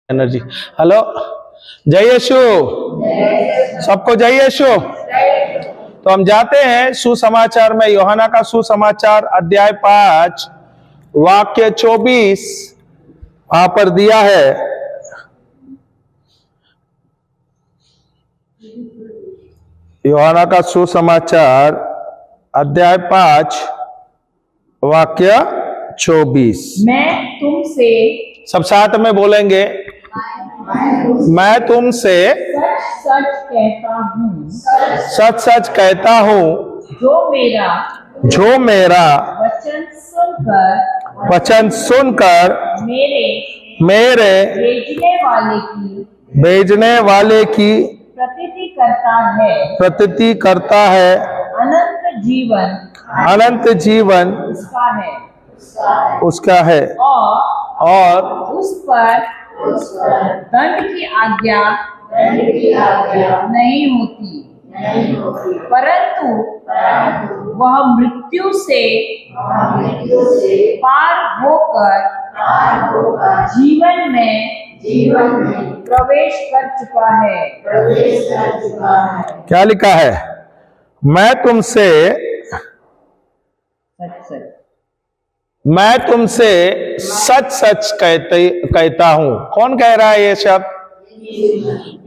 Energy. Hello, जय यीशु, सबको जय यीशु। तो हम जाते हैं सुसमाचार में, यूहन्ना का सुसमाचार अध्याय 5 वाक्य 24 वहां पर दिया है। यूहन्ना का सुसमाचार अध्याय 5 वाक्य 24। मैं तुमसे सब साथ में बोलेंगे, मैं तुमसे सच सच कहता हूँ, सच सच कहता हूँ, जो मेरा वचन सुनकर मेरे भेजने वाले की प्रतीति करता है, अनंत जीवन उसका है और उस पर दंड की आज्ञा नहीं होती, परंतु वह मृत्यु से पार होकर जीवन में प्रवेश कर चुका है। क्या लिखा है? मैं तुमसे सच सच कहता हूं। कौन कह रहा है ये शब्द?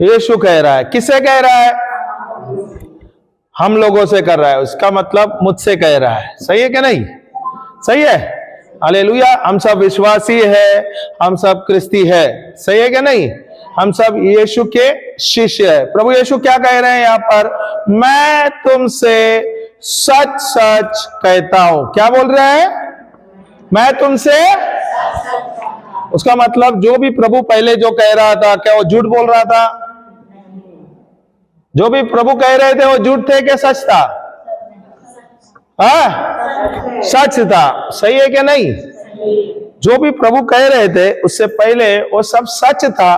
यीशु कह रहा है। किससे कह रहा है? हम लोगों से कर रहा है। उसका मतलब मुझसे कह रहा है। सही है कि नहीं? सही है। हालेलुया। हम सब विश्वासी है, हम सब क्रिस्ती है। सही है कि नहीं? हम सब यीशु के शिष्य है। प्रभु यीशु क्या कह रहे हैं यहाँ पर? मैं तुमसे सच सच कहता हूं। क्या बोल रहे हैं? मैं तुमसे। उसका मतलब जो भी प्रभु पहले जो कह रहा था, क्या वो झूठ बोल रहा था? जो भी प्रभु कह रहे थे वो झूठ थे कि सच था? सच था। सही है कि नहीं? जो भी प्रभु कह रहे थे उससे पहले वो सब सच था।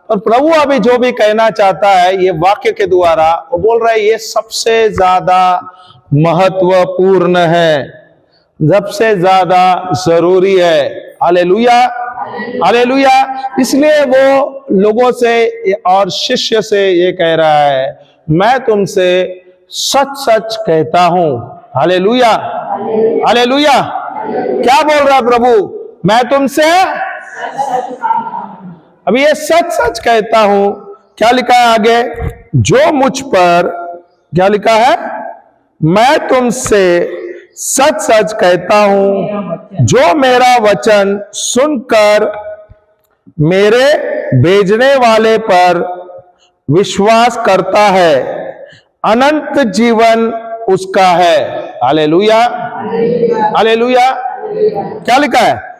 और प्रभु अभी जो भी कहना चाहता है ये वाक्य के द्वारा, वो बोल रहा है ये सबसे ज्यादा महत्वपूर्ण है, सबसे ज्यादा जरूरी है। Hallelujah, hallelujah. इसलिए वो लोगों से और शिष्य से ये कह रहा है, मैं तुमसे सच सच कहता हूं। Hallelujah, hallelujah. क्या बोल रहा है प्रभु? मैं तुमसे अभी ये सच सच कहता हूं। क्या लिखा है आगे? जो मुझ पर, क्या लिखा है? मैं तुमसे सच सच कहता हूं, जो मेरा वचन सुनकर मेरे भेजने वाले पर विश्वास करता है, अनंत जीवन उसका है। Hallelujah, hallelujah. क्या लिखा है?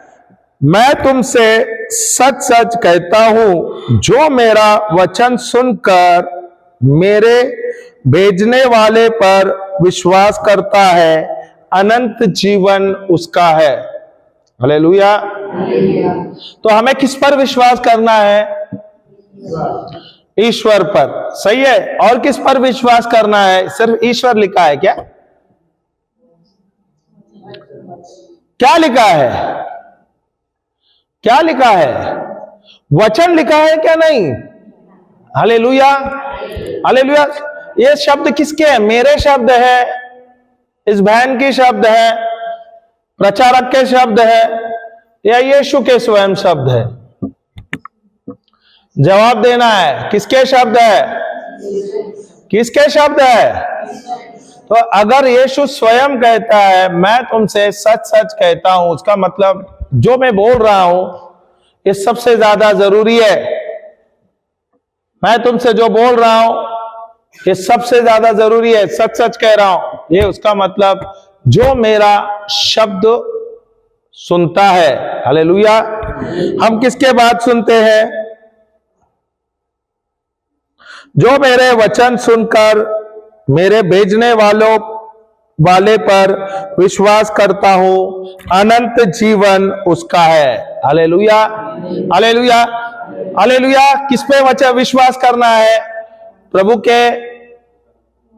मैं तुमसे सच सच कहता हूं, जो मेरा वचन सुनकर मेरे भेजने वाले पर विश्वास करता है, अनंत जीवन उसका है। हालेलुया। तो हमें किस पर विश्वास करना है? ईश्वर पर। सही है। और किस पर विश्वास करना है? सिर्फ ईश्वर लिखा है क्या? क्या लिखा है? क्या लिखा है? वचन लिखा है क्या? नहीं। Hallelujah, hallelujah. ये शब्द किसके हैं? मेरे शब्द है, इस बहन की शब्द है, प्रचारक के शब्द है, या यीशु के स्वयं शब्द है? जवाब देना है। किसके शब्द है? किसके शब्द है? तो अगर यीशु स्वयं कहता है मैं तुमसे सच सच कहता हूं, उसका मतलब जो मैं बोल रहा हूं ये सबसे ज्यादा जरूरी है। मैं तुमसे जो बोल रहा हूं ये सबसे ज्यादा जरूरी है, सच सच कह रहा हूं। ये उसका मतलब जो मेरा शब्द सुनता है। हालेलुया। हम किसके बात सुनते हैं? जो मेरे वचन सुनकर मेरे भेजने वाले पर विश्वास करता हूं, अनंत जीवन उसका है। Hallelujah, hallelujah, hallelujah. किस पे वचन विश्वास करना है? प्रभु के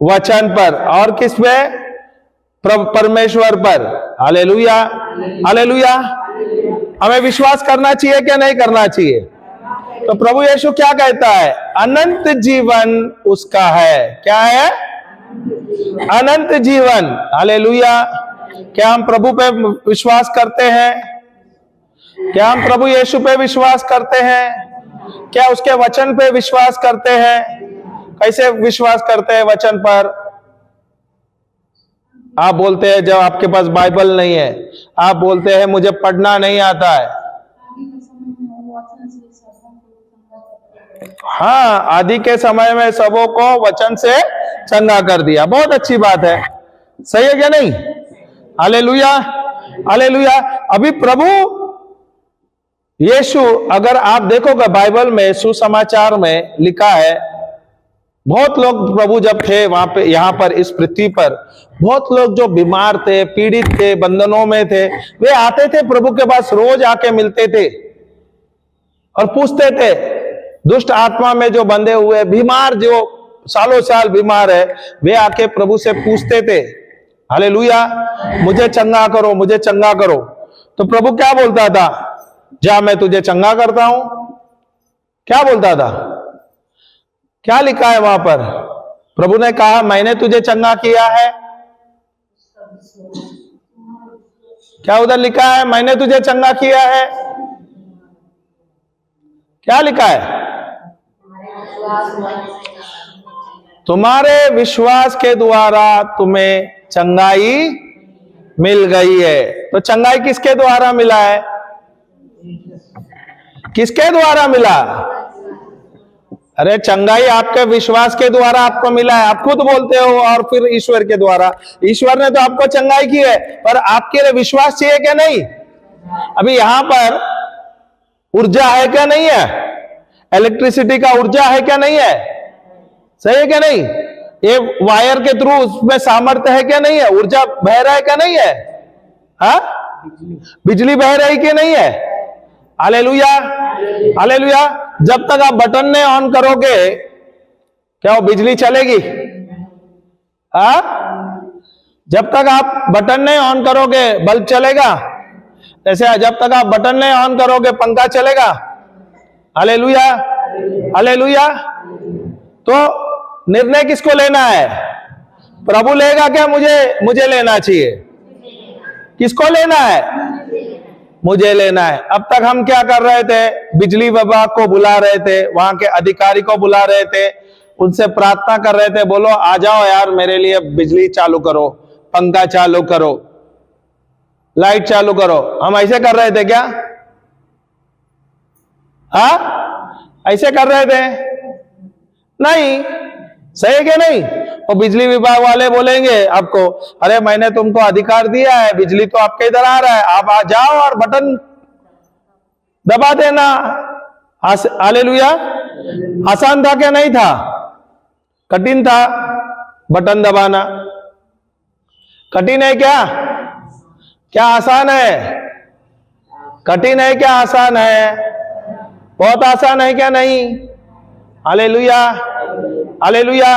वचन पर। और किस पे? परमेश्वर पर। Hallelujah, hallelujah. हमें विश्वास करना चाहिए क्या नहीं करना चाहिए? तो प्रभु यीशु क्या कहता है? अनंत जीवन उसका है। क्या है? अनंत जीवन। हालेलुया। क्या हम प्रभु पे विश्वास करते हैं? क्या हम प्रभु यीशु पे विश्वास करते हैं? क्या उसके वचन पे विश्वास करते हैं? कैसे विश्वास करते हैं वचन पर? आप बोलते हैं जब आपके पास बाइबल नहीं है, आप बोलते हैं मुझे पढ़ना नहीं आता है। हाँ, आदि के समय में सबों को वचन से चंगा कर दिया। बहुत अच्छी बात है, सही है क्या नहीं? Hallelujah, hallelujah. अभी प्रभु यीशु, अगर आप देखोगे बाइबल में सुसमाचार में लिखा है, बहुत लोग प्रभु जब थे वहां पे, यहां पर इस पृथ्वी पर, बहुत लोग जो बीमार थे, पीड़ित थे, बंधनों में थे, वे आते थे प्रभु के पास, रोज आके मिलते थे और पूछते थे। दुष्ट आत्मा में जो बंधे हुए, बीमार, जो सालों साल बीमार है, वे आके प्रभु से पूछते थे, हालेलुया, मुझे चंगा करो, मुझे चंगा करो। तो प्रभु क्या बोलता था? जा, मैं तुझे चंगा करता हूं। क्या बोलता था? क्या लिखा है वहां पर? प्रभु ने कहा मैंने तुझे चंगा किया है। क्या उधर लिखा है? मैंने तुझे चंगा किया है। क्या लिखा है? तुम्हारे विश्वास के द्वारा तुम्हें चंगाई मिल गई है। तो चंगाई किसके द्वारा मिला है? किसके द्वारा मिला? अरे चंगाई आपके विश्वास के द्वारा आपको मिला है। आप खुद बोलते हो, और फिर ईश्वर के द्वारा। ईश्वर ने तो आपको चंगाई की है, पर आपके लिए विश्वास चाहिए क्या नहीं? अभी यहां पर ऊर्जा है क्या नहीं है? इलेक्ट्रिसिटी का ऊर्जा है क्या नहीं है? सही है क्या नहीं? ये वायर के थ्रू उसमें सामर्थ्य है क्या नहीं है? ऊर्जा बह रहा है क्या नहीं है? हाँ, बिजली बह रही कि नहीं है? Hallelujah, hallelujah. जब तक आप बटन ने ऑन करोगे, क्या वो बिजली चलेगी? हाँ, जब तक आप बटन ने ऑन करोगे बल्ब चलेगा। ऐसे जब तक आप बटन ने ऑन करोगे पंखा चलेगा। Hallelujah, hallelujah. तो निर्णय किसको लेना है? प्रभु लेगा क्या? मुझे लेना चाहिए। किसको लेना है? मुझे लेना है। अब तक हम क्या कर रहे थे? बिजली विभाग को बुला रहे थे, वहां के अधिकारी को बुला रहे थे, उनसे प्रार्थना कर रहे थे, बोलो आ जाओ यार, मेरे लिए बिजली चालू करो, पंखा चालू करो, लाइट चालू करो। हम ऐसे कर रहे थे क्या? ऐसे कर रहे थे? नहीं। सही है क्या नहीं? और बिजली विभाग वाले बोलेंगे आपको, अरे मैंने तुमको अधिकार दिया है, बिजली तो आपके इधर आ रहा है, आप आ जाओ और बटन दबा देना। हालेलुया। आसान था क्या नहीं था? कठिन था बटन दबाना। कठिन है क्या? क्या आसान है? कठिन है क्या आसान है? बहुत आसान है क्या नहीं? Hallelujah, hallelujah,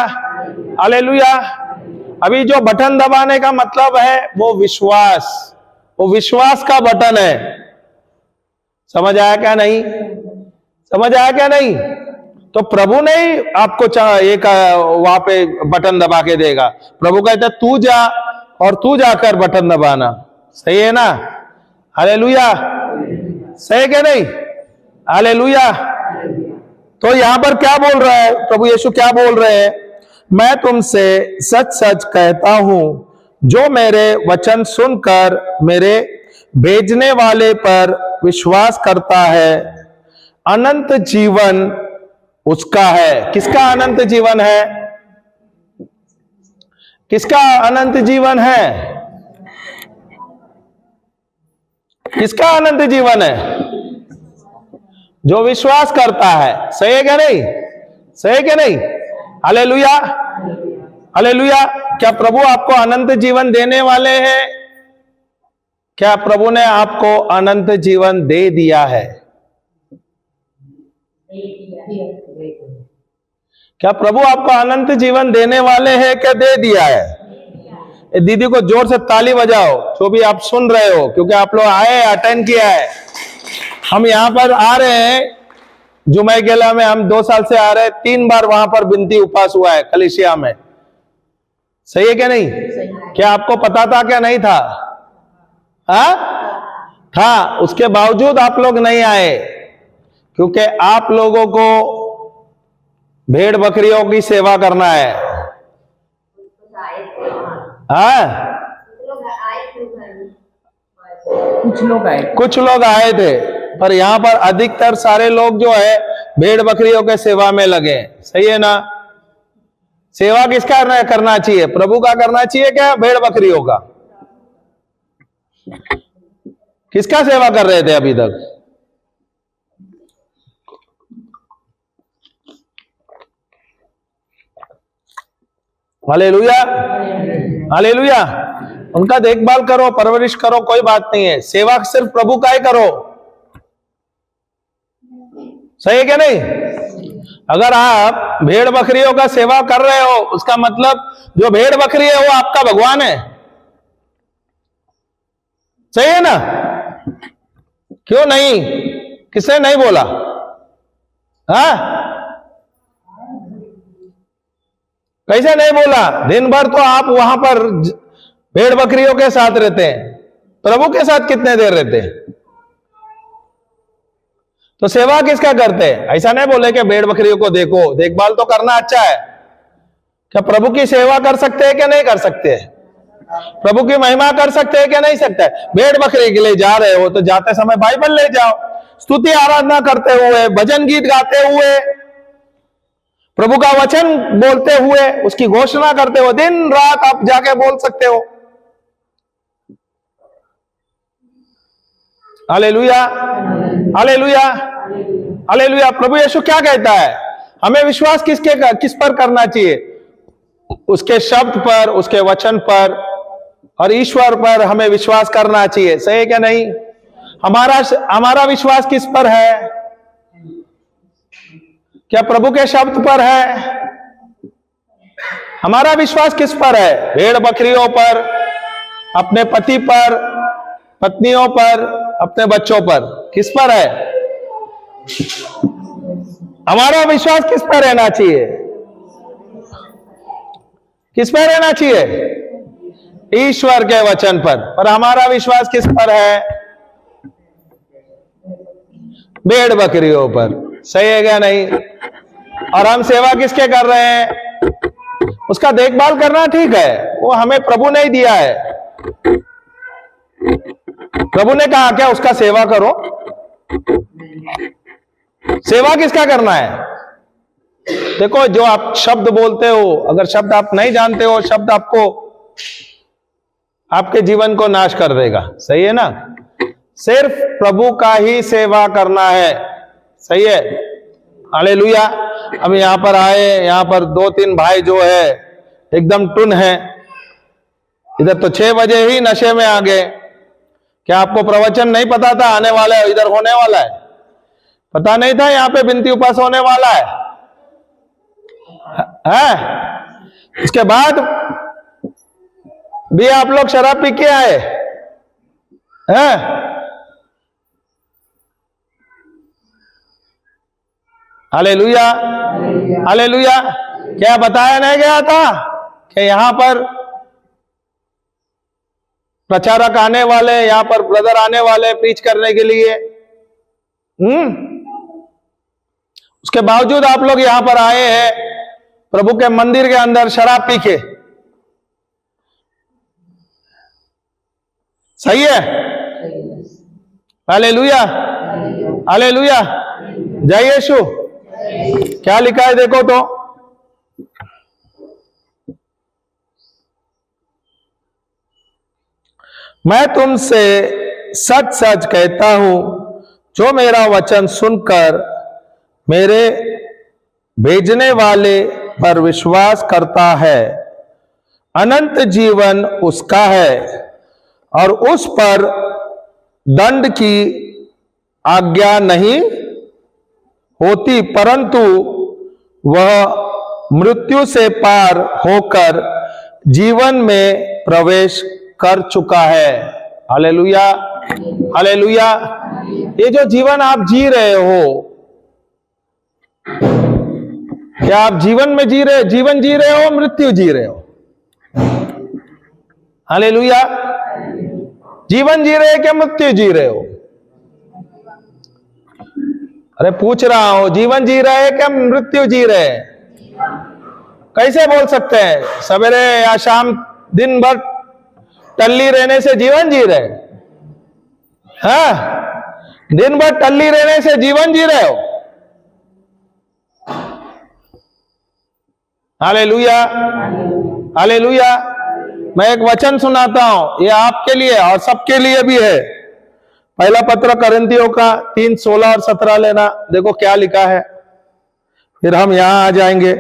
hallelujah. अभी जो बटन दबाने का मतलब है वो विश्वास, वो विश्वास का बटन है। समझ आया क्या नहीं? समझ आया क्या नहीं? तो प्रभु नहीं आपको एक वहां पे बटन दबा के देगा। प्रभु कहता है तू जा और तू जाकर बटन दबाना। सही है ना? हालेलुया। सही है क्या नहीं? हालेलुया। तो यहां पर क्या बोल रहा है प्रभु यीशु? क्या बोल रहे हैं? मैं तुमसे सच सच कहता हूं, जो मेरे वचन सुनकर मेरे भेजने वाले पर विश्वास करता है, अनंत जीवन उसका है। किसका अनंत जीवन है? किसका अनंत जीवन है? किसका अनंत जीवन है? जो विश्वास करता है। सही है क्या नहीं? सही है क्या नहीं? Hallelujah, hallelujah. क्या प्रभु आपको अनंत जीवन देने वाले हैं? क्या प्रभु ने आपको अनंत जीवन दे दिया है? क्या प्रभु आपको अनंत जीवन देने वाले हैं? क्या दे दिया है? दीदी को जोर से ताली बजाओ जो भी आप सुन रहे हो, क्योंकि आप लोग आए, अटेंड किया है। हम यहां पर आ रहे हैं जुमै केला में हम 2 साल से आ रहे, 3 बार वहां पर बिनती उपास हुआ है कलिसिया में। सही है क्या नहीं? क्या आपको पता था क्या नहीं था? था, उसके बावजूद आप लोग नहीं आए, क्योंकि आप लोगों को भेड़ बकरियों की सेवा करना है। कुछ लोग आए थे, पर यहां पर अधिकतर सारे लोग जो है भेड़ बकरियों के सेवा में लगे। सही है ना? सेवा किसका करना चाहिए? प्रभु का करना चाहिए क्या भेड़ बकरियों का? किसका सेवा कर रहे थे अभी तक? Hallelujah, hallelujah. उनका देखभाल करो, परवरिश करो, कोई बात नहीं है। सेवा सिर्फ प्रभु का ही करो। सही है क्या नहीं? अगर आप भेड़ बकरियों का सेवा कर रहे हो, उसका मतलब जो भेड़ बकरी है वो आपका भगवान है। सही है ना? क्यों नहीं? किसने नहीं बोला? कैसे नहीं बोला? दिन भर तो आप वहां पर भेड़ बकरियों के साथ रहते हैं, प्रभु के साथ कितने देर रहते हैं? तो सेवा किसका करते हैं? ऐसा नहीं बोले कि भेड़ बकरियों को देखो, देखभाल तो करना अच्छा है। क्या प्रभु की सेवा कर सकते हैं क्या नहीं कर सकते? प्रभु की महिमा कर सकते हैं क्या नहीं सकते? भेड़ बकरी के लिए जा रहे हो तो जाते समय बाइबल ले जाओ, स्तुति आराधना करते हुए, भजन गीत गाते हुए, प्रभु का वचन बोलते हुए, उसकी घोषणा करते हुए दिन रात आप जाके बोल सकते हो। Hallelujah, hallelujah, hallelujah. प्रभु यीशु क्या कहता है? हमें विश्वास किस पर करना चाहिए? उसके शब्द पर, उसके वचन पर और ईश्वर पर हमें विश्वास करना चाहिए। सही है क्या नहीं? हमारा विश्वास किस पर है? क्या प्रभु के शब्द पर है? हमारा विश्वास किस पर है? भेड़ बकरियों पर, अपने पति पर, पत्नियों पर, अपने बच्चों पर, किस पर है? हमारा विश्वास किस पर रहना चाहिए? किस पर रहना चाहिए? ईश्वर के वचन पर हमारा विश्वास किस पर है? भेड़ बकरियों पर। सही है क्या नहीं? और हम सेवा किसके कर रहे हैं? उसका देखभाल करना ठीक है, वो हमें प्रभु ने ही दिया है। प्रभु ने कहा क्या उसका सेवा करो? सेवा किसका करना है? देखो, जो आप शब्द बोलते हो, अगर शब्द आप नहीं जानते हो, शब्द आपको आपके जीवन को नाश कर देगा। सही है ना? सिर्फ प्रभु का ही सेवा करना है। सही है? हालेलुया। हम यहां पर आए, यहां पर 2-3 भाई जो है एकदम टुन है, इधर तो 6 बजे ही नशे में आ गए। क्या आपको प्रवचन नहीं पता था आने वाला है, इधर होने वाला है? पता नहीं था यहां पे बिनती उपास होने वाला है? उसके बाद भी आप लोग शराब पी के आए हैं? Hallelujah, hallelujah. क्या बताया नहीं गया था कि यहां पर प्रचारक आने वाले, यहां पर ब्रदर आने वाले प्रीच करने के लिए? उसके बावजूद आप लोग यहां पर आए हैं प्रभु के मंदिर के अंदर शराब पी के। सही है? Hallelujah, hallelujah. जय यीशु। क्या लिखा है देखो तो, मैं तुमसे सच सच कहता हूं, जो मेरा वचन सुनकर मेरे भेजने वाले पर विश्वास करता है, अनंत जीवन उसका है और उस पर दंड की आज्ञा नहीं होती, परंतु वह मृत्यु से पार होकर जीवन में प्रवेश कर चुका है। Hallelujah, hallelujah. ये जो जीवन आप जी रहे हो, क्या आप जीवन जी रहे हो, मृत्यु जी रहे हो? हालेलुया। जीवन जी रहे क्या मृत्यु जी रहे हो? अरे पूछ रहा हूं, जीवन जी रहे क्या मृत्यु जी रहे? कैसे बोल सकते हैं? सवेरे या शाम दिन भर टल्ली रहने से जीवन जी रहे? हाँ, दिन भर टल्ली रहने से जीवन जी रहे हो? Hallelujah, hallelujah. मैं एक वचन सुनाता हूं, ये आपके लिए और सबके लिए भी है। पहला पत्र कोरिन्थियों का 3:16 और 17 लेना, देखो क्या लिखा है, फिर हम यहां आ जाएंगे।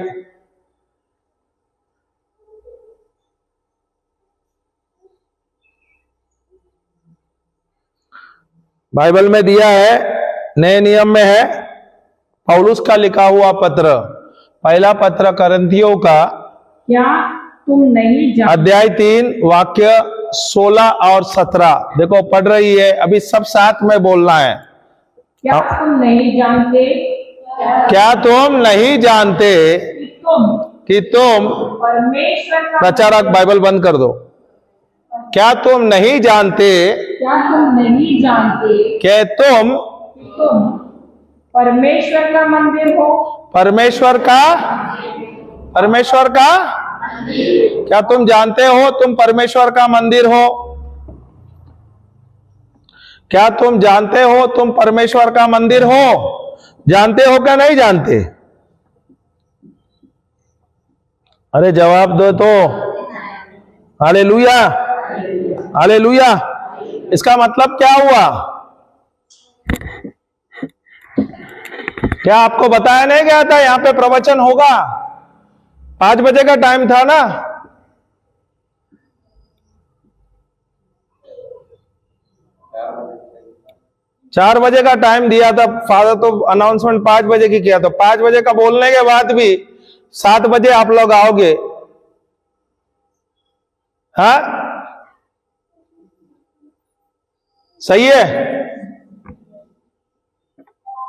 बाइबल में दिया है, नए नियम में है, पौलुस का लिखा हुआ पत्र, पहला पत्र कोरिन्थियों का क्या तुम नहीं जानते? अध्याय 3 वाक्य 16 और 17 देखो पढ़ रही है, अभी सब साथ में बोलना है। क्या तुम नहीं जानते? क्या तुम नहीं जानते कि तुम परमेश्वर का प्रचारक बाइबल बंद कर दो। क्या तुम नहीं जानते क्या तुम नहीं जानते कि तुम कि तुम परमेश्वर का मंदिर हो? परमेश्वर का क्या तुम जानते हो तुम परमेश्वर का मंदिर हो? क्या तुम जानते हो तुम परमेश्वर का मंदिर हो? जानते हो क्या नहीं जानते? अरे जवाब दो तो। Hallelujah, hallelujah. इसका मतलब क्या हुआ? क्या आपको बताया नहीं गया था यहां पे प्रवचन होगा? 5 बजे का टाइम था ना? चार बजे का टाइम दिया था फादर, तो अनाउंसमेंट 5 बजे की किया, तो 5 बजे का बोलने के बाद भी 7 बजे आप लोग आओगे? हाँ, सही है।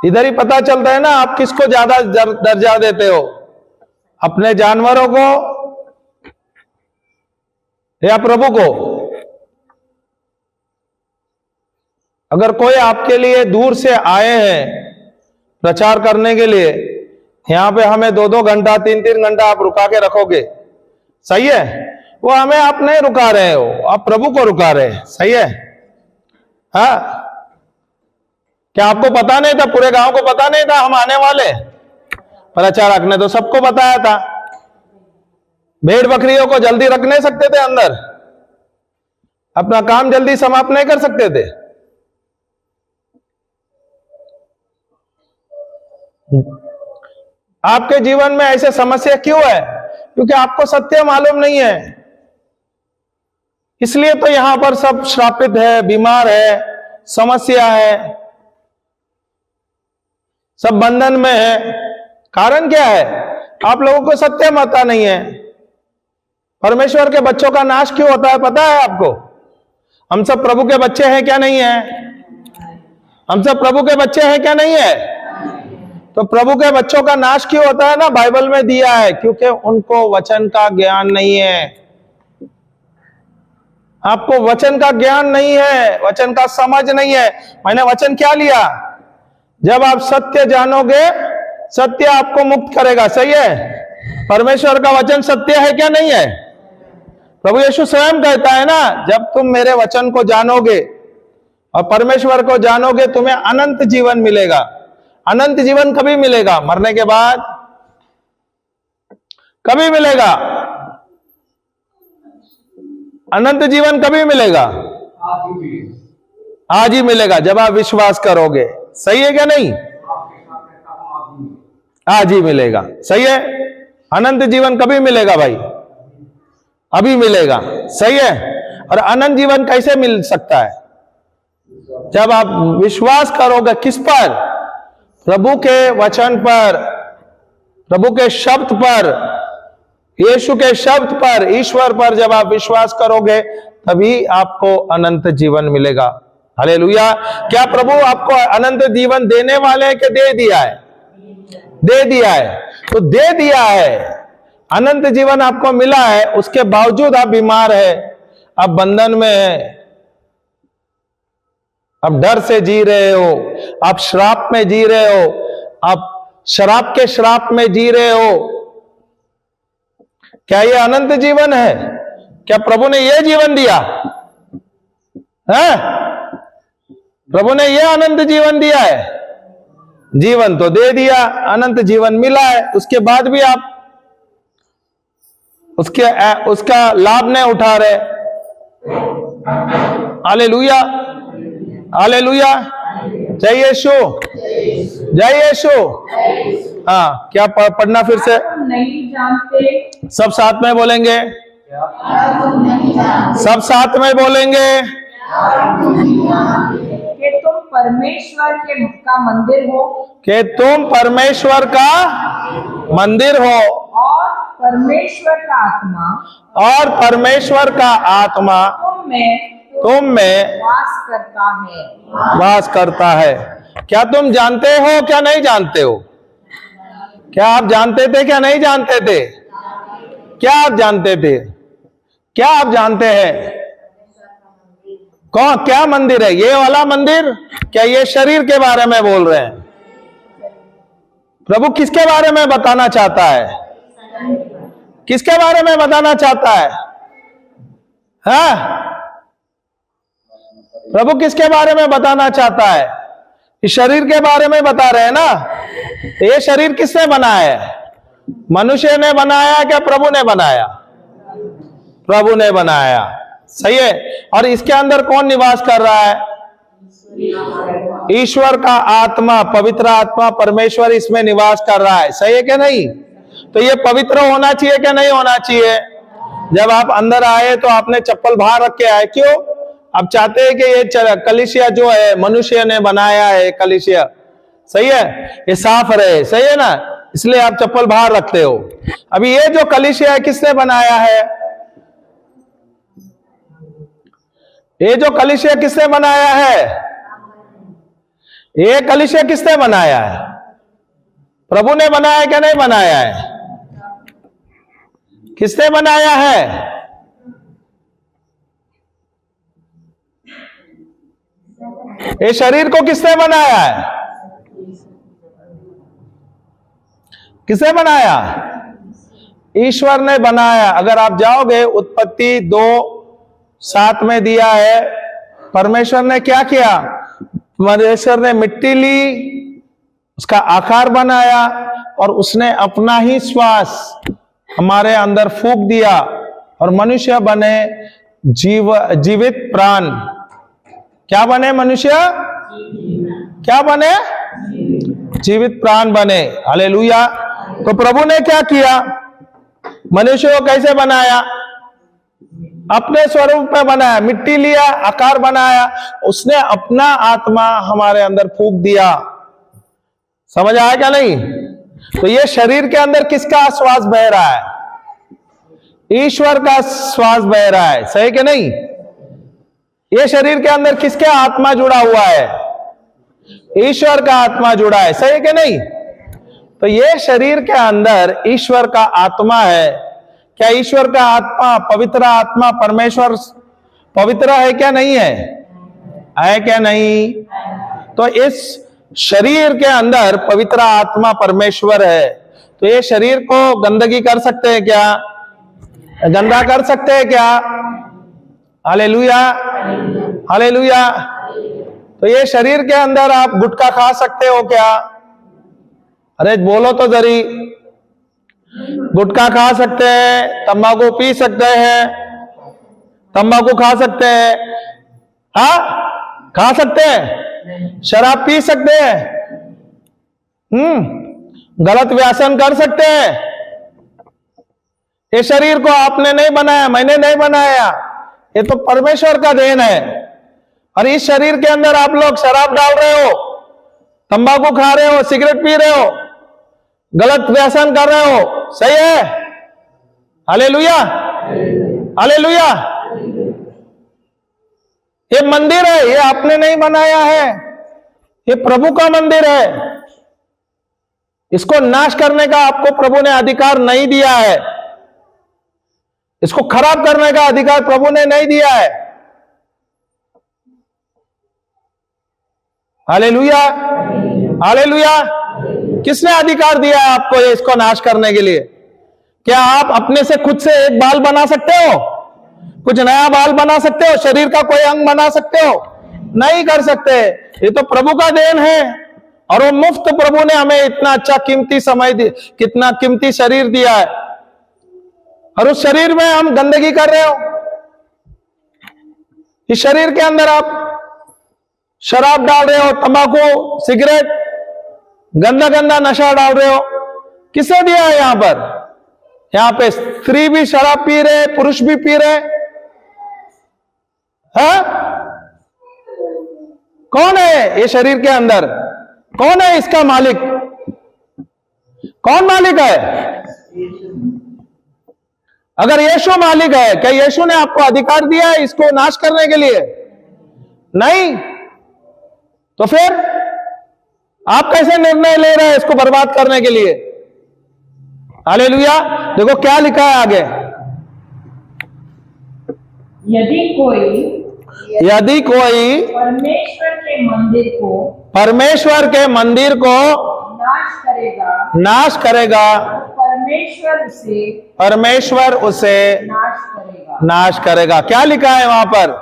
इधर ही पता चलता है ना आप किसको ज्यादा दर्जा देते हो, अपने जानवरों को या प्रभु को? अगर कोई आपके लिए दूर से आए हैं प्रचार करने के लिए, यहां पे हमें 2-2 घंटा 3-3 घंटा आप रुका के रखोगे, सही है? वो हमें आप नहीं रुका रहे हो, आप प्रभु को रुका रहे हैं, सही है? हाँ, क्या आपको पता नहीं था? पूरे गांव को पता नहीं था हम आने वाले? प्रचारक ने तो सबको बताया था। भेड़ बकरियों को जल्दी रख नहीं सकते थे अंदर? अपना काम जल्दी समाप्त नहीं कर सकते थे? आपके जीवन में ऐसे समस्या क्यों है? क्योंकि आपको सत्य मालूम नहीं है, इसलिए तो यहां पर सब श्रापित है, बीमार है, समस्या है, सब बंधन में है। कारण क्या है? आप लोगों को सत्य पता नहीं है। परमेश्वर के बच्चों का नाश क्यों होता है पता है आपको? हम सब प्रभु के बच्चे हैं क्या नहीं है? हम सब प्रभु के बच्चे हैं क्या नहीं है? तो प्रभु के बच्चों का नाश क्यों होता है ना, बाइबल में दिया है, क्योंकि उनको वचन का ज्ञान नहीं है। आपको वचन का ज्ञान नहीं है, वचन का समझ नहीं है। मैंने वचन क्या लिया? जब आप सत्य जानोगे, सत्य आपको मुक्त करेगा, सही है? परमेश्वर का वचन सत्य है क्या नहीं है? प्रभु यीशु स्वयं कहता है ना, जब तुम मेरे वचन को जानोगे और परमेश्वर को जानोगे, तुम्हें अनंत जीवन मिलेगा। अनंत जीवन कभी मिलेगा? मरने के बाद? कभी मिलेगा? अनंत जीवन कभी मिलेगा? आज ही मिलेगा, जब आप विश्वास करोगे, सही है क्या नहीं? आज ही मिलेगा, सही है? अनंत जीवन कभी मिलेगा भाई? अभी मिलेगा, सही है? और अनंत जीवन कैसे मिल सकता है? जब आप विश्वास करोगे किस पर? प्रभु के वचन पर, प्रभु के शब्द पर, यीशु के शब्द पर, ईश्वर पर जब आप विश्वास करोगे, तभी आपको अनंत जीवन मिलेगा। हालेलुया। क्या प्रभु आपको अनंत जीवन देने वाले हैं कि दे दिया है? दे दिया है। तो दे दिया है, अनंत जीवन आपको मिला है, उसके बावजूद आप बीमार है, आप बंधन में है, आप डर से जी रहे हो, आप श्राप में जी रहे हो, आप शराब के श्राप में जी रहे हो। क्या ये अनंत जीवन है? क्या प्रभु ने यह जीवन दिया है? प्रभु ने यह अनंत जीवन दिया है? जीवन तो दे दिया, अनंत जीवन मिला है, उसके बाद भी आप उसका लाभ नहीं उठा रहे। हालेलुया, हालेलुया, जय यीशु, जय यीशु। हाँ, क्या पढ़ना फिर से? तुम नहीं जानते, सब साथ में बोलेंगे, सब साथ में बोलेंगे कि तुम परमेश्वर का मंदिर हो कि तुम परमेश्वर का मंदिर हो और परमेश्वर का आत्मा और परमेश्वर का आत्मा तुम में वास करता है। वास करता है। क्या तुम जानते हो, क्या नहीं जानते हो? क्या आप जानते थे, क्या नहीं जानते थे? क्या आप जानते थे? क्या आप जानते हैं? कौन, क्या मंदिर है? ये वाला मंदिर? क्या ये शरीर के बारे में बोल रहे हैं? प्रभु किसके बारे में बताना चाहता है? किसके बारे में बताना चाहता है? हाँ, प्रभु किसके बारे में बताना चाहता है? इस शरीर के बारे में बता रहे हैं ना। ये शरीर किसने बनाया है? मनुष्य ने बनाया क्या प्रभु ने बनाया? प्रभु ने बनाया, सही है। और इसके अंदर कौन निवास कर रहा है? ईश्वर का आत्मा, पवित्र आत्मा, परमेश्वर इसमें निवास कर रहा है, सही है क्या नहीं? तो ये पवित्र होना चाहिए क्या नहीं होना चाहिए? जब आप अंदर आए तो आपने चप्पल बाहर रख के आए, क्यों? आप चाहते हैं कि ये कलीसिया जो है मनुष्य ने बनाया है, कलीसिया, सही है, ये साफ रहे, सही है ना, इसलिए आप चप्पल बाहर रखते हो। अभी ये जो कलीसिया है किसने बनाया है? ये जो कलीसिया किसने बनाया है? ये कलीसिया किसने बनाया है? प्रभु ने बनाया क्या नहीं बनाया है? किसने बनाया है? ये शरीर को किसने बनाया है? किसने बनाया? ईश्वर ने बनाया। अगर आप जाओगे उत्पत्ति 2:7 में दिया है, परमेश्वर ने क्या किया? परमेश्वर ने मिट्टी ली, उसका आकार बनाया और उसने अपना ही श्वास हमारे अंदर फूंक दिया और मनुष्य बने जीवित प्राण। क्या बने मनुष्य? क्या बने? जीवित प्राण बने। हालेलुया। तो प्रभु ने क्या किया? मनुष्य को कैसे बनाया? अपने स्वरूप में बनाया, मिट्टी लिया, आकार बनाया, उसने अपना आत्मा हमारे अंदर फूंक दिया। समझ आया क्या नहीं? तो ये शरीर के अंदर किसका श्वास बह रहा है? ईश्वर का श्वास बह रहा है, सही कि नहीं? ये शरीर के अंदर किसके आत्मा जुड़ा हुआ है? ईश्वर का आत्मा जुड़ा है, सही कि नहीं? तो ये शरीर के अंदर ईश्वर का आत्मा है। क्या ईश्वर का आत्मा, पवित्र आत्मा, परमेश्वर पवित्र है क्या नहीं है? है क्या नहीं? तो इस शरीर के अंदर पवित्र आत्मा परमेश्वर है। तो ये शरीर को गंदगी कर सकते हैं क्या? गंदा कर सकते हैं क्या? Hallelujah, hallelujah. तो ये शरीर के अंदर आप गुटखा खा सकते हो क्या? अरे बोलो तो जरी। गुटखा खा सकते हैं, तंबाकू पी सकते हैं, तंबाकू खा सकते हैं, हाँ खा सकते हैं, शराब पी सकते हैं, गलत व्यसन कर सकते हैं। ये शरीर को आपने नहीं बनाया, मैंने नहीं बनाया, ये तो परमेश्वर का देन है। और इस शरीर के अंदर आप लोग शराब डाल रहे हो, तंबाकू खा रहे हो, सिगरेट पी रहे हो, गलत व्यसन कर रहे हो, सही है? Hallelujah, hallelujah. ये मंदिर है, ये आपने नहीं बनाया है, ये प्रभु का मंदिर है। इसको नाश करने का आपको प्रभु ने अधिकार नहीं दिया है। इसको खराब करने का अधिकार प्रभु ने नहीं दिया है। Hallelujah, hallelujah. किसने अधिकार दिया है आपको इसको नाश करने के लिए? क्या आप अपने से खुद से एक बाल बना सकते हो? कुछ नया बाल बना सकते हो? शरीर का कोई अंग बना सकते हो? नहीं कर सकते। ये तो प्रभु का देन है, और वो मुफ्त प्रभु ने हमें इतना अच्छा कीमती समय कितना कीमती शरीर दिया है, और उस शरीर में हम गंदगी कर रहे हो। इस शरीर के अंदर आप शराब डाल रहे हो, तंबाकू, सिगरेट, गंदा गंदा नशा डाल रहे हो। किसे दिया है? यहां पर, यहां पे स्त्री भी शराब पी रहे, पुरुष भी पी रहे। कौन है ये शरीर के अंदर? कौन है इसका मालिक? कौन मालिक है? अगर यीशु मालिक है, क्या यीशु ने आपको अधिकार दिया है इसको नाश करने के लिए? नहीं। तो फिर आप कैसे निर्णय ले रहे हैं इसको बर्बाद करने के लिए? हालेलुया। देखो क्या लिखा है आगे। यदि कोई परमेश्वर के मंदिर को नाश करेगा, परमेश्वर उसे नाश करेगा। क्या लिखा है वहां पर?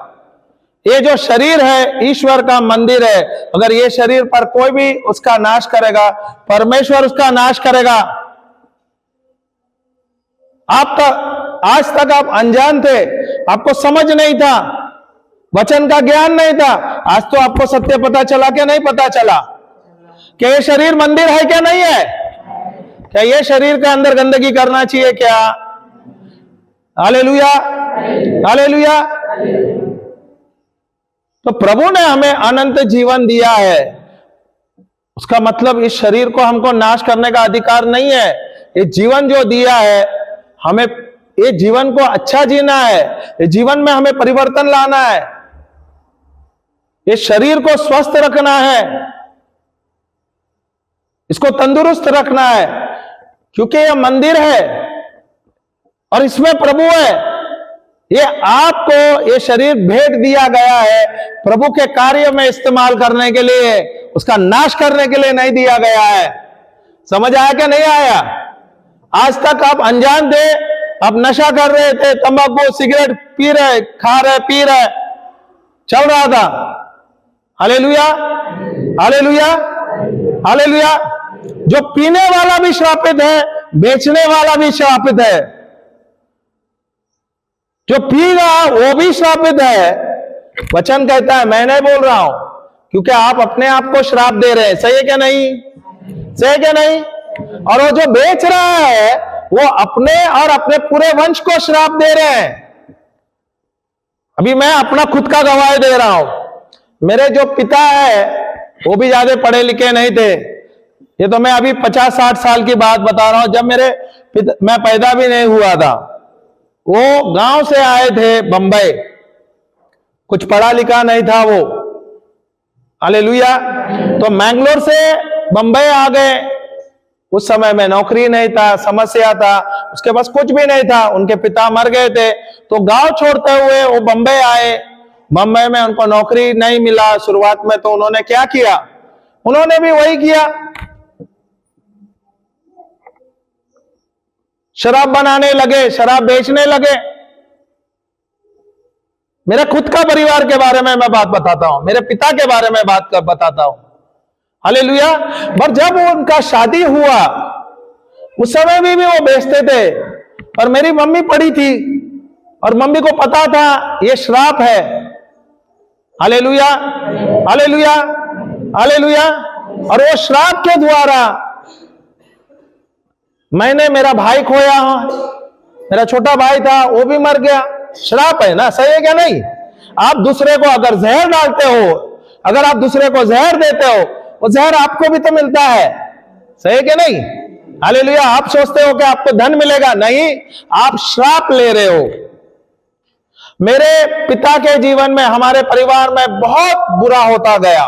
ये जो शरीर है ईश्वर का मंदिर है। अगर ये शरीर पर कोई भी उसका नाश करेगा, परमेश्वर उसका नाश करेगा। आपका आज तक आप अनजान थे, आपको समझ नहीं था, वचन का ज्ञान नहीं था। आज तो आपको सत्य पता चला क्या नहीं पता चला? क्या ये शरीर मंदिर है क्या नहीं है? क्या ये शरीर के अंदर गंदगी करना चाहिए क्या? Hallelujah, hallelujah. तो प्रभु ने हमें अनंत जीवन दिया है, उसका मतलब इस शरीर को हमको नाश करने का अधिकार नहीं है। ये जीवन जो दिया है हमें, ये जीवन को अच्छा जीना है, ये जीवन में हमें परिवर्तन लाना है, ये शरीर को स्वस्थ रखना है, इसको तंदुरुस्त रखना है, क्योंकि यह मंदिर है और इसमें प्रभु है। ये आपको ये शरीर भेंट दिया गया है प्रभु के कार्य में इस्तेमाल करने के लिए, उसका नाश करने के लिए नहीं दिया गया है। समझ आया क्या नहीं आया? आज तक आप अनजान थे, आप नशा कर रहे थे, तंबाकू, सिगरेट पी रहे, खा रहे, पी रहे, चल रहा था। Hallelujah, hallelujah, hallelujah. जो पीने वाला भी श्रापित है, बेचने वाला भी श्रापित है। जो पीगा वो भी श्रापित है। वचन कहता है, मैं नहीं बोल रहा हूं, क्योंकि आप अपने आप को श्राप दे रहे हैं। सही है क्या नहीं? सही है क्या नहीं? और वो जो बेच रहा है वो अपने और अपने पूरे वंश को श्राप दे रहे हैं। अभी मैं अपना खुद का गवाही दे रहा हूं। मेरे जो पिता है वो भी ज्यादा पढ़े लिखे नहीं थे। ये तो मैं अभी 50-60 साल की बात बता रहा हूं। जब मेरे पिता, मैं पैदा भी नहीं हुआ था, वो गांव से आए थे बंबई, कुछ पढ़ा लिखा नहीं था वो। हालेलुया। तो मैंगलोर से बंबई आ गए। उस समय में नौकरी नहीं था, समस्या था, उसके पास कुछ भी नहीं था। उनके पिता मर गए थे, तो गांव छोड़ते हुए वो बंबई आए। बंबई में उनको नौकरी नहीं मिला शुरुआत में, तो उन्होंने क्या किया? उन्होंने भी वही किया, शराब बनाने लगे, शराब बेचने लगे। मेरे खुद का परिवार के बारे में मैं बात बताता हूं, मेरे पिता के बारे में बात बताता हूं। हालेलुया। पर जब उनका शादी हुआ उस समय भी वो बेचते थे, और मेरी मम्मी पढ़ी थी और मम्मी को पता था ये श्राप है। Hallelujah, hallelujah, hallelujah. और वो श्राप के द्वारा मैंने मेरा भाई खोया, मेरा छोटा भाई था वो भी मर गया। श्राप है ना? सही है क्या नहीं? आप दूसरे को अगर जहर डालते हो, अगर आप दूसरे को जहर देते हो, वो जहर आपको भी तो मिलता है। सही है क्या नहीं? हालेलुया। आप सोचते हो कि आपको धन मिलेगा, नहीं, आप श्राप ले रहे हो। मेरे पिता के जीवन में, हमारे परिवार में बहुत बुरा होता गया।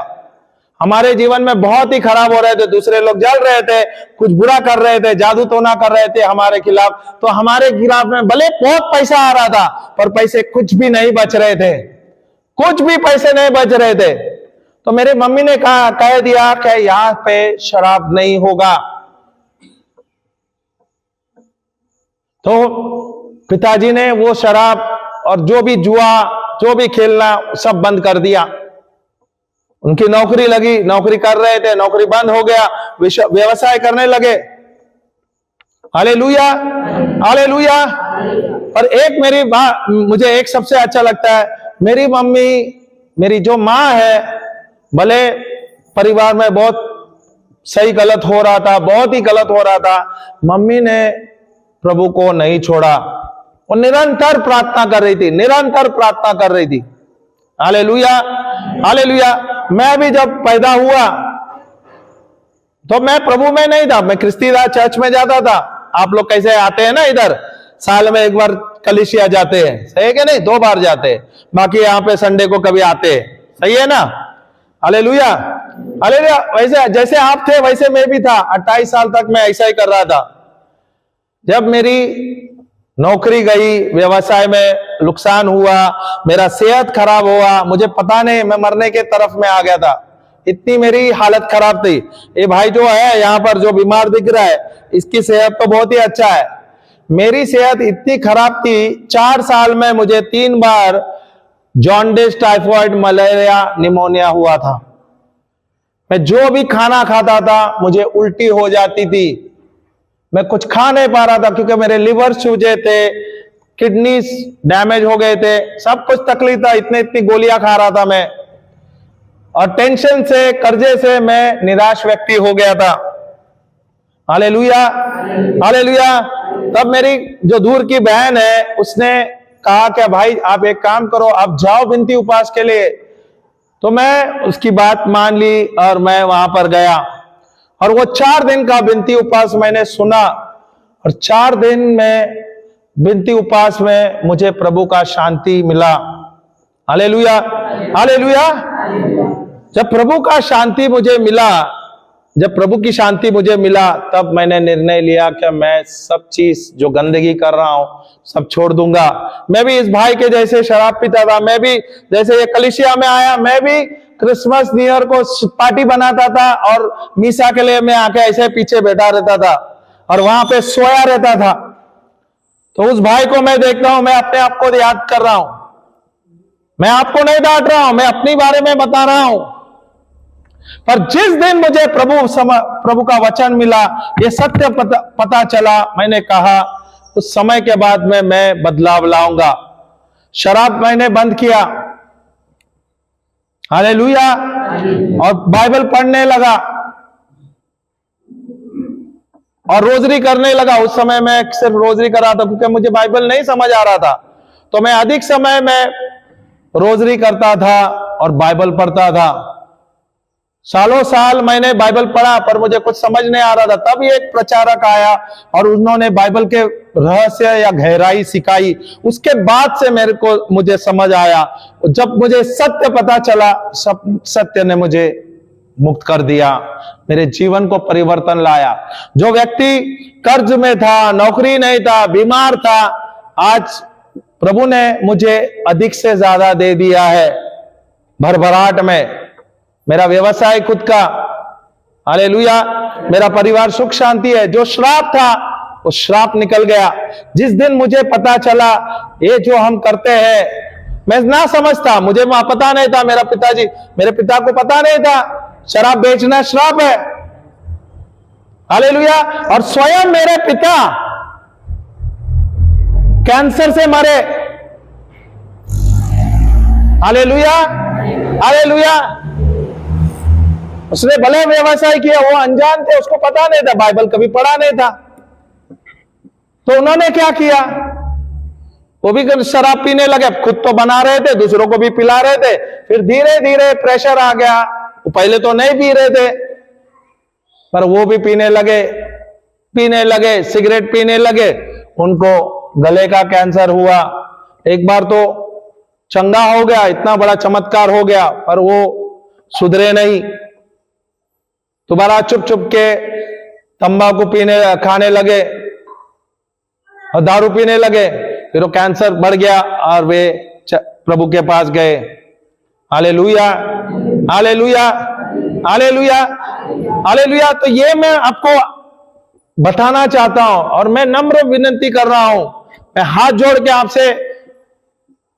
हमारे जीवन में बहुत ही खराब हो रहे थे, दूसरे लोग जल रहे थे, कुछ बुरा कर रहे थे, जादू टोना कर रहे थे हमारे खिलाफ, तो हमारे खिलाफ में भले बहुत पैसा आ रहा था पर पैसे कुछ भी नहीं बच रहे थे, कुछ भी पैसे नहीं बच रहे थे। तो मेरी मम्मी ने कह दिया कि यहां पे शराब नहीं होगा। तो पिताजी ने वो शराब और जो भी जुआ, जो भी खेलना, सब बंद कर दिया। उनकी नौकरी लगी, नौकरी कर रहे थे, नौकरी बंद हो गया, व्यवसाय करने लगे। Hallelujah, hallelujah. और एक मुझे एक सबसे अच्छा लगता है, मेरी मम्मी, मेरी जो माँ है, भले परिवार में बहुत सही गलत हो रहा था, बहुत ही गलत हो रहा था, मम्मी ने प्रभु को नहीं छोड़ा। वो निरंतर प्रार्थना कर रही थी, निरंतर प्रार्थना कर रही थी। Hallelujah, hallelujah. मैं भी जब पैदा हुआ तो मैं प्रभु में नहीं था, मैं क्रिस्तीदास चर्च में जाता था। आप लोग कैसे आते हैं ना, इधर साल में एक बार कलीसिया जाते हैं, सही है कि नहीं? 2 बार जाते हैं, बाकी यहाँ पे संडे को कभी आते हैं, सही है ना? Hallelujah, hallelujah. वैसे जैसे आप थे वैसे मैं भी था। 28 साल तक मैं ऐसा ही कर रहा था। जब मेरी नौकरी गई, व्यवसाय में नुकसान हुआ, मेरा सेहत खराब हुआ, मुझे पता नहीं, मैं मरने के तरफ में आ गया था, इतनी मेरी हालत खराब थी। ये भाई जो है यहाँ पर जो बीमार दिख रहा है, इसकी सेहत तो बहुत ही अच्छा है। मेरी सेहत इतनी खराब थी, 4 साल में मुझे 3 बार जॉन्डिस, टाइफाइड, मलेरिया, निमोनिया हुआ था। मैं जो भी खाना खाता था मुझे उल्टी हो जाती थी, मैं कुछ खा नहीं पा रहा था क्योंकि मेरे लिवर सूजे थे, किडनी डैमेज हो गए थे, सब कुछ तकलीफ था। इतनी गोलियां खा रहा था मैं, और टेंशन से, कर्जे से मैं निराश व्यक्ति हो गया था। Hallelujah, hallelujah. तब मेरी जो दूर की बहन है, उसने कहा कि भाई आप एक काम करो, आप जाओ विनती उपवास के लिए। तो मैं उसकी बात मान ली और मैं वहां पर गया, और वो 4 दिन का विनती उपवास मैंने सुना, और 4 दिन में विनती उपवास में मुझे प्रभु का शांति मिला। Hallelujah, hallelujah. जब प्रभु का शांति मुझे मिला, जब प्रभु की शांति मुझे मिला, तब मैंने निर्णय लिया कि मैं सब चीज जो गंदगी कर रहा हूं सब छोड़ दूंगा। मैं भी इस भाई के जैसे शराब पीता था, मैं भी जैसे ये कलीसिया में आया, मैं भी क्रिसमस न्यू ईयर को पार्टी बनाता था, और मीसा के लिए मैं आके ऐसे पीछे बैठा रहता था और वहां पे सोया रहता था। तो उस भाई को मैं देखता हूं, मैं अपने आप को याद कर रहा हूं। मैं आपको नहीं डांट रहा हूं, मैं अपने बारे में बता रहा हूं। पर जिस दिन मुझे प्रभु का वचन मिला, ये सत्य पता चला, मैंने कहा उस समय के बाद में मैं बदलाव लाऊंगा। शराब मैंने बंद किया, हालेलुया, और बाइबल पढ़ने लगा और रोजरी करने लगा। उस समय मैं सिर्फ रोजरी कर रहा था क्योंकि मुझे बाइबल नहीं समझ आ रहा था, तो मैं अधिक समय में रोजरी करता था और बाइबल पढ़ता था। सालों साल मैंने बाइबल पढ़ा पर मुझे कुछ समझ नहीं आ रहा था। तब एक प्रचारक आया और उन्होंने बाइबल के रहस्य या गहराई सिखाई। उसके बाद से मुझे समझ आया। जब मुझे सत्य पता चला, सत्य ने मुझे मुक्त कर दिया, मेरे जीवन को परिवर्तन लाया। जो व्यक्ति कर्ज में था, नौकरी नहीं था, बीमार था, आज प्रभु ने मुझे अधिक से ज्यादा दे दिया है, भरभराट में। मेरा व्यवसाय खुद का, हालेलुया। मेरा परिवार सुख शांति है। जो श्राप था वो श्राप निकल गया। जिस दिन मुझे पता चला ये जो हम करते हैं, मैं ना समझता, मुझे वहां पता नहीं था, मेरे पिता को पता नहीं था शराब बेचना श्राप है, हालेलुया। और स्वयं मेरे पिता कैंसर से मरे, हालेलुया, हालेलुया। उसने भले व्यवसाय किया, वो अनजान थे, उसको पता नहीं था, बाइबल कभी पढ़ा नहीं था। तो उन्होंने क्या किया, वो भी शराब पीने लगे। खुद तो बना रहे थे, दूसरों को भी पिला रहे थे। फिर धीरे धीरे प्रेशर आ गया। वो पहले तो नहीं पी रहे थे पर वो भी पीने लगे, सिगरेट पीने लगे। उनको गले का कैंसर हुआ। एक बार तो चंगा हो गया, इतना बड़ा चमत्कार हो गया, पर वो सुधरे नहीं। दोबारा चुप चुप के तंबाकू खाने लगे और दारू पीने लगे, फिर वो कैंसर बढ़ गया और वे प्रभु के पास गए। Hallelujah, hallelujah, hallelujah, hallelujah. तो ये मैं आपको बताना चाहता हूं और मैं नम्र विनती कर रहा हूं, मैं हाथ जोड़ के आपसे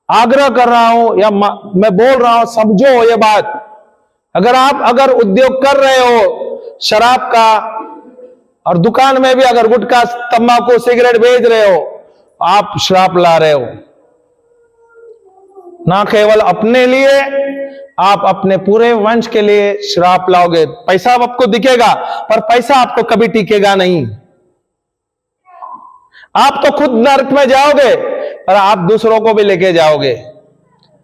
आग्रह कर रहा हूं या मैं बोल रहा हूं, समझो ये बात। अगर उद्योग कर रहे हो शराब का और दुकान में भी अगर गुटखा, तंबाकू, सिगरेट बेच रहे हो, आप श्राप ला रहे हो। ना केवल अपने लिए, आप अपने पूरे वंश के लिए श्राप लाओगे। पैसा आपको दिखेगा पर पैसा आपको कभी टिकेगा नहीं। आप तो खुद नरक में जाओगे और आप दूसरों को भी लेके जाओगे।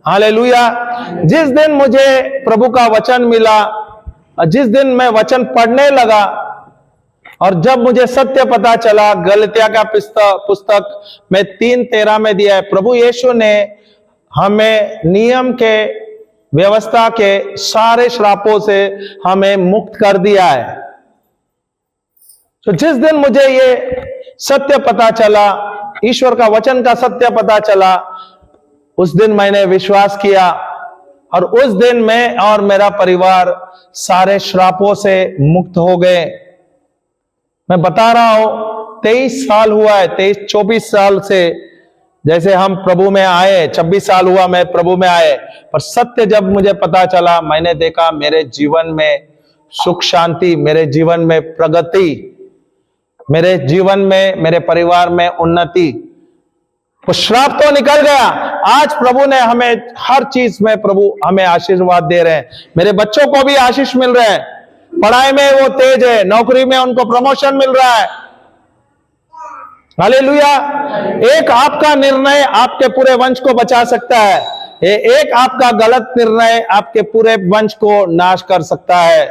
हालेलुया। जिस दिन मुझे प्रभु का वचन मिला और जिस दिन मैं वचन पढ़ने लगा और जब मुझे सत्य पता चला, गलतिया का पुस्तक में 3:13 में दिया है, प्रभु यीशु ने हमें नियम के, व्यवस्था के सारे श्रापों से हमें मुक्त कर दिया है। तो जिस दिन मुझे ये सत्य पता चला, ईश्वर का वचन का सत्य पता चला, उस दिन मैंने विश्वास किया और उस दिन मैं और मेरा परिवार सारे श्रापों से मुक्त हो गए। मैं बता रहा हूं 23 साल हुआ है, 23-24 साल से जैसे हम प्रभु में आए, 26 साल हुआ मैं प्रभु में आए, पर सत्य जब मुझे पता चला, मैंने देखा मेरे जीवन में सुख शांति, मेरे जीवन में प्रगति, मेरे जीवन में, मेरे परिवार में उन्नति। वो श्राप तो निकल गया। आज प्रभु ने हमें हर चीज में, प्रभु हमें आशीर्वाद दे रहे हैं। मेरे बच्चों को भी आशीष मिल रहे हैं, पढ़ाई में वो तेज है, नौकरी में उनको प्रमोशन मिल रहा है। हालेलुया। एक आपका निर्णय आपके पूरे वंश को बचा सकता है। एक आपका गलत निर्णय आपके पूरे वंश को नाश कर सकता है,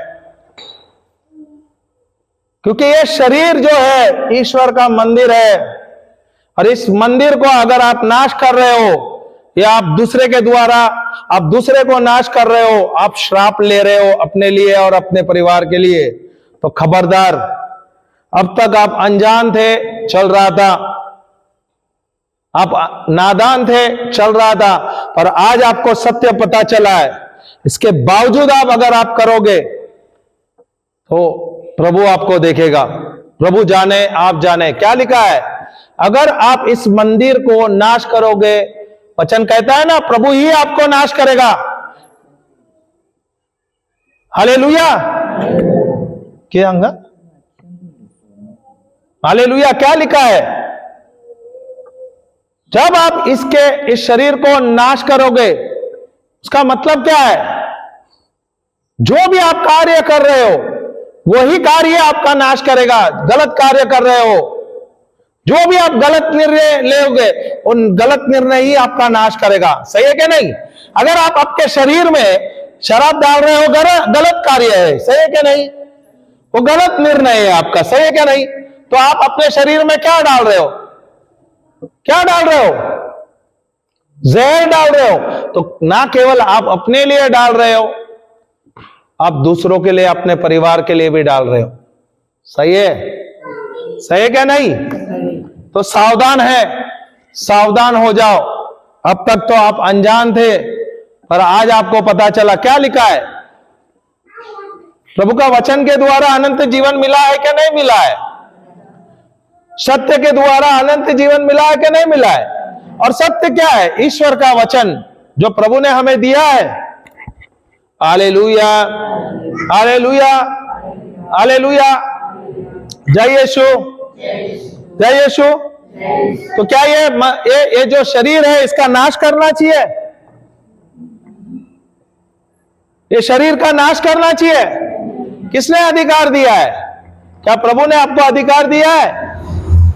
क्योंकि ये शरीर जो है ईश्वर का मंदिर है और इस मंदिर को अगर आप नाश कर रहे हो या आप दूसरे के द्वारा आप दूसरे को नाश कर रहे हो, आप श्राप ले रहे हो अपने लिए और अपने परिवार के लिए, तो खबरदार। अब तक आप अनजान थे, चल रहा था, आप नादान थे, चल रहा था, पर आज आपको सत्य पता चला है। इसके बावजूद अगर आप करोगे तो प्रभु आपको देखेगा। प्रभु जाने, आप जाने। क्या लिखा है? अगर आप इस मंदिर को नाश करोगे, वचन कहता है ना, प्रभु ही आपको नाश करेगा। हालेलुया। क्या अंगा? हालेलुया। क्या लिखा है? जब आप इस शरीर को नाश करोगे, उसका मतलब क्या है? जो भी आप कार्य कर रहे हो वही कार्य आपका नाश करेगा। गलत कार्य कर रहे हो, जो भी आप गलत निर्णय लोगे, उन गलत निर्णय ही आपका नाश करेगा। सही है क्या नहीं? अगर आप आपके शरीर में शराब डाल रहे हो, गलत कार्य है। सही है क्या नहीं? वो गलत निर्णय है आपका। सही है क्या नहीं? तो आप अपने शरीर में क्या डाल रहे हो? क्या डाल रहे हो? जहर डाल रहे हो। तो ना केवल आप अपने लिए डाल रहे हो, आप दूसरों के लिए, अपने परिवार के लिए भी डाल रहे हो। सही है? सही है क्या नहीं? तो सावधान है, सावधान हो जाओ। अब तक तो आप अनजान थे, पर आज आपको पता चला। क्या लिखा है? प्रभु का वचन के द्वारा अनंत जीवन मिला है क्या नहीं मिला है? सत्य के द्वारा अनंत जीवन मिला है क्या नहीं मिला है? और सत्य क्या है? ईश्वर का वचन जो प्रभु ने हमें दिया है। Hallelujah, hallelujah, hallelujah. जय यीशु, जय यीशु। तो क्या ये जो शरीर है, इसका नाश करना चाहिए? ये शरीर का नाश करना चाहिए? किसने अधिकार दिया है? क्या प्रभु ने आपको अधिकार दिया है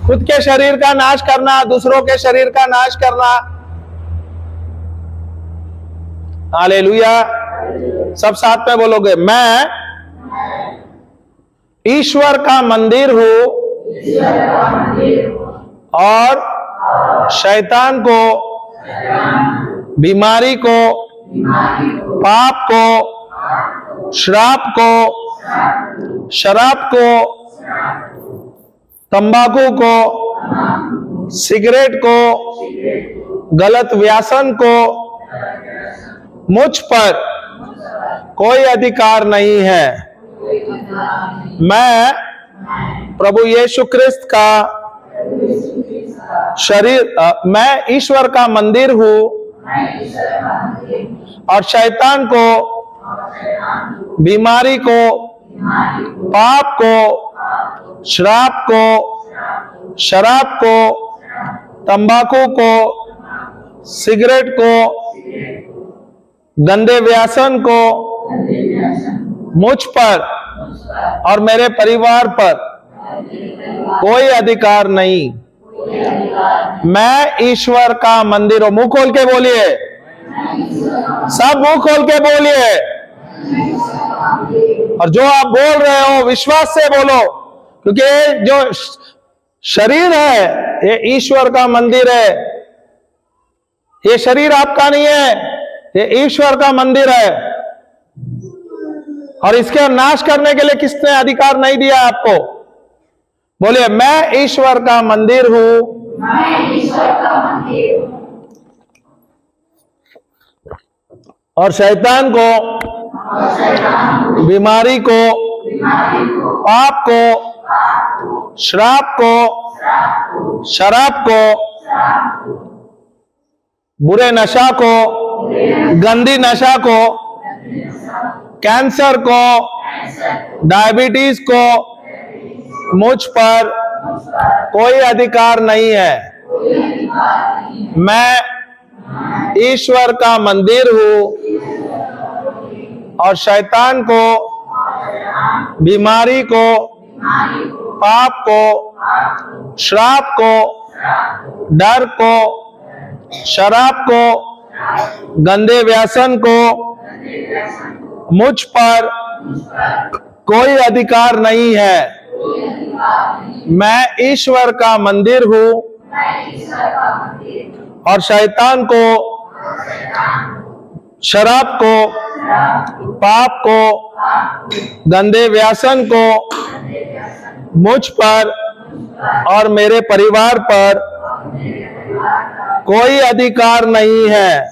खुद के शरीर का नाश करना, दूसरों के शरीर का नाश करना? हालेलुया। सब साथ में बोलोगे, मैं ईश्वर का मंदिर हूं और शैतान को, बीमारी को, पाप को, श्राप को शराब को, तंबाकू को, सिगरेट को, गलत व्यसन को मुझ पर कोई अधिकार नहीं है। मैं प्रभु यीशु क्रिस्त का शरीर, मैं ईश्वर का मंदिर हूं और शैतान को, बीमारी को, पाप को, श्राप को, शराब को, तंबाकू को, सिगरेट को, गंदे व्यसन को मुझ पर और मेरे परिवार पर कोई अधिकार नहीं। मैं ईश्वर का मंदिर हूं। मुंह खोल के बोलिए, सब मुंह खोल के बोलिए। और जो आप बोल रहे हो विश्वास से बोलो, क्योंकि जो शरीर है ये ईश्वर का मंदिर है। ये शरीर आपका नहीं है, ये ईश्वर का मंदिर है। और इसके नाश करने के लिए किसने अधिकार नहीं दिया आपको? बोलिए, मैं ईश्वर का मंदिर हूं। और शैतान को, बीमारी को, पाप को, श्राप को, शराब को, बुरे नशा को, गंदी नशा को, कैंसर को, डायबिटीज को मुझ पर कोई अधिकार नहीं है। मैं ईश्वर का मंदिर हूं और शैतान को, बीमारी को, पाप को, श्राप को, डर को, शराब को, गंदे व्यसन को मुझ पर कोई अधिकार नहीं है। मैं ईश्वर का मंदिर हूं और शैतान को, शराब को, पाप को, गंदे व्यसन को मुझ पर और मेरे परिवार पर कोई अधिकार नहीं है।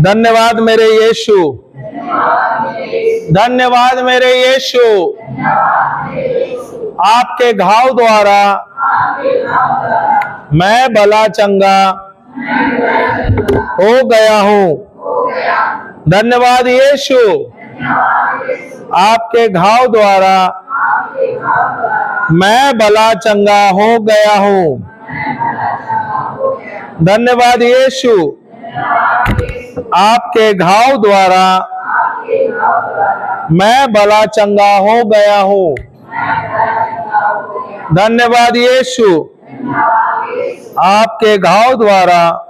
धन्यवाद मेरे यीशु, धन्यवाद मेरे यीशु। आपके घाव द्वारा मैं भला चंगा हो गया हूं। धन्यवाद यीशु, आपके घाव द्वारा मैं भला चंगा हो गया हूं। धन्यवाद यीशु, आपके घाव द्वारा मैं भला चंगा हो गया हूं। धन्यवाद यीशु, आपके घाव द्वारा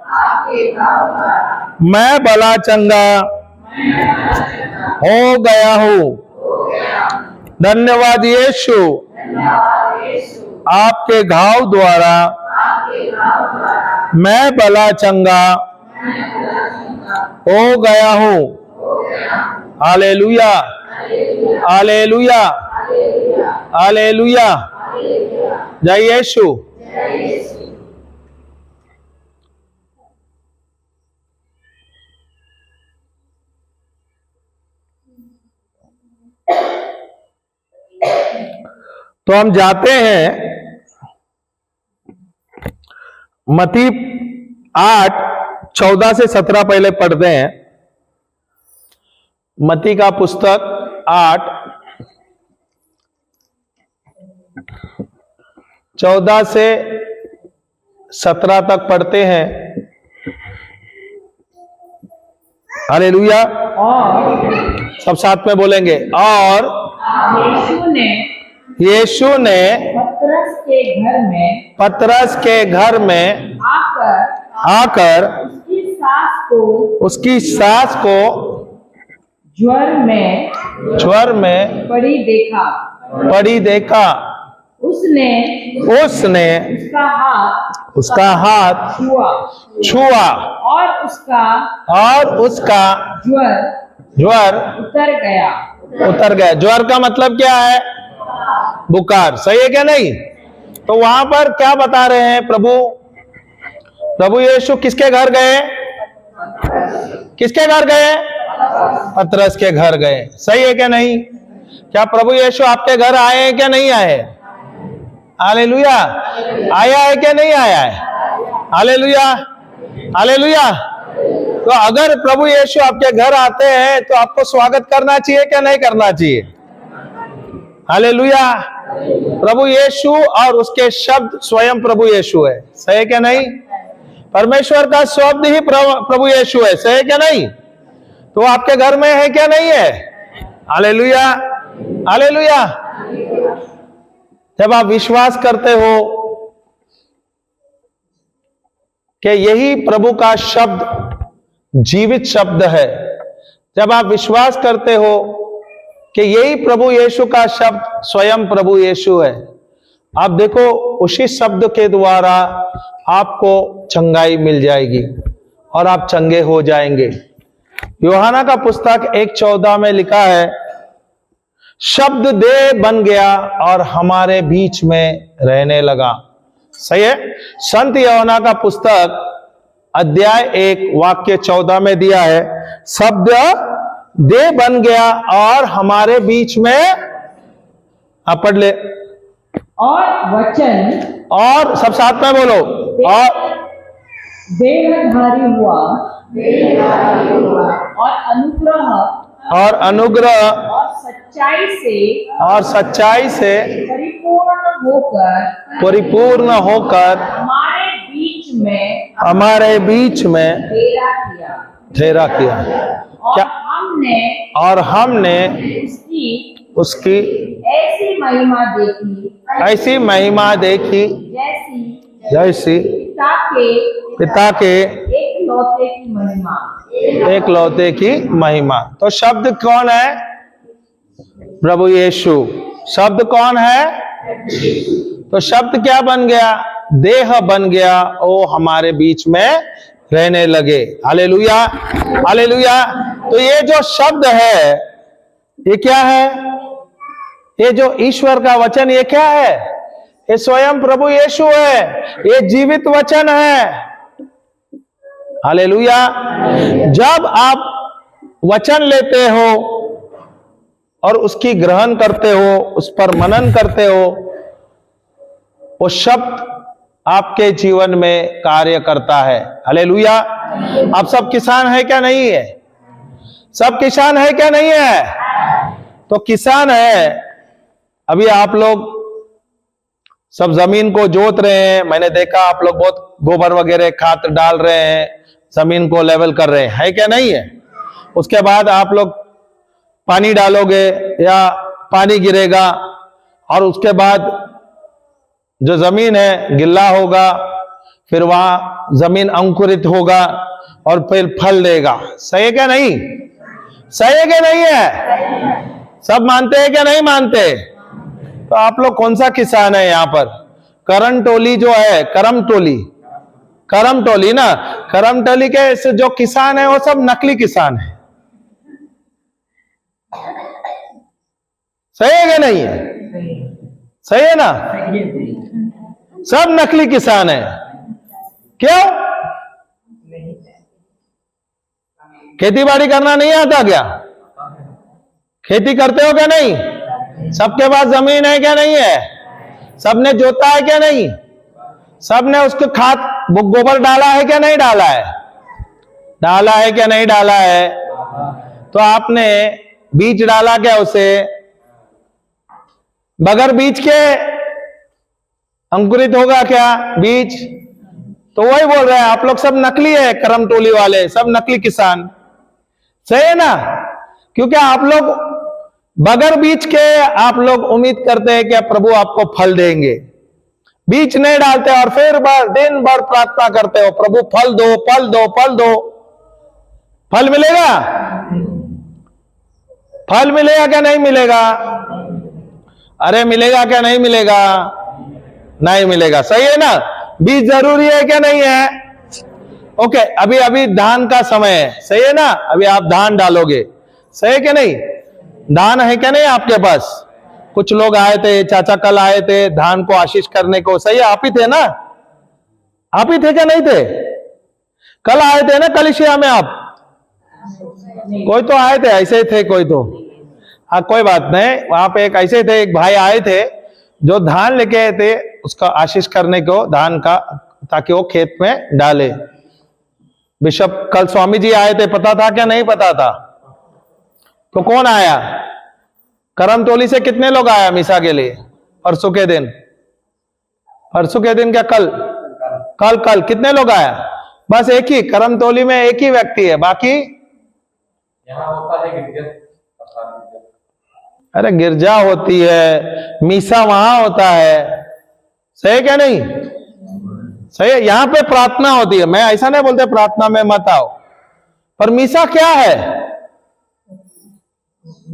मैं भला चंगा हो गया हूं। धन्यवाद यीशु, आपके घाव द्वारा मैं भला चंगा हो गया हूं। Hallelujah, hallelujah, hallelujah. जय यीशु। तो हम जाते हैं मत्ती 8:14 से 17 पहले पढ़ते हैं। मत्ती का पुस्तक 8:14 से 17 तक पढ़ते हैं। हालेलुया। सब साथ में बोलेंगे। और यीशु ने पतरस के घर में आकर उसकी सास को ज्वर में पड़ी देखा। उसने उसका हाथ छुआ और उसका ज्वर उतर गया। ज्वर का मतलब क्या है? बुखार। सही है क्या नहीं? तो वहां पर क्या बता रहे हैं प्रभु यीशु किसके घर गए? किसके घर गए? पतरस के घर गए। सही है क्या नहीं? क्या प्रभु यीशु आपके घर आए हैं क्या नहीं आए? हालेलुया। आया है क्या नहीं आया है? Hallelujah, hallelujah. तो अगर प्रभु यीशु आपके घर आते हैं तो आपको स्वागत करना चाहिए क्या नहीं करना चाहिए? हालेलुया। प्रभु यीशु और उसके शब्द स्वयं प्रभु यीशु है। सही है क्या नहीं? परमेश्वर का शब्द ही प्रभु यीशु है। सही है क्या नहीं? तो आपके घर में है क्या नहीं है? Hallelujah, hallelujah. जब आप विश्वास करते हो कि यही प्रभु का शब्द जीवित शब्द है, जब आप विश्वास करते हो कि यही प्रभु यीशु का शब्द स्वयं प्रभु यीशु है, आप देखो उसी शब्द के द्वारा आपको चंगाई मिल जाएगी और आप चंगे हो जाएंगे। यूहन्ना का पुस्तक 1:14 में लिखा है, शब्द देह बन गया और हमारे बीच में रहने लगा। सही है? संत यूहन्ना का पुस्तक अध्याय 1 वाक्य 14 में दिया है, शब्द देह बन गया और हमारे बीच में, आप पढ़ ले, और वचन, और सब साथ में बोलो, और देहधारी हुआ और अनुग्रह और सच्चाई से परिपूर्ण होकर हमारे बीच में ठहरा किया। क्या? और हमने उसकी ऐसी महिमा देखी जैसी पिता के एक लौते की महिमा। तो शब्द कौन है? प्रभु यीशु। शब्द कौन है? तो शब्द क्या बन गया? देह बन गया, वो हमारे बीच में रहने लगे। Hallelujah, hallelujah. तो ये जो शब्द है ये क्या है? ये जो ईश्वर का वचन ये क्या है? ये स्वयं प्रभु यीशु है। ये जीवित वचन है। हालेलुया। जब आप वचन लेते हो और उसकी ग्रहण करते हो, उस पर मनन करते हो, वो शब्द आपके जीवन में कार्य करता है। हालेलुया। आप सब किसान है क्या नहीं है? सब किसान है क्या नहीं है? तो किसान है। अभी आप लोग सब जमीन को जोत रहे हैं। मैंने देखा आप लोग बहुत गोबर वगैरह खाद डाल रहे हैं, जमीन को लेवल कर रहे हैं, है क्या नहीं है? उसके बाद आप लोग पानी डालोगे या पानी गिरेगा और उसके बाद जो जमीन है गिल्ला होगा, फिर वहां जमीन अंकुरित होगा और फिर फल देगा। सही है क्या नहीं? सही है क्या नहीं है? सब मानते हैं क्या नहीं मानते? तो आप लोग कौन सा किसान है यहाँ पर? करम टोली जो है, करम टोली ना, करम टोली के जो किसान है वो सब नकली किसान है। सही है क्या नहीं है? सही है ना? सब नकली किसान है। क्यों? खेती बाड़ी करना नहीं आता क्या? खेती करते हो क्या नहीं? सबके पास जमीन है क्या नहीं है? सबने जोता है क्या नहीं? सबने उसको खाद गोबर डाला है क्या नहीं डाला है? डाला है क्या नहीं डाला है? तो आपने बीज डाला क्या उसे? बगैर बीज के अंकुरित होगा क्या बीज? तो वही बोल रहे हैं, आप लोग सब नकली है, करम टोली वाले सब नकली किसान। सही है ना? क्योंकि आप लोग बगैर बीज के आप लोग उम्मीद करते हैं कि प्रभु आपको फल देंगे। बीज नहीं डालते और फिर दिन भर प्रार्थना करते हो, प्रभु फल दो, फल दो, फल दो। फल मिलेगा? फल मिलेगा क्या नहीं मिलेगा? अरे मिलेगा क्या नहीं मिलेगा? नहीं मिलेगा। सही है ना? बीज जरूरी है क्या नहीं है? ओके, अभी धान का समय है। सही है ना? अभी आप धान डालोगे। सही है क्या नहीं? धान है क्या नहीं आपके पास? कुछ लोग आए थे, चाचा कल आए थे धान को आशीष करने को, सही है? आप ही थे ना? आप ही थे क्या नहीं थे? कल आए थे ना कलिसिया में आप? कोई तो आए थे, ऐसे ही थे कोई तो। हाँ कोई बात नहीं, वहां पे एक ऐसे थे, एक भाई आए थे जो धान लेके आए थे उसका आशीष करने को, धान का, ताकि वो खेत में डाले। बिशप कल स्वामी जी आए थे, पता था क्या नहीं पता था? तो कौन आया? करमतोली से कितने लोग आया मिसा के लिए परसों के दिन? परसों के दिन क्या कल? कल कितने लोग आया? बस एक ही, करमतोली में एक ही व्यक्ति है, बाकी यहाँ होता है गिरजा। अरे गिरजा होती है, मीसा वहां होता है, सही है क्या नहीं? सही है, यहां पे प्रार्थना होती है। मैं ऐसा नहीं बोलते प्रार्थना में मत आओ, पर मीसा क्या है?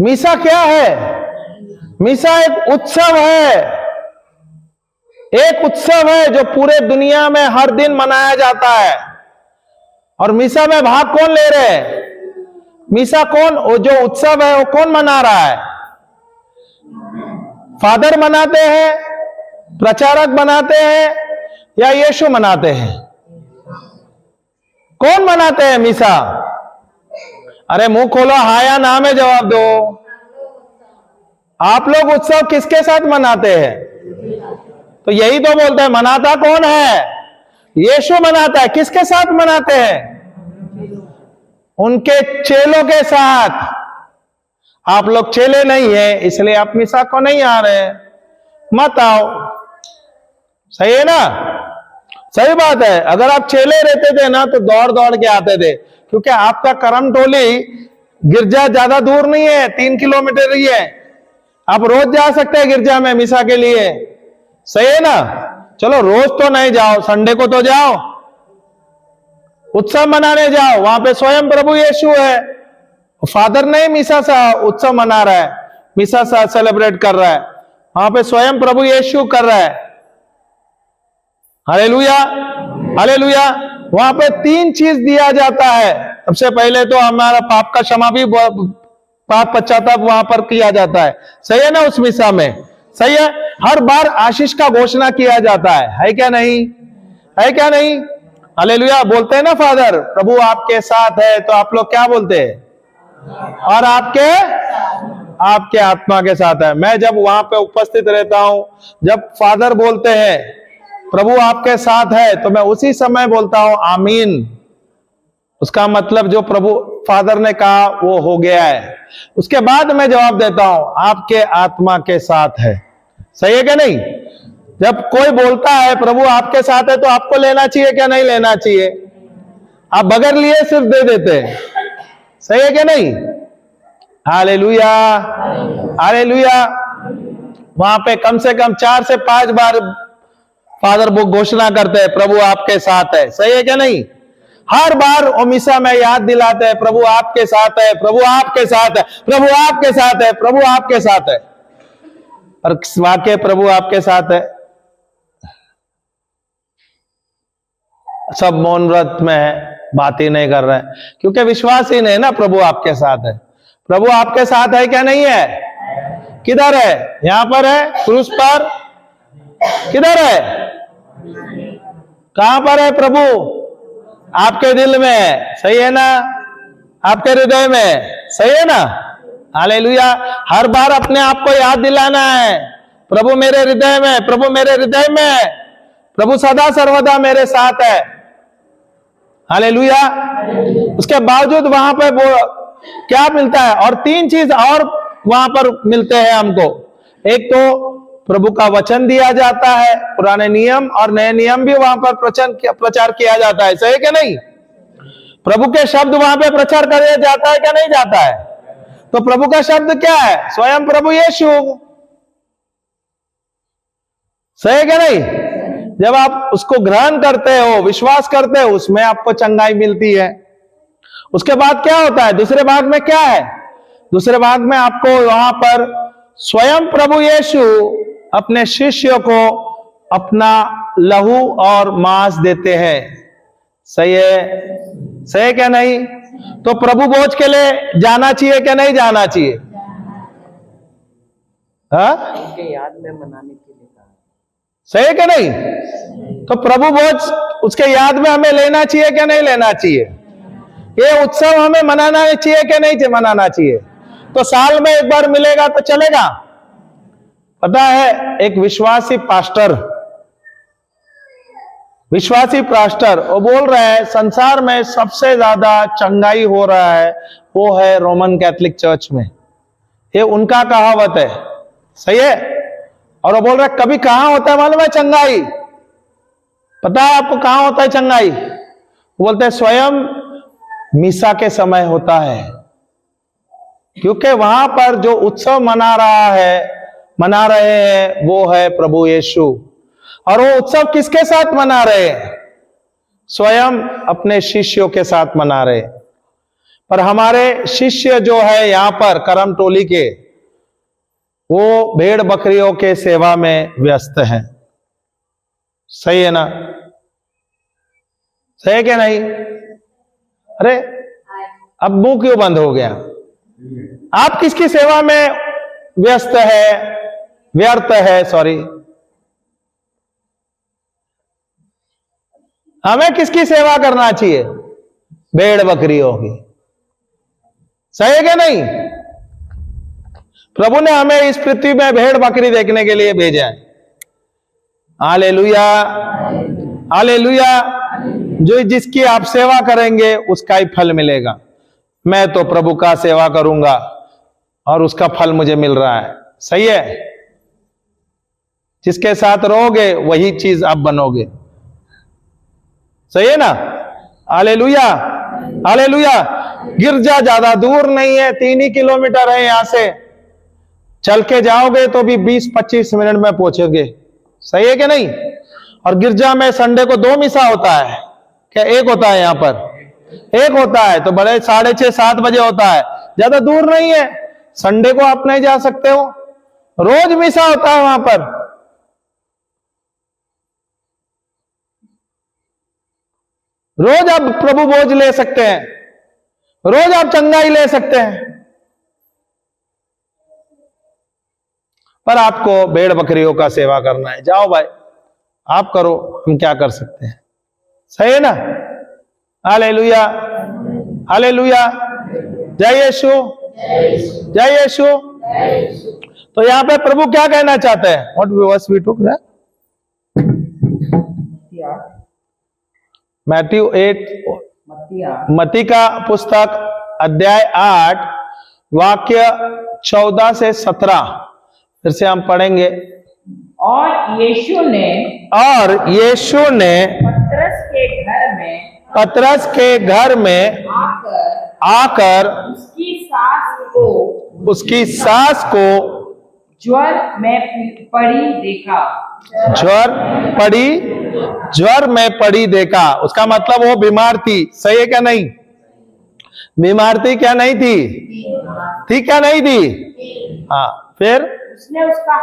मीसा क्या है? मीसा एक उत्सव है, एक उत्सव है जो पूरे दुनिया में हर दिन मनाया जाता है। और मीसा में भाग कौन ले रहे हैं? मीसा कौन, वो जो उत्सव है वो कौन मना रहा है? फादर मनाते हैं, प्रचारक मनाते हैं, या यीशु मनाते हैं? कौन मनाते हैं मीसा? अरे मुंह खोलो, हाँ या ना में जवाब दो। आप लोग उत्सव किसके साथ मनाते हैं? तो यही तो बोलते हैं, मनाता कौन है? यीशु मनाता है। किसके साथ मनाते हैं? उनके चेलों के साथ। आप लोग चेले नहीं है, इसलिए आप मिसा को नहीं आ रहे, मत आओ। सही है ना? सही बात है। अगर आप चेले रहते थे ना तो दौड़ दौड़ के आते थे, क्योंकि आपका करमटोली गिरजा ज्यादा दूर नहीं है, 3 किलोमीटर ही है। आप रोज जा सकते हैं गिरजा में मिसा के लिए, सही है ना? चलो रोज तो नहीं जाओ, संडे को तो जाओ, उत्सव मनाने जाओ। वहां पे स्वयं प्रभु यीशु है, फादर नहीं मिसा सा उत्सव मना रहा है, मिसा सा सेलिब्रेट कर रहा है, वहां पे स्वयं प्रभु यीशु कर रहा है। Hallelujah, hallelujah. वहां पे 3 चीज दिया जाता है। सबसे पहले तो हमारा पाप का क्षमा भी, पाप पश्चाताप वहां पर किया जाता है, सही है ना? उस मिसा में, सही है। हर बार आशीष का घोषणा किया जाता है क्या नहीं? है क्या नहीं? हालेलुया। बोलते हैं ना फादर प्रभु आपके साथ है, तो आप लोग क्या बोलते हैं? और आपके आत्मा के साथ है। मैं जब वहां पे उपस्थित रहता हूं, जब फादर बोलते हैं प्रभु आपके साथ है, तो मैं उसी समय बोलता हूं आमीन। उसका मतलब जो प्रभु फादर ने कहा वो हो गया है। उसके बाद मैं जवाब देता हूं आपके आत्मा के साथ है, सही है क्या नहीं? जब कोई बोलता है प्रभु आपके साथ है, तो आपको लेना चाहिए क्या नहीं लेना चाहिए? आप बगैर लिए सिर्फ दे देते हैं, सही है क्या नहीं? Hallelujah, hallelujah. वहां पे कम से कम 4 से 5 बार फादर वो घोषणा करते हैं प्रभु आपके साथ है, सही है क्या नहीं? हर बार ओमिसा में याद दिलाते हैं प्रभु आपके साथ है, प्रभु आपके साथ है, प्रभु आपके साथ है, प्रभु आपके साथ है। और वाकई प्रभु आपके साथ है। सब मौन व्रत में है, बात ही नहीं कर रहे हैं, क्योंकि विश्वास ही नहीं ना प्रभु आपके साथ है। प्रभु आपके साथ है क्या नहीं है? किधर है? यहां पर है, क्रूस पर। किधर है? कहां पर है प्रभु? आपके दिल में है, सही है ना? आपके हृदय में, सही है ना? हालेलुया। हर बार अपने आप को याद दिलाना है प्रभु मेरे हृदय में, प्रभु मेरे हृदय में, प्रभु सदा सर्वदा मेरे साथ है। हालेलुया। उसके बावजूद वहां पर वो क्या मिलता है? और 3 चीज और वहां पर मिलते हैं हमको। एक तो प्रभु का वचन दिया जाता है, पुराने नियम और नए नियम भी वहां पर प्रचार किया जाता है, सही है क्या नहीं? प्रभु के शब्द वहां पे प्रचार किया जाता है क्या नहीं जाता है? तो प्रभु का शब्द क्या है? स्वयं प्रभु यीशु, सही है क्या नहीं? जब आप उसको ग्रहण करते हो, विश्वास करते हो, उसमें आपको चंगाई मिलती है। उसके बाद क्या होता है? दूसरे भाग में क्या है? दूसरे भाग में आपको वहां पर स्वयं प्रभु यीशु अपने शिष्यों को अपना लहू और मांस देते हैं, सही है? सही है क्या नहीं? तो प्रभु भोज के लिए जाना चाहिए क्या नहीं जाना चाहिए? हाँ, उनके याद में मनाने के लिए कहा। सही है क्या नहीं? तो प्रभु भोज उसके याद में हमें लेना चाहिए क्या नहीं लेना चाहिए? ये उत्सव हमें मनाना चाहिए क्या नहीं मनाना चाहिए? तो साल में एक बार मिलेगा तो चलेगा? पता है, एक विश्वासी पास्टर वो बोल रहे हैं संसार में सबसे ज्यादा चंगाई हो रहा है वो है रोमन कैथोलिक चर्च में। ये उनका कहावत है, सही है। और वो बोल रहे कभी कहां होता है मालूम है चंगाई? पता है आपको कहां होता है चंगाई? वो बोलते हैं स्वयं मिसा के समय होता है, क्योंकि वहां पर जो उत्सव मना रहे हैं वो है प्रभु यीशु। और वो उत्सव किसके साथ मना रहे हैं? स्वयं अपने शिष्यों के साथ मना रहे। पर हमारे शिष्य जो है यहां पर करम टोली के, वो भेड़ बकरियों के सेवा में व्यस्त हैं। सही है ना? सही है क्या नहीं? अरे अब मुंह क्यों बंद हो गया? आप किसकी सेवा में व्यर्थ है सॉरी, हमें किसकी सेवा करना चाहिए? भेड़ बकरियों की। सही है क्या नहीं? प्रभु ने हमें इस पृथ्वी में भेड़ बकरी देखने के लिए भेजा है। Hallelujah, hallelujah. जो जिसकी आप सेवा करेंगे उसका ही फल मिलेगा। मैं तो प्रभु का सेवा करूंगा और उसका फल मुझे मिल रहा है। सही है? जिसके साथ रहोगे वही चीज आप बनोगे। सही है ना? Hallelujah, hallelujah. गिरजा ज्यादा दूर नहीं है, 3 ही किलोमीटर है यहां से। चल के जाओगे तो भी 20-25 मिनट में पहुंचोगे। सही है कि नहीं? और गिरजा में संडे को 2 मिसा होता है क्या? एक होता है यहां पर, एक होता है तो बड़े 6:30-7 बजे होता है, ज्यादा दूर नहीं है। संडे को आप नहीं जा सकते हो, रोज मिसा होता है वहां पर। रोज आप प्रभु भोज ले सकते हैं, रोज आप चंगाई ले सकते हैं। पर आपको भेड़ बकरियों का सेवा करना है, जाओ भाई आप करो, हम क्या कर सकते हैं। सही है ना? Hallelujah, hallelujah. जय यीशु, जय यीशु। तो यहां पे प्रभु क्या कहना चाहते हैं? What verse we took that? Matthew 8, मत्ती का पुस्तक अध्याय 8 वाक्य 14 से 17 फिर से हम पढ़ेंगे। और यीशु ने पतरस के घर में आकर उसकी सास को ज्वर में पड़ी देखा। उसका मतलब वो बीमार थी। सही है क्या नहीं? बीमार थी क्या नहीं थी? थी क्या नहीं थी? हाँ, फिर उसने उसका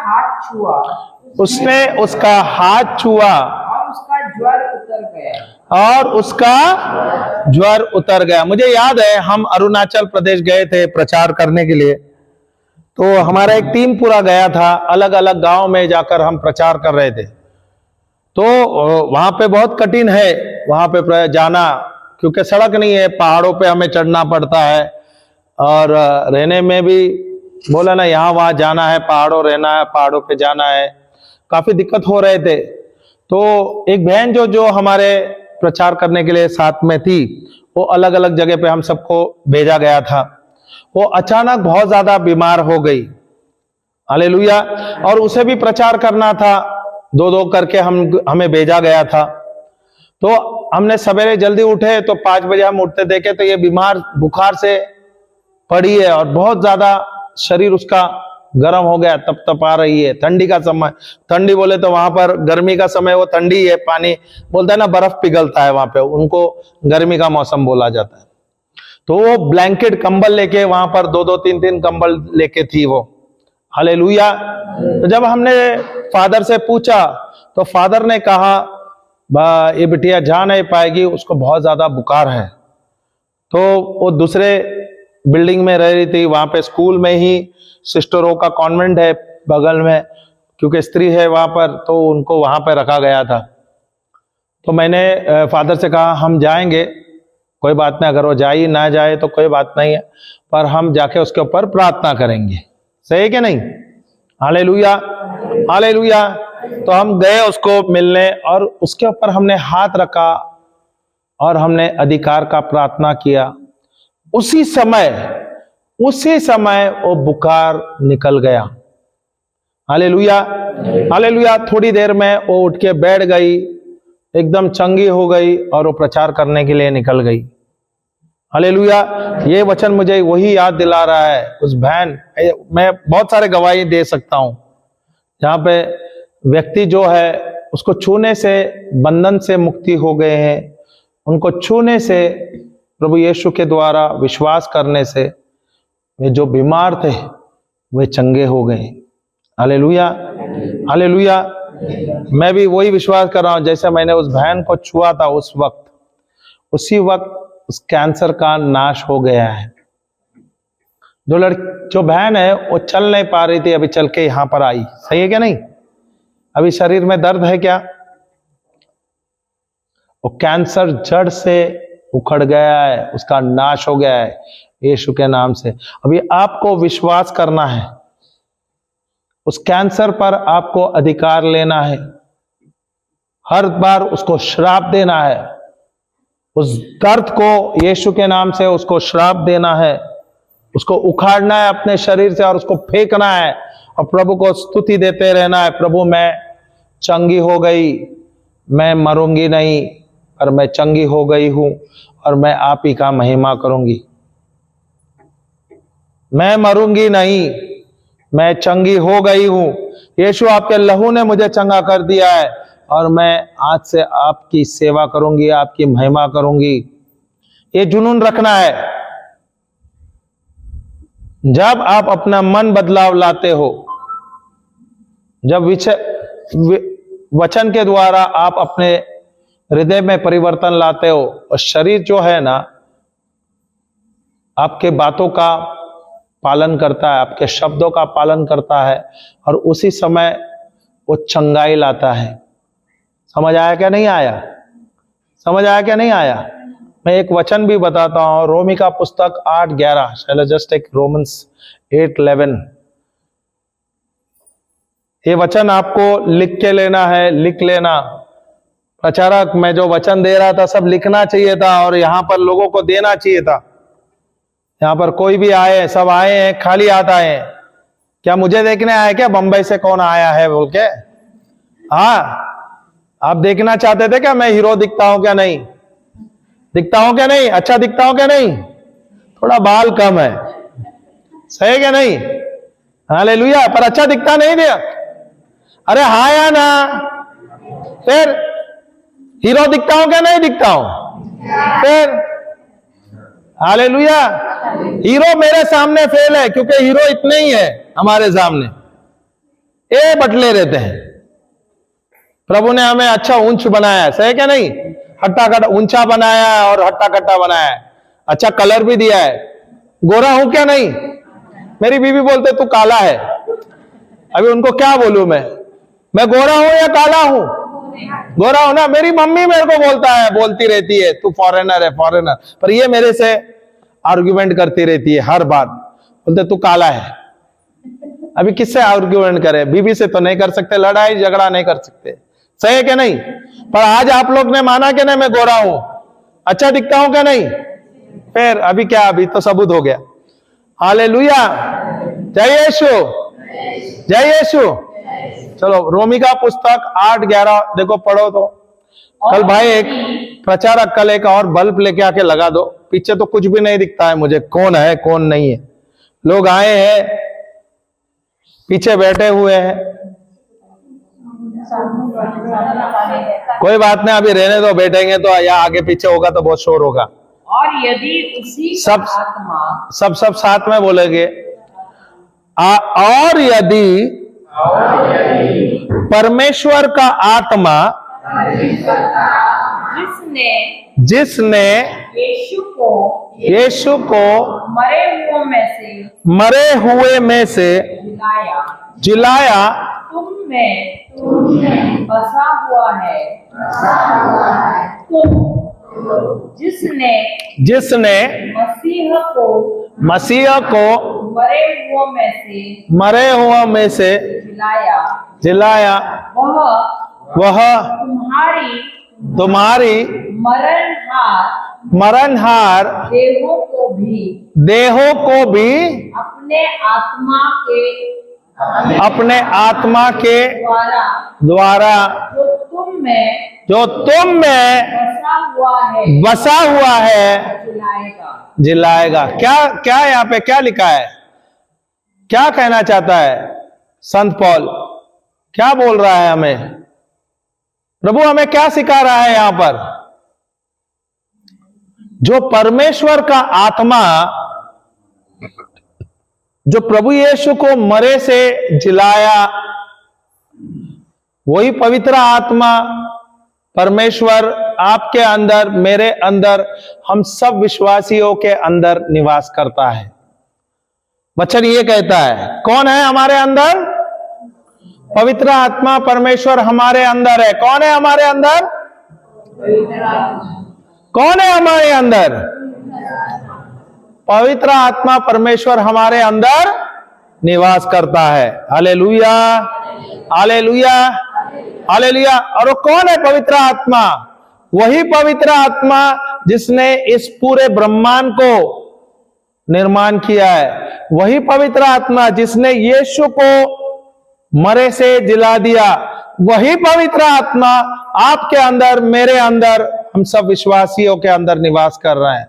हाथ छुआ और उसका ज्वर उतर गया। मुझे याद है हम अरुणाचल प्रदेश गए थे प्रचार करने के लिए, तो हमारा एक टीम पूरा गया था। अलग अलग गांव में जाकर हम प्रचार कर रहे थे। तो वहां पे बहुत कठिन है वहां पे जाना, क्योंकि सड़क नहीं है, पहाड़ों पे हमें चढ़ना पड़ता है और रहने में भी बोला ना यहाँ वहां जाना है, पहाड़ों रहना है, पहाड़ों पे जाना है, काफी दिक्कत हो रहे थे। तो एक बहन जो हमारे प्रचार करने के लिए साथ में थी, वो अलग अलग जगह पे हम सबको भेजा गया था। वो अचानक बहुत ज्यादा बीमार हो गई। हालेलुया। और उसे भी प्रचार करना था, 2-2 करके हमें भेजा गया था। तो हमने सवेरे जल्दी उठे तो 5 बजे हम उठते देखे तो ये बीमार बुखार से पड़ी है और बहुत ज्यादा शरीर उसका गर्म हो गया, तप आ रही है। ठंडी का समय, ठंडी बोले तो वहां पर गर्मी का समय वो ठंडी है, पानी बोलता है ना बर्फ पिघलता है वहां पे, उनको गर्मी का मौसम बोला जाता है। तो वो ब्लैंकेट कंबल लेके वहां पर 2-2 3-3 कंबल लेके थी वो। हालेलुया। तो जब हमने फादर से पूछा तो फादर ने कहा ये बिटिया जा नहीं पाएगी, उसको बहुत ज्यादा बुखार है। तो वो दूसरे बिल्डिंग में रह रही थी, वहां पे स्कूल में ही सिस्टरों का कॉन्वेंट है, बगल में, क्योंकि स्त्री है वहां पर, तो उनको वहां पर रखा गया था। तो मैंने फादर से कहा हम जाएंगे, कोई बात नहीं, अगर वो जाए ना जाए तो कोई बात नहीं है, पर हम जाके उसके ऊपर प्रार्थना करेंगे। सही है कि नहीं? Hallelujah, hallelujah. तो हम गए उसको मिलने और उसके ऊपर हमने हाथ रखा और हमने अधिकार का प्रार्थना किया। उसी समय वो बुखार निकल गया। Hallelujah, hallelujah. थोड़ी देर में वो उठ के बैठ गई, एकदम चंगी हो गई और वो प्रचार करने के लिए निकल गई। हालेलुया। ये वचन मुझे वही याद दिला रहा है, उस बहन, मैं बहुत सारे गवाही दे सकता हूं जहां पे व्यक्ति जो है उसको छूने से बंधन से मुक्ति हो गए हैं, उनको छूने से, प्रभु यीशु के द्वारा विश्वास करने से वे जो बीमार थे वे चंगे हो गए। Hallelujah, hallelujah. मैं भी वही विश्वास कर रहा हूं, जैसे मैंने उस बहन को छुआ था उस वक्त, उसी वक्त उस कैंसर का नाश हो गया है। जो बहन है वो चल नहीं पा रही थी, अभी चल के यहां पर आई। सही है क्या नहीं? अभी शरीर में दर्द है क्या? वो कैंसर जड़ से उखड़ गया है, उसका नाश हो गया है यीशु के नाम से। अभी आपको विश्वास करना है, उस कैंसर पर आपको अधिकार लेना है, हर बार उसको श्राप देना है, उस दर्द को यीशु के नाम से उसको श्राप देना है, उसको उखाड़ना है अपने शरीर से और उसको फेंकना है और प्रभु को स्तुति देते रहना है, प्रभु मैं चंगी हो गई, मैं मरूंगी नहीं और मैं चंगी हो गई हूं और मैं आप ही का महिमा करूंगी। मैं मरूंगी नहीं, मैं चंगी हो गई हूं। यीशु आपके लहू ने मुझे चंगा कर दिया है और मैं आज से आपकी सेवा करूंगी, आपकी महिमा करूंगी। ये जुनून रखना है। जब आप अपना मन बदलाव लाते हो, जब वचन के द्वारा आप अपने हृदय में परिवर्तन लाते हो और शरीर जो है ना आपके बातों का पालन करता है, आपके शब्दों का पालन करता है और उसी समय वो चंगाई लाता है। समझ आया क्या नहीं आया? समझ आया क्या नहीं आया? मैं एक वचन भी बताता हूं, रोमी का पुस्तक 8:11। चलो जस्ट एक रोमन्स 8:11। ये वचन आपको लिख के लेना है, लिख लेना। प्रचारक, मैं जो वचन दे रहा था सब लिखना चाहिए था और यहां पर लोगों को देना चाहिए था। यहां पर कोई भी आए, सब आए हैं, खाली हाथ आए हैं। क्या मुझे देखने आए क्या बंबई से कौन आया है बोल के? हाँ, आप देखना चाहते थे क्या मैं हीरो दिखता हूं क्या नहीं? दिखता हूं क्या नहीं? अच्छा दिखता हूं क्या नहीं? थोड़ा बाल कम है, सही क्या नहीं? हालेलुया। पर अच्छा दिखता नहीं दिया? अरे हाँ या ना? फिर हीरो दिखता हूं क्या नहीं दिखता हूं? फिर हालेलुया। हीरो मेरे सामने फेल है क्योंकि हीरो इतने ही है हमारे सामने, ये बटले रहते हैं। प्रभु ने हमें अच्छा ऊंच बनाया है, सही क्या नहीं? हट्टा कट्टा ऊंचा बनाया है और हट्टा कट्टा बनाया है, अच्छा कलर भी दिया है। गोरा हूं क्या नहीं? मेरी बीवी बोलते तू काला है। अभी उनको क्या बोलूं मैं गोरा हूं या काला हूं? गोरा हूं ना। मेरी मम्मी मेरे को बोलती रहती है तू फॉरेनर है, फॉरेनर। पर ये मेरे से आर्ग्यूमेंट करती रहती है हर बात, बोलते तू काला है। अभी किससे आर्ग्यूमेंट करे? बीवी से तो नहीं कर सकते, लड़ाई झगड़ा नहीं कर सकते, सही है क्या नहीं? पर आज आप लोग ने माना कि नहीं मैं गोरा हूं, अच्छा दिखता हूं क्या नहीं? फिर अभी क्या, अभी तो सबूत हो गया। हालेलुया, जय यीशु, जय यीशु। चलो रोमी का पुस्तक 8:11 देखो, पढ़ो तो। कल भाई एक प्रचारक कल एक और बल्ब लेके आके लगा दो, पीछे तो कुछ भी नहीं दिखता है मुझे, कौन है कौन नहीं है। लोग आए हैं, पीछे बैठे हुए हैं, कोई बात नहीं, अभी रहने दो, बैठेंगे तो या आगे पीछे होगा तो बहुत शोर होगा। और यदि उसी सब आत्मा सब साथ में बोलेंगे। और यदि परमेश्वर का आत्मा जिसने जिसने यीशु को मरे हुओं में से जिलाया जिलाया तुम में बसा हुआ है तुम जिसने जिसने मसीह को मरे हुओं में से जिलाया वह तुम्हारी मरणहार देहों को भी अपने आत्मा के द्वारा जो तुम में बसा हुआ है जिलाएगा। क्या क्या यहाँ पे क्या लिखा है, क्या कहना चाहता है संत पौल, क्या बोल रहा है हमें, प्रभु हमें क्या सिखा रहा है यहां पर? जो परमेश्वर का आत्मा जो प्रभु यीशु को मरे से जिलाया, वही पवित्र आत्मा परमेश्वर आपके अंदर, मेरे अंदर, हम सब विश्वासियों के अंदर निवास करता है। वचन ये कहता है, कौन है हमारे अंदर? पवित्र आत्मा परमेश्वर हमारे अंदर है। कौन है हमारे अंदर? कौन है हमारे अंदर? पवित्र आत्मा परमेश्वर हमारे अंदर निवास करता है। Hallelujah, hallelujah, hallelujah. और वो कौन है पवित्र आत्मा? वही पवित्र आत्मा जिसने इस पूरे ब्रह्मांड को निर्माण किया है। वही पवित्र आत्मा जिसने यीशु को मरे से जिला दिया। वही पवित्र आत्मा आपके अंदर, मेरे अंदर, हम सब विश्वासियों के अंदर निवास कर रहे हैं।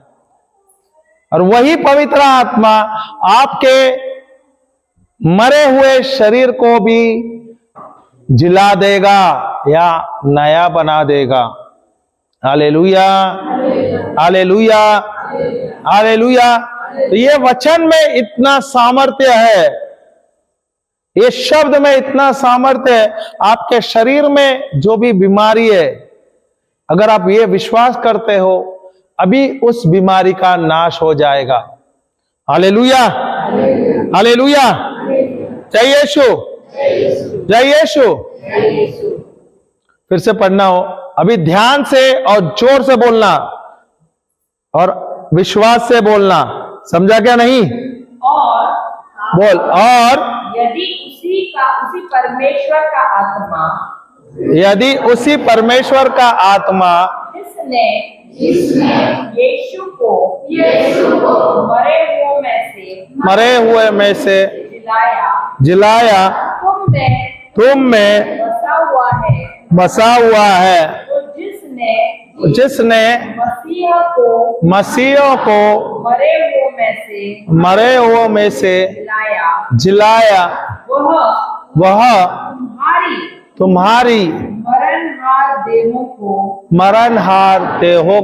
और वही पवित्र आत्मा आपके मरे हुए शरीर को भी जिला देगा या नया बना देगा। Hallelujah, hallelujah, hallelujah. तो ये वचन में इतना सामर्थ्य है, ये शब्द में इतना सामर्थ्य है। आपके शरीर में जो भी बीमारी है, अगर आप ये विश्वास करते हो, अभी उस बीमारी का नाश हो जाएगा। Hallelujah, hallelujah. जय यीशु, जय यीशु। फिर से पढ़ना हो, अभी ध्यान से और जोर से बोलना और विश्वास से बोलना। समझा क्या नहीं? और बोल। और यदि उसी परमेश्वर का आत्मा यदि उसी परमेश्वर का आत्मा जिसने यीशु को मरे हुए में से जिलाया तुम में बसा हुआ है। तो जिसने मसीह को मरे हुए में से जिलाया, वह तुम्हारी मरणहार देहों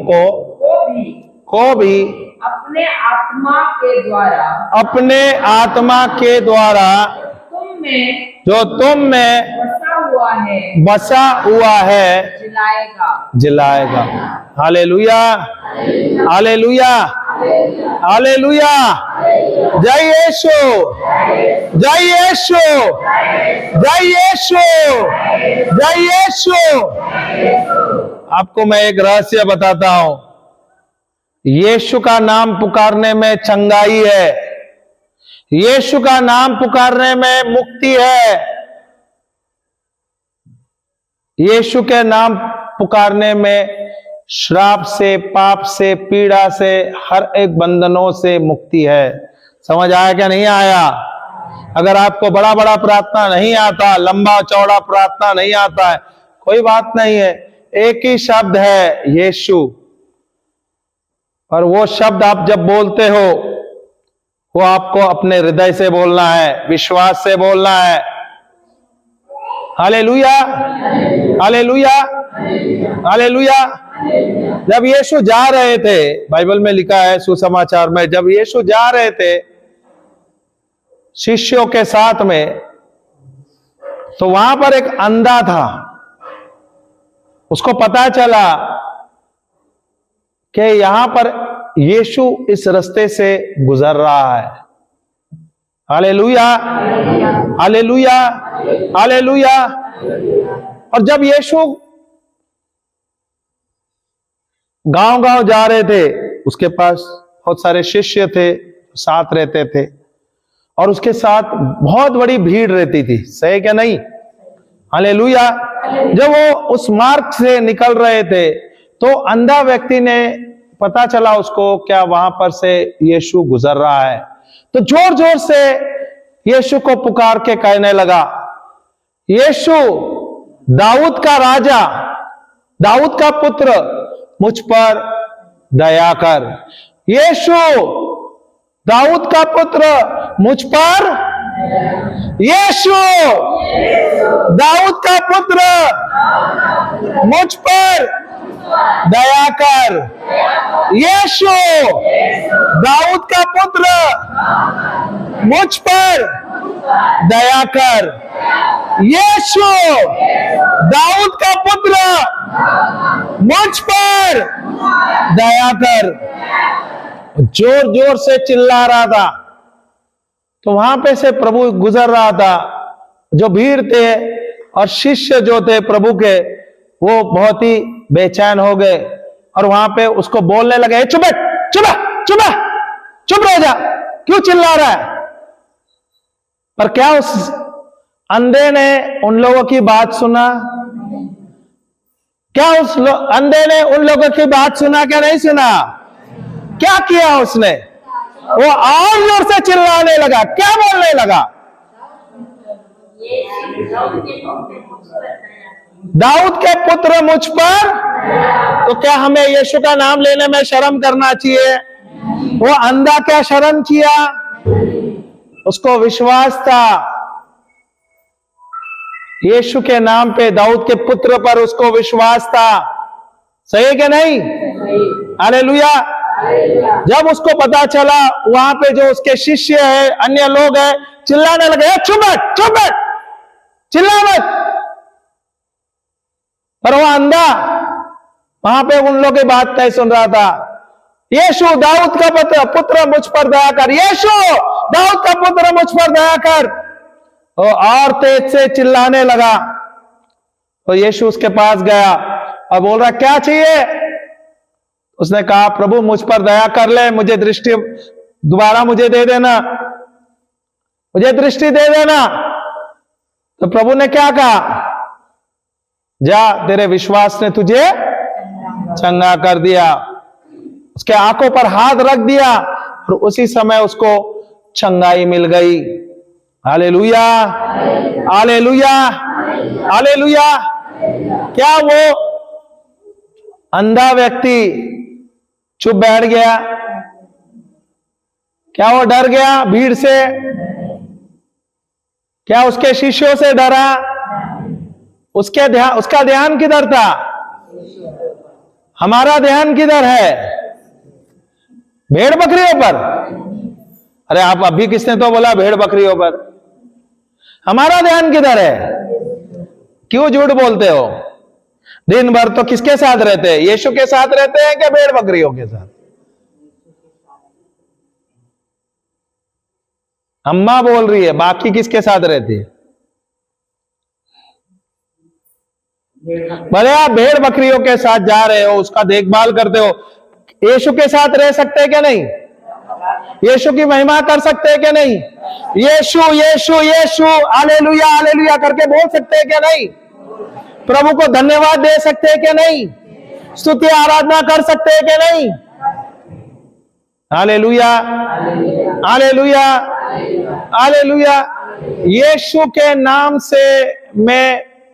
को भी अपने आत्मा के द्वारा जो तुम में बसा हुआ है जिलाएगा। Hallelujah, hallelujah, hallelujah. जय यीशु, जय यीशु, जय यीशु, जय यीशु। आपको मैं एक रहस्य बताता हूं, यीशु का नाम पुकारने में चंगाई है, यीशु का नाम पुकारने में मुक्ति है, यीशु के नाम पुकारने में श्राप से, पाप से, पीड़ा से, हर एक बंधनों से मुक्ति है। समझ आया क्या नहीं आया? अगर आपको बड़ा बड़ा प्रार्थना नहीं आता, लंबा चौड़ा प्रार्थना नहीं आता है, कोई बात नहीं है, एक ही शब्द है यीशु। और वो शब्द आप जब बोलते हो, वो आपको अपने हृदय से बोलना है, विश्वास से बोलना है। Hallelujah, hallelujah, hallelujah. जब यीशु जा रहे थे, बाइबल में लिखा है सुसमाचार में, जब यीशु जा रहे थे शिष्यों के साथ में, तो वहां पर एक अंधा था। उसको पता चला कि यहां पर यीशु इस रास्ते से गुजर रहा है। Hallelujah, hallelujah, hallelujah. और जब यीशु गांव गांव जा रहे थे, उसके पास बहुत सारे शिष्य थे, साथ रहते थे, और उसके साथ बहुत बड़ी भीड़ रहती थी। सही क्या नहीं? हालेलुया। जब वो उस मार्ग से निकल रहे थे तो अंधा व्यक्ति ने पता चला उसको क्या वहां पर से यीशु गुजर रहा है, तो जोर जोर से यीशु को पुकार के कहने लगा, यीशु दाऊद का राजा, दाऊद का पुत्र, मुझ पर दया कर। यीशु दाऊद का पुत्र, मुझ पर, यीशु दाऊद का पुत्र, मुझ पर दया कर। यीशु दाऊद का पुत्र, मुझ पर दया कर। यीशु दाऊद का पुत्र, मुझ पर दया कर। जोर जोर से चिल्ला रहा था। तो वहां पे से प्रभु गुजर रहा था। जो भीड़ थे और शिष्य जो थे प्रभु के, वो बहुत ही बेचैन हो गए और वहां पे उसको बोलने लगे, चुप बैठ, चुप चुप चुप रह जा, क्यों चिल्ला रहा है? पर क्या उस अंधे ने उन लोगों की बात सुना? क्या उस अंधे ने उन लोगों की बात सुना? क्या नहीं सुना? क्या किया उसने? वो और जोर से चिल्लाने लगा। क्या बोलने लगा? दाऊद के पुत्र मुझ पर। तो क्या हमें यीशु का नाम लेने में शर्म करना चाहिए? वो अंधा क्या शर्म किया? उसको विश्वास था यीशु के नाम पे, दाऊद के पुत्र पर उसको विश्वास था। सही है कि नहीं? हालेलुया। जब उसको पता चला, वहां पे जो उसके शिष्य है, अन्य लोग हैं, चिल्लाने लगे, चुप बैठ, चिल्ला मत। पर वो अंधा वहां पे उन लोगों की बात नहीं सुन रहा था। यीशु दाऊद का पुत्र, मुझ पर दया कर। यीशु दाऊद का पुत्र, मुझ पर दया कर। और तेज से चिल्लाने लगा। तो यीशु उसके पास गया और बोल रहा, क्या चाहिए? उसने कहा, प्रभु मुझ पर दया कर ले, मुझे दृष्टि दोबारा मुझे दे देना, मुझे दृष्टि दे देना। तो प्रभु ने क्या कहा? जा, तेरे विश्वास ने तुझे चंगा कर दिया। उसके आंखों पर हाथ रख दिया और उसी समय उसको चंगाई मिल गई। Hallelujah, hallelujah, hallelujah. क्या वो अंधा व्यक्ति चुप बैठ गया? क्या वो डर गया भीड़ से? क्या उसके शिष्यों से डरा? उसका ध्यान किधर था? हमारा ध्यान किधर है? भेड़ बकरियों पर। अरे आप अभी किसने तो बोला भेड़ बकरियों पर? हमारा ध्यान किधर है? क्यों झूठ बोलते हो? दिन भर तो किसके साथ रहते हैं? यीशु के साथ रहते हैं क्या भेड़ बकरियों के साथ? अम्मा बोल रही है, बाकी किसके साथ रहती है? भले आप भेड़ बकरियों के साथ जा रहे हो, उसका देखभाल करते हो, यीशु के साथ रह सकते हैं क्या नहीं? यीशु की महिमा कर सकते हैं क्या नहीं? यीशु यीशु यीशु हालेलुया हालेलुया करके बोल सकते हैं क्या नहीं? प्रभु को धन्यवाद दे सकते हैं क्या नहीं? स्तुति आराधना कर सकते हैं क्या नहीं? Hallelujah hallelujah hallelujah. यीशु के नाम से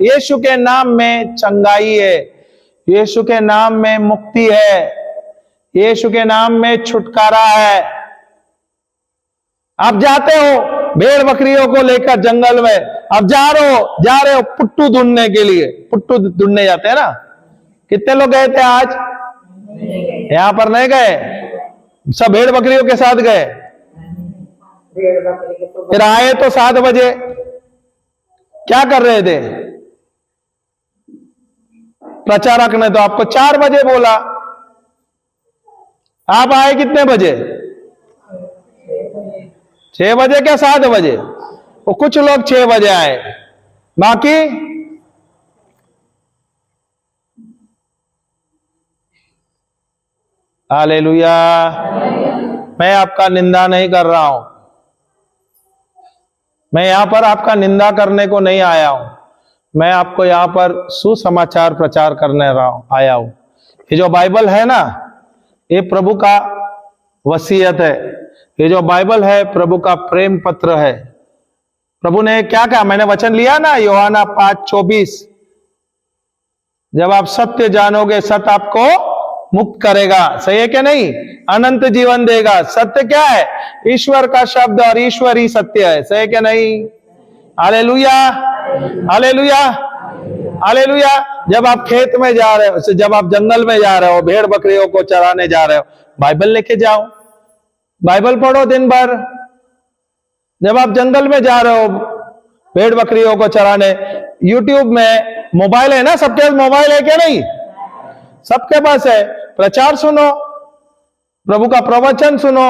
यीशु के नाम में चंगाई है, यीशु के नाम में मुक्ति है, यीशु के नाम में छुटकारा है। आप जाते हो भेड़ बकरियों को लेकर जंगल में, अब जा रहे हो पुट्टू ढूंढने के लिए। पुट्टू ढूंढने जाते हैं ना? कितने लोग गए थे आज? यहां पर नहीं गए, सब भेड़ बकरियों के साथ गए। फिर आए तो 7 बजे, क्या कर रहे थे? प्रचारक ने तो आपको 4 बजे बोला, आप आए कितने बजे? 6 बजे क्या 7 बजे? वो कुछ लोग 6 बजे आए, बाकी हालेलुया। मैं आपका निंदा नहीं कर रहा हूं, मैं यहां पर आपका निंदा करने को नहीं आया हूं, मैं आपको यहां पर सुसमाचार प्रचार करने आया हूं। ये जो बाइबल है ना, ये प्रभु का वसीयत है, ये जो बाइबल है प्रभु का प्रेम पत्र है। प्रभु ने क्या कहा, मैंने वचन लिया ना, यूहन्ना 5:24, जब आप सत्य जानोगे सत्य आपको मुक्त करेगा। सही है क्या नहीं? अनंत जीवन देगा। सत्य क्या है? ईश्वर का शब्द, और ईश्वर ही सत्य है। सही है क्या नहीं? Hallelujah, hallelujah, hallelujah. जब आप खेत में जा रहे हो, जब आप जंगल में जा रहे हो, भेड़ बकरियों को चराने जा रहे हो, बाइबल लेके जाओ, बाइबल पढ़ो दिन भर। जब आप जंगल में जा रहे हो भेड़ बकरियों को चराने, यूट्यूब में मोबाइल है ना, सबके पास मोबाइल है क्या नहीं? सबके पास है। प्रचार सुनो, प्रभु का प्रवचन सुनो।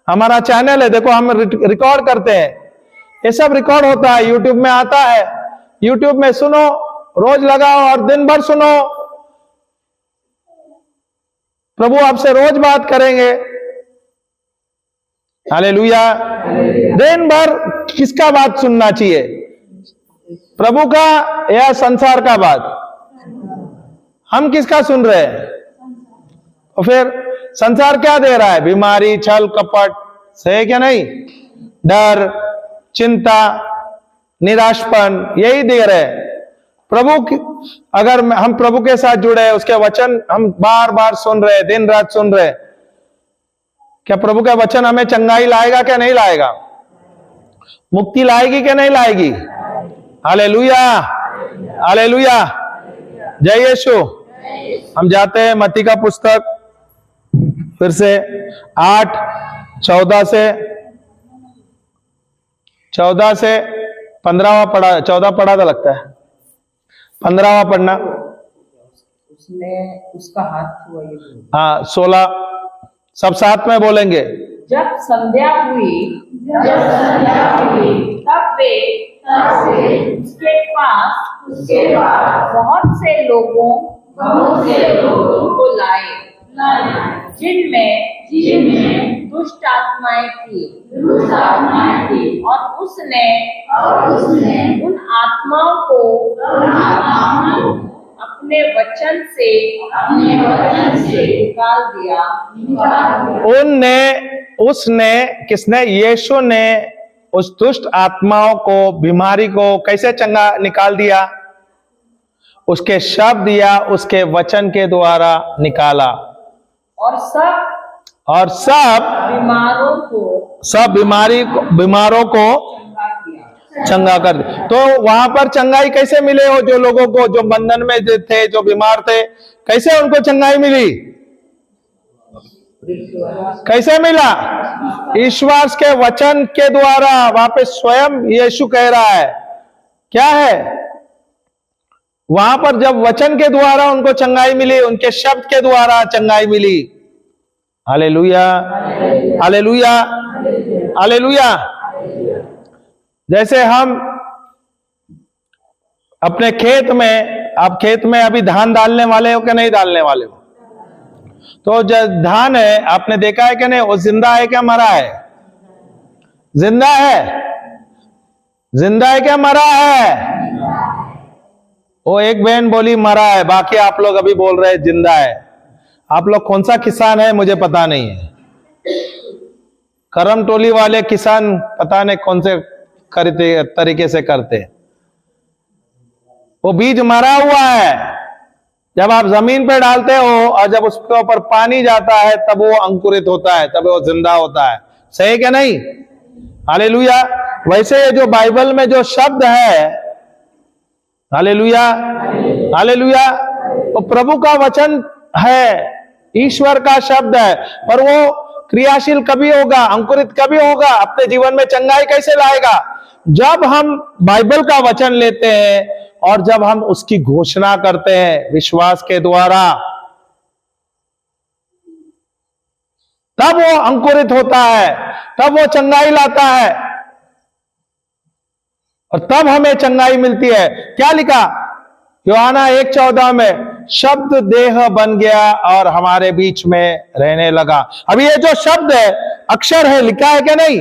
हमारा चैनल है, देखो हम रिकॉर्ड करते हैं, ये सब रिकॉर्ड होता है, यूट्यूब में आता है। यूट्यूब में सुनो, रोज लगाओ और दिन भर सुनो। प्रभु आपसे रोज बात करेंगे। हालेलुया। दिन भर किसका बात सुनना चाहिए? प्रभु का या संसार का बात? हम किसका सुन रहे हैं? और फिर संसार क्या दे रहा है? बीमारी, छल कपट, सही क्या नहीं? डर, चिंता, निराशपन, यही दे रहे हैं। अगर हम प्रभु के साथ जुड़े हैं, उसके वचन हम बार बार सुन रहे हैं, दिन रात सुन रहे हैं, क्या प्रभु का वचन हमें चंगाई लाएगा क्या नहीं लाएगा? मुक्ति लाएगी क्या नहीं लाएगी? हालेलुया, हालेलुया, जय यीशु। हम जाते हैं मत्ती का पुस्तक, फिर से 8:14 से 15वां पढ़ा, 14 पढ़ा था लगता है, 15वां पढ़ना। उसने उसका हाथ छुआ, ये 16 सब साथ में बोलेंगे। जब संध्या हुई तब वे उसके पास बहुत से लोगों को लाए, जिनमें दुष्ट आत्माएं थी, और उसने उन आत्माओं को अपने वचन से निकाल दिया। उसने किसने? यीशु ने उस दुष्ट आत्माओं को, बीमारी को कैसे चंगा निकाल दिया? उसके शब्द या उसके वचन के द्वारा निकाला। और सब बीमारों को चंगा कर दिया। तो वहां पर चंगाई कैसे मिले हो? जो लोगों को, जो बंधन में थे, जो बीमार थे, कैसे उनको चंगाई मिली? कैसे मिला? ईश्वर के वचन के द्वारा। वहां पे स्वयं यीशु कह रहा है, क्या है? वहां पर जब वचन के द्वारा उनको चंगाई मिली, उनके शब्द के द्वारा चंगाई मिली। Hallelujah, hallelujah, hallelujah. जैसे हम अपने खेत में, आप खेत में अभी धान डालने वाले हो कि नहीं डालने वाले हो? तो जो धान है, आपने देखा है कि नहीं, वो जिंदा है क्या मरा है? जिंदा है। जिंदा है क्या मरा है? वो एक बहन बोली मरा है, बाकी आप लोग अभी बोल रहे हैं जिंदा है। आप लोग कौन सा किसान है मुझे पता नहीं है। करम टोली वाले किसान पता नहीं कौन से तरीके से करते। वो बीज मरा हुआ है, जब आप जमीन पे डालते हो और जब उसके ऊपर पानी जाता है तब वो अंकुरित होता है, तब वो जिंदा होता है। सही क्या नहीं? हालेलुया। वैसे ये जो बाइबल में जो शब्द है, हालेलुया, हालेलुया, वो प्रभु का वचन है, ईश्वर का शब्द है, पर वो क्रियाशील कभी होगा, अंकुरित कभी होगा, अपने जीवन में चंगाई कैसे लाएगा? जब हम बाइबल का वचन लेते हैं और जब हम उसकी घोषणा करते हैं विश्वास के द्वारा। तब वो अंकुरित होता है, तब वो चंगाई लाता है और तब हमें चंगाई मिलती है। क्या लिखा यूहन्ना 1:14 में? शब्द देह बन गया और हमारे बीच में रहने लगा। अब ये जो शब्द है, अक्षर है, लिखा है क्या नहीं?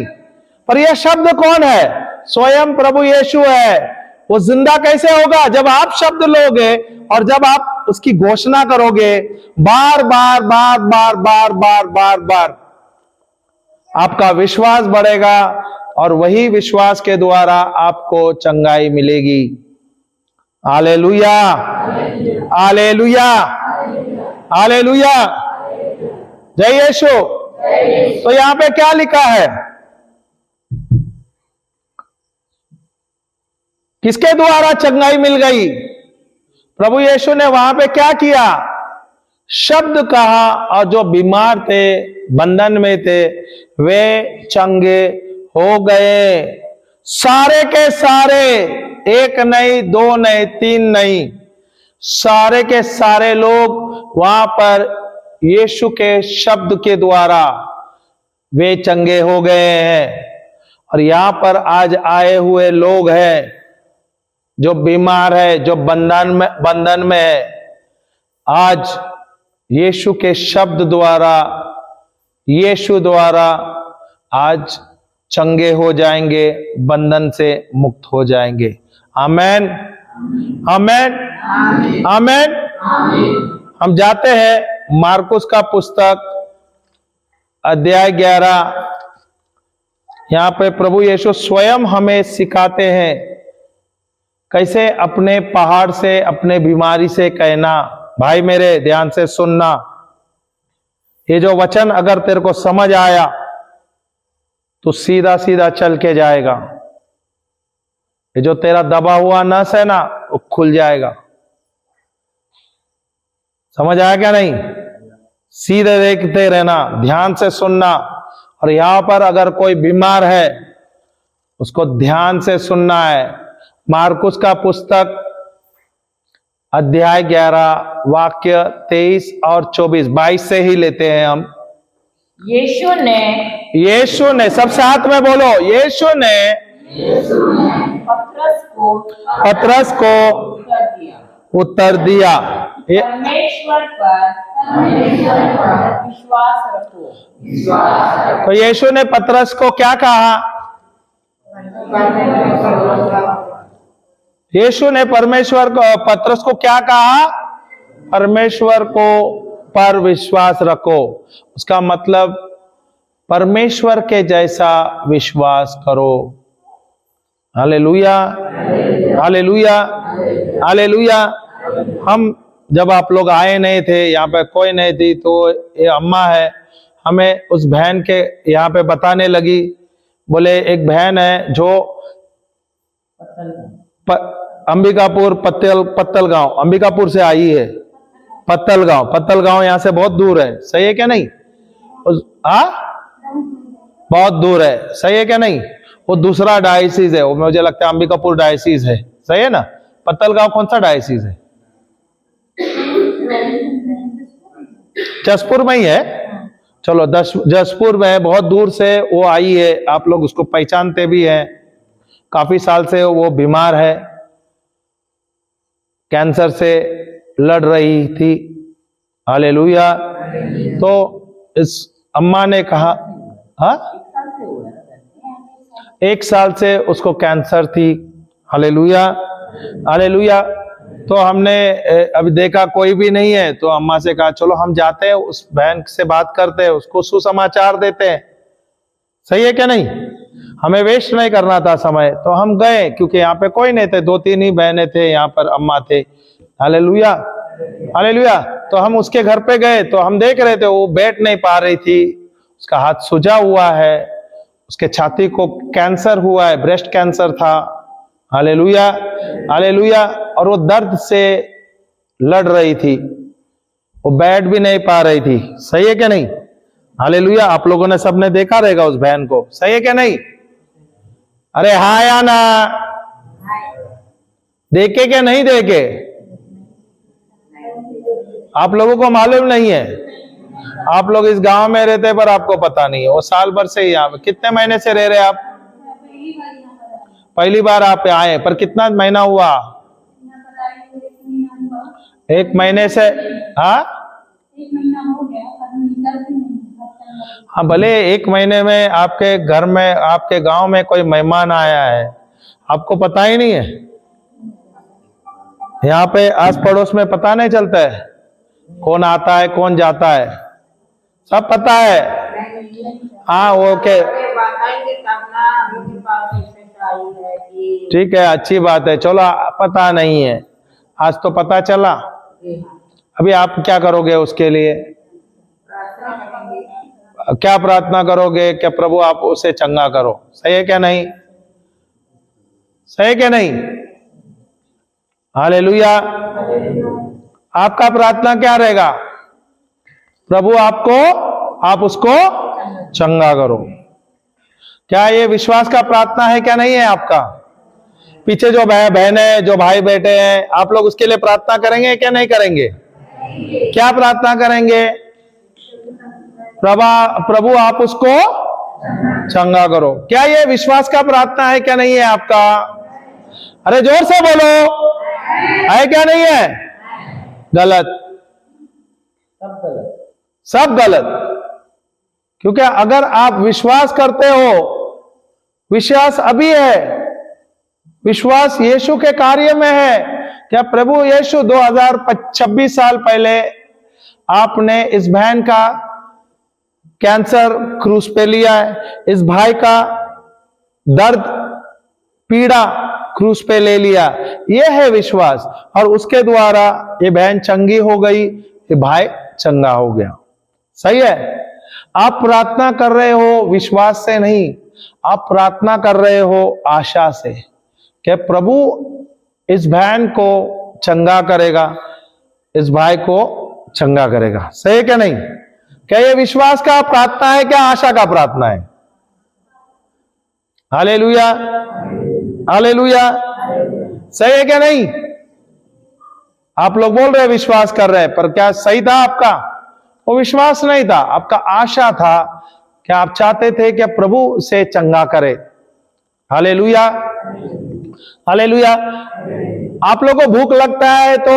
पर यह शब्द कौन है? स्वयं प्रभु यीशु है। वो जिंदा कैसे होगा? जब आप शब्द लोगे और जब आप उसकी घोषणा करोगे बार बार बार बार बार बार बार बार, आपका विश्वास बढ़ेगा और वही विश्वास के द्वारा आपको चंगाई मिलेगी। हालेलुया, हालेलुया, हालेलुया, जय यीशु। तो यहां पे क्या लिखा है? किसके द्वारा चंगाई मिल गई? प्रभु यीशु ने वहां पे क्या किया? शब्द कहा और जो बीमार थे, बंधन में थे, वे चंगे हो गए। सारे के सारे, एक नहीं, दो नहीं, तीन नहीं, सारे के सारे लोग वहां पर यीशु के शब्द के द्वारा वे चंगे हो गए हैं। और यहां पर आज आए हुए लोग हैं जो बीमार है, जो बंधन में है, आज यीशु के शब्द द्वारा, यीशु द्वारा आज चंगे हो जाएंगे, बंधन से मुक्त हो जाएंगे। आमेन, आमेन, आमेन। हम जाते हैं मार्कुस का पुस्तक अध्याय 11। यहां पे प्रभु यीशु स्वयं हमें सिखाते हैं कैसे अपने पहाड़ से, अपने बीमारी से कहना। भाई मेरे ध्यान से सुनना, ये जो वचन अगर तेरे को समझ आया तो सीधा सीधा चल के जाएगा। ये जो तेरा दबा हुआ नस है ना, वो खुल जाएगा। समझ आया क्या नहीं? सीधे देखते रहना, ध्यान से सुनना। और यहां पर अगर कोई बीमार है उसको ध्यान से सुनना है। मार्कुस का पुस्तक अध्याय 11 वाक्य 23 और 24, 22 से ही लेते हैं हम। यीशु ने सब साथ में बोलो, यीशु ने पतरस को उत्तर दिया, परमेश्वर पर विश्वास रखो। तो यीशु ने पतरस को क्या कहा? यीशु ने पतरस को क्या कहा? परमेश्वर को पर विश्वास रखो। उसका मतलब परमेश्वर के जैसा विश्वास करो। Hallelujah, hallelujah, hallelujah. हम जब आप लोग आए नहीं थे, यहाँ पे कोई नहीं थी, तो ये अम्मा है, हमें उस बहन के यहाँ पे बताने लगी। बोले एक बहन है जो अंबिकापुर पत्तल गांव, अंबिकापुर से आई है। पत्तल गांव यहाँ से बहुत दूर है, सही है क्या नहीं? बहुत दूर है, सही है क्या नहीं? वो दूसरा डायसिस है, वो मुझे लगता है अंबिकापुर डायसिस है, सही है ना? पत्तल गांव कौन सा डायसिस है? जसपुर में ही है। चलो, जसपुर में बहुत दूर से वो आई है। आप लोग उसको पहचानते भी हैं। काफी साल से वो बीमार है, कैंसर से लड़ रही थी। हालेलुया। तो इस अम्मा ने कहा, हाँ, 1 साल से उसको कैंसर थी। Hallelujah, hallelujah. तो हमने अभी देखा कोई भी नहीं है, तो अम्मा से कहा चलो हम जाते हैं, उस बहन से बात करते हैं, उसको सुसमाचार देते हैं। सही है क्या नहीं? हमें वेस्ट नहीं करना था समय, तो हम गए, क्योंकि यहाँ पे कोई नहीं थे, 2-3 ही बहनें थे, यहाँ पर अम्मा थे। Hallelujah, hallelujah. तो हम उसके घर पे गए, तो हम देख रहे थे वो बैठ नहीं पा रही थी, उसका हाथ सूजा हुआ है, उसके छाती को कैंसर हुआ है, ब्रेस्ट कैंसर था। Hallelujah, hallelujah. और वो दर्द से लड़ रही थी, वो बैठ भी नहीं पा रही थी। सही है क्या नहीं? हालेलुया। आप लोगों ने सबने देखा रहेगा उस बहन को, सही है क्या नहीं? अरे हाँ या ना? देखे क्या नहीं देखे? आप लोगों को मालूम नहीं है? आप लोग इस गांव में रहते पर आपको पता नहीं है, वो साल भर से ही यहाँ पे। कितने महीने से रह रहे आप? पहली बार आप आए, पर कितना महीना हुआ? 1 महीने से। हाँ हाँ, भले 1 महीने में आपके घर में, आपके गांव में कोई मेहमान आया है, आपको पता ही नहीं है। यहाँ पे आस पड़ोस में पता नहीं चलता है कौन आता है कौन जाता है, सब पता है। हाँ ओके, ठीक है, अच्छी बात है। चलो, पता नहीं है, आज तो पता चला। अभी आप क्या करोगे उसके लिए? क्या प्रार्थना करोगे? क्या प्रभु आप उसे चंगा करो? सही है क्या नहीं? सही है क्या नहीं? हालेलुया। आपका प्रार्थना क्या रहेगा? प्रभु आप उसको चंगा करो। क्या ये विश्वास का प्रार्थना है क्या नहीं है आपका? पीछे जो बहन है, जो भाई बैठे हैं, आप लोग उसके लिए प्रार्थना करेंगे क्या नहीं करेंगे? क्या प्रार्थना करेंगे? प्रभु आप उसको चंगा करो। क्या ये विश्वास का प्रार्थना है क्या नहीं है आपका? अरे जोर से बोलो, है क्या नहीं है? गलत, सब गलत। क्योंकि अगर आप विश्वास करते हो, विश्वास अभी है, विश्वास यीशु के कार्य में है। क्या प्रभु यीशु 2026 साल पहले आपने इस बहन का कैंसर क्रूस पे लिया है, इस भाई का दर्द पीड़ा क्रूस पे ले लिया, यह है विश्वास। और उसके द्वारा ये बहन चंगी हो गई, ये भाई चंगा हो गया। सही है? आप प्रार्थना कर रहे हो विश्वास से नहीं, आप प्रार्थना कर रहे हो आशा से कि प्रभु इस बहन को चंगा करेगा, इस भाई को चंगा करेगा। सही है क्या नहीं? क्या ये विश्वास का प्रार्थना है क्या आशा का प्रार्थना है? Hallelujah, hallelujah. सही है क्या नहीं? आप लोग बोल रहे विश्वास कर रहे हैं, पर क्या सही था आपका? वो विश्वास नहीं था, आपका आशा था। क्या आप चाहते थे कि प्रभु से चंगा करे? Hallelujah, hallelujah. आप लोगों को भूख लगता है तो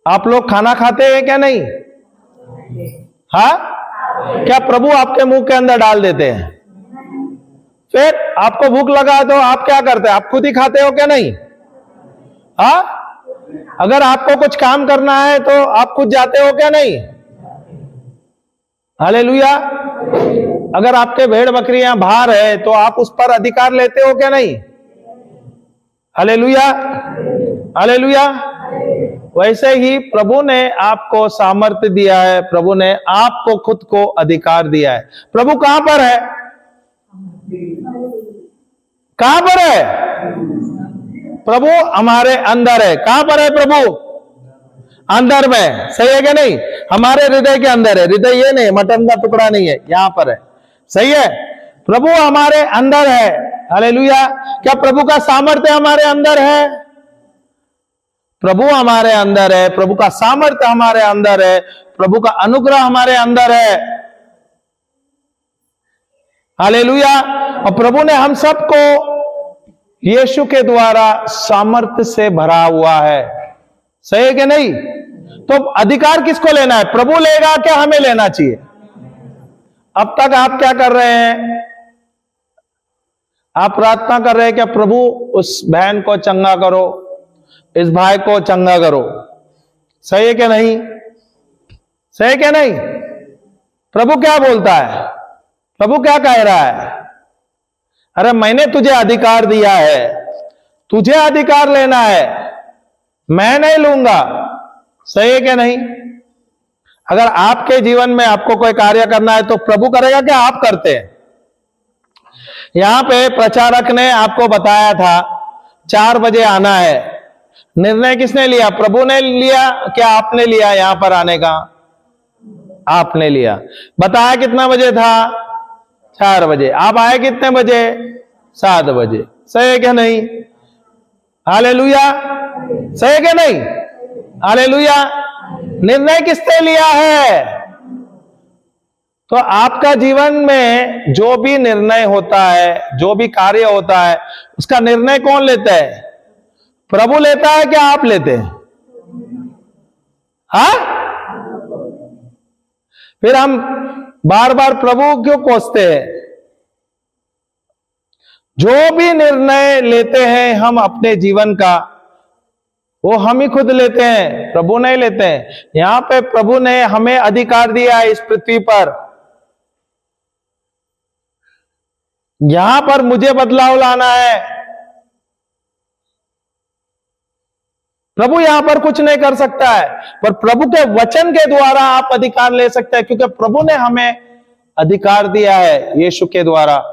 आप लोग खाना खाते हैं क्या नहीं? हाँ, क्या प्रभु आपके मुंह के अंदर डाल देते हैं? फिर आपको भूख लगा तो आप क्या करते हैं? आप खुद ही खाते हो क्या नहीं? हाँ, अगर आपको कुछ काम करना है तो आप खुद जाते हो क्या नहीं? हालेलुया। अगर आपके भेड़ बकरियां बाहर है तो आप उस पर अधिकार लेते हो क्या नहीं? Hallelujah, hallelujah. वैसे ही प्रभु ने आपको सामर्थ्य दिया है, प्रभु ने आपको खुद को अधिकार दिया है। प्रभु कहां पर है? कहां पर है? प्रभु हमारे अंदर है। कहां पर है प्रभु? अंदर में। सही है क्या नहीं? हमारे हृदय के अंदर है। हृदय ये नहीं, मटन का टुकड़ा नहीं है, यहां पर है। सही है? प्रभु हमारे अंदर है। हालेलुया। क्या प्रभु का सामर्थ्य हमारे अंदर है? प्रभु हमारे अंदर है, प्रभु का सामर्थ्य हमारे अंदर है, प्रभु का अनुग्रह हमारे अंदर है। हालेलुया। और प्रभु ने हम सबको यीशु के द्वारा सामर्थ्य से भरा हुआ है। सही है कि नहीं? तो अधिकार किसको लेना है? प्रभु लेगा क्या हमें लेना चाहिए? अब तक आप क्या कर रहे हैं? आप प्रार्थना कर रहे हैं क्या प्रभु उस बहन को चंगा करो, इस भाई को चंगा करो। सही है क्या नहीं? सही है क्या नहीं? प्रभु क्या बोलता है? प्रभु क्या कह रहा है? अरे मैंने तुझे अधिकार दिया है, तुझे अधिकार लेना है, मैं नहीं लूंगा। सही है क्या नहीं? अगर आपके जीवन में आपको कोई कार्य करना है तो प्रभु करेगा क्या आप करते हैं? यहां पे प्रचारक ने आपको बताया था 4 बजे आना है। निर्णय किसने लिया? प्रभु ने लिया क्या आपने लिया यहां पर आने का? आपने लिया। बताया कितना बजे था? 4 बजे। आप आए कितने बजे? 7 बजे। सही है क्या नहीं? हालेलुया। सही है क्या नहीं? हालेलुया। निर्णय किसने लिया है? तो आपका जीवन में जो भी निर्णय होता है, जो भी कार्य होता है, उसका निर्णय कौन लेता है? प्रभु लेता है क्या आप लेते हैं? हाँ? फिर हम बार बार प्रभु क्यों कोसते हैं? जो भी निर्णय लेते हैं हम अपने जीवन का, वो हम ही खुद लेते हैं, प्रभु नहीं लेते हैं। यहां पे प्रभु ने हमें अधिकार दिया है इस पृथ्वी पर। यहां पर मुझे बदलाव लाना है। प्रभु यहां पर कुछ नहीं कर सकता है, पर प्रभु के वचन के द्वारा आप अधिकार ले सकते हैं, क्योंकि प्रभु ने हमें अधिकार दिया है यीशु के द्वारा।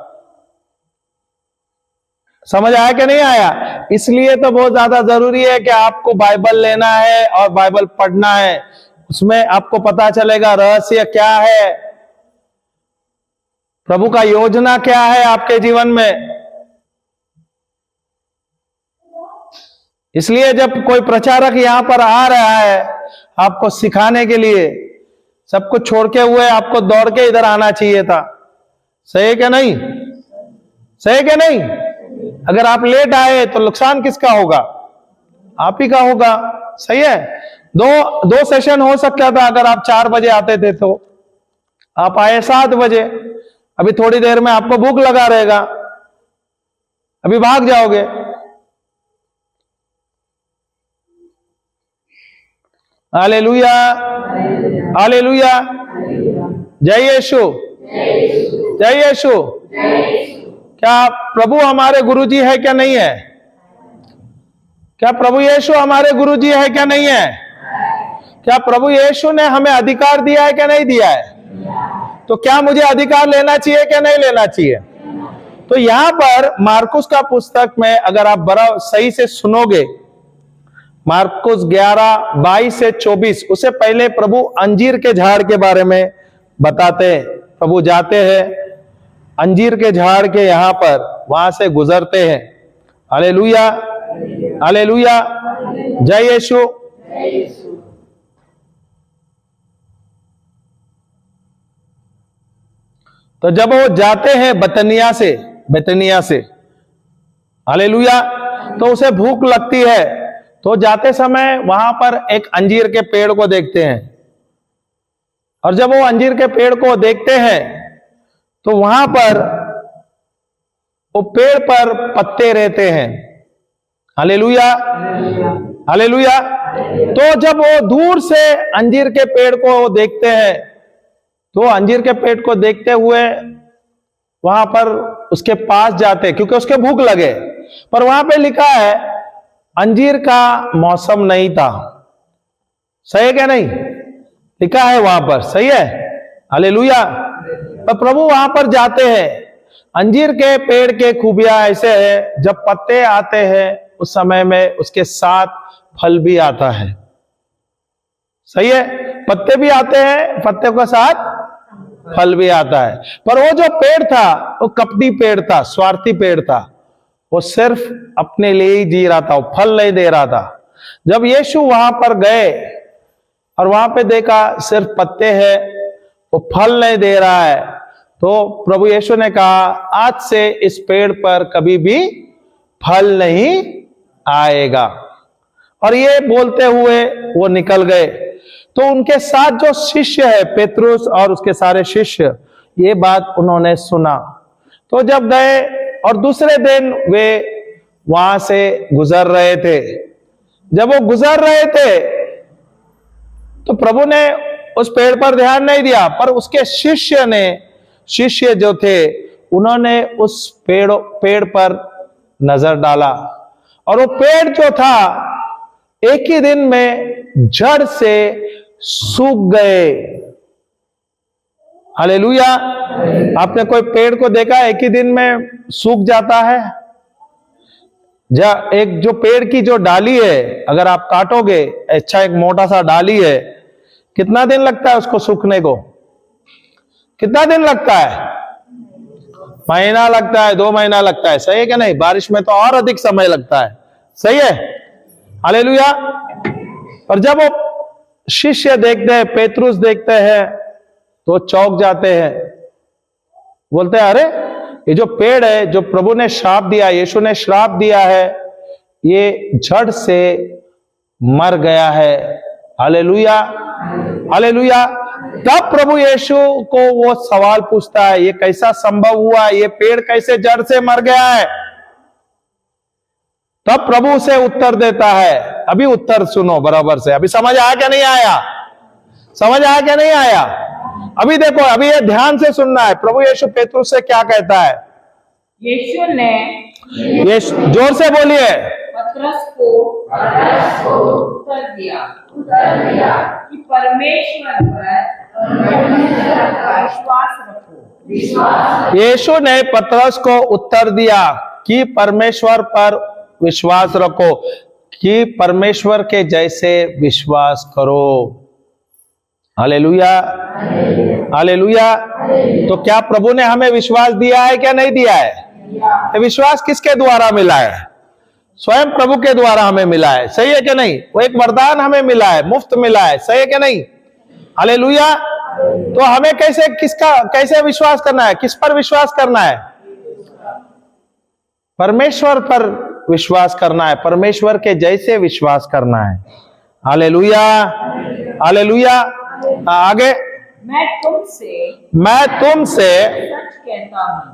समझ आया कि नहीं आया? इसलिए तो बहुत ज्यादा जरूरी है कि आपको बाइबल लेना है और बाइबल पढ़ना है। उसमें आपको पता चलेगा रहस्य क्या है, प्रभु का योजना क्या है आपके जीवन में। इसलिए जब कोई प्रचारक यहां पर आ रहा है आपको सिखाने के लिए, सब कुछ छोड़ के हुए आपको दौड़ के इधर आना चाहिए था। सही है क्या नहीं? सही है क्या नहीं? अगर आप लेट आए तो नुकसान किसका होगा? आप ही का होगा। सही है? दो सेशन हो सकता था। अगर आप 4 बजे आते थे तो आप आए 7 बजे। अभी थोड़ी देर में आपको भूख लगा रहेगा, अभी भाग जाओगे। हालेलुया, हालेलुया, जय यीशु, जय यीशु। क्या प्रभु हमारे गुरुजी है क्या नहीं है? क्या प्रभु यीशु हमारे गुरुजी है क्या नहीं है? क्या प्रभु यीशु ने हमें अधिकार दिया है क्या नहीं दिया है? तो क्या मुझे अधिकार लेना चाहिए क्या नहीं लेना चाहिए? तो यहां पर मार्कुस का पुस्तक में अगर आप बड़ा सही से सुनोगे, मार्कुस 11:22 से 24, उससे पहले प्रभु अंजीर के झाड़ के बारे में बताते हैं। प्रभु जाते हैं अंजीर के झाड़ के यहां पर, वहां से गुजरते हैं। हालेलुया, हालेलुया, जय यीशु। तो जब वो जाते हैं बेतनिया से, हालेलुया, तो उसे भूख लगती है। तो जाते समय वहां पर एक अंजीर के पेड़ को देखते हैं, और जब वो अंजीर के पेड़ को देखते हैं तो वहां पर वो पेड़ पर पत्ते रहते हैं। Hallelujah, hallelujah. तो जब वो दूर से अंजीर के पेड़ को देखते हैं, तो अंजीर के पेड़ को देखते हुए वहां पर उसके पास जाते, क्योंकि उसके भूख लगे। पर वहां पे लिखा है अंजीर का मौसम नहीं था। सही है क्या नहीं? लिखा है वहां पर, सही है? हालेलुया। तो प्रभु वहां पर जाते हैं। अंजीर के पेड़ के खूबियां ऐसे है, जब पत्ते आते हैं उस समय में उसके साथ फल भी आता है। सही है? पत्ते भी आते हैं, पत्ते के साथ फल भी आता है। पर वो जो पेड़ था वो कपटी पेड़ था, स्वार्थी पेड़ था। वो सिर्फ अपने लिए ही जी रहा था, वो फल नहीं दे रहा था। जब यीशु वहां पर गए और वहां पे देखा सिर्फ पत्ते हैं, वो फल नहीं दे रहा है, तो प्रभु यीशु ने कहा आज से इस पेड़ पर कभी भी फल नहीं आएगा। और ये बोलते हुए वो निकल गए। तो उनके साथ जो शिष्य है, पेतरुस और उसके सारे शिष्य, ये बात उन्होंने सुना। तो जब गए और दूसरे दिन वे वहां से गुजर रहे थे, जब वो गुजर रहे थे तो प्रभु ने उस पेड़ पर ध्यान नहीं दिया, पर उसके शिष्य जो थे उन्होंने उस पेड़ पर नजर डाला, और वो पेड़ जो था एक ही दिन में जड़ से सूख गए। हालेलुया। आपने कोई पेड़ को देखा एक ही दिन में सूख जाता है? एक जो पेड़ की जो डाली है, अगर आप काटोगे, अच्छा एक मोटा सा डाली है, कितना दिन लगता है उसको सूखने को? कितना दिन लगता है? महीना लगता है, 2 महीना लगता है। सही है क्या नहीं? बारिश में तो और अधिक समय लगता है। सही है? हालेलुया। और जब वो शिष्य देखते हैं, पेतरुस देखते हैं तो चौंक जाते हैं, बोलते हैं अरे ये जो पेड़ है, जो प्रभु ने श्राप दिया, यीशु ने श्राप दिया है, ये जड़ से मर गया है। Hallelujah, hallelujah. तब प्रभु यीशु को वो सवाल पूछता है, ये कैसा संभव हुआ, ये पेड़ कैसे जड़ से मर गया है? तब प्रभु उसे उत्तर देता है। अभी उत्तर सुनो बराबर से, अभी समझ आया क्या नहीं आया? समझ आया क्या नहीं आया? अभी देखो, अभी ये ध्यान से सुनना है। प्रभु यीशु पेतरुस से क्या कहता है? यीशु ने ये जोर से बोलिए। पतरस को उत्तर दिया कि परमेश्वर पर विश्वास रखो। यीशु ने पतरस को उत्तर दिया कि परमेश्वर पर विश्वास रखो, कि परमेश्वर के जैसे विश्वास करो। Hallelujah, hallelujah. तो क्या प्रभु ने हमें विश्वास दिया है क्या नहीं दिया है? ये विश्वास किसके द्वारा मिला है? स्वयं प्रभु के द्वारा हमें मिला है। सही है क्या नहीं? वो एक वरदान हमें मिला है, मुफ्त मिला है। सही है क्या नहीं? हालेलुया। तो हमें कैसे विश्वास करना है? किस पर विश्वास करना है? परमेश्वर पर विश्वास करना है, परमेश्वर के जैसे विश्वास करना है। Hallelujah, hallelujah. आगे, मैं तुमसे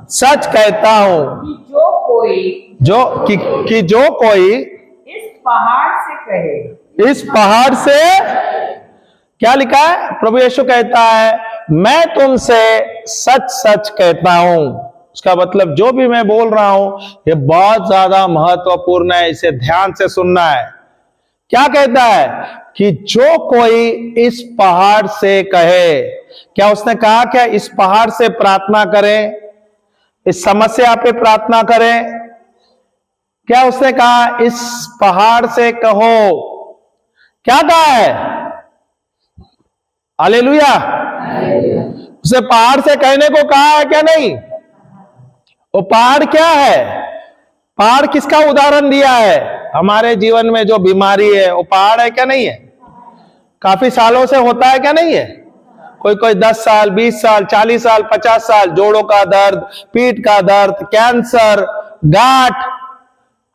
सच कहता हूं कि जो कोई इस पहाड़ से कहे। इस पहाड़ से, क्या लिखा है? प्रभु यीशु कहता है मैं तुमसे सच सच कहता हूं। उसका मतलब जो भी मैं बोल रहा हूं ये बहुत ज्यादा महत्वपूर्ण है, इसे ध्यान से सुनना है। क्या कहता है? कि जो कोई इस पहाड़ से कहे। क्या उसने कहा क्या इस पहाड़ से प्रार्थना करें, इस समस्या पे प्रार्थना करें? क्या उसने कहा इस पहाड़ से कहो? क्या कहा है? हालेलुया। उसे पहाड़ से कहने को कहा है क्या नहीं? वो पहाड़ क्या है? पहाड़ किसका उदाहरण दिया है? हमारे जीवन में जो बीमारी है वो पहाड़ है क्या नहीं है? काफी सालों से होता है क्या नहीं है? कोई 10 साल, 20 साल, 40 साल, 50 साल, जोड़ों का दर्द, पीठ का दर्द, कैंसर, गांठ,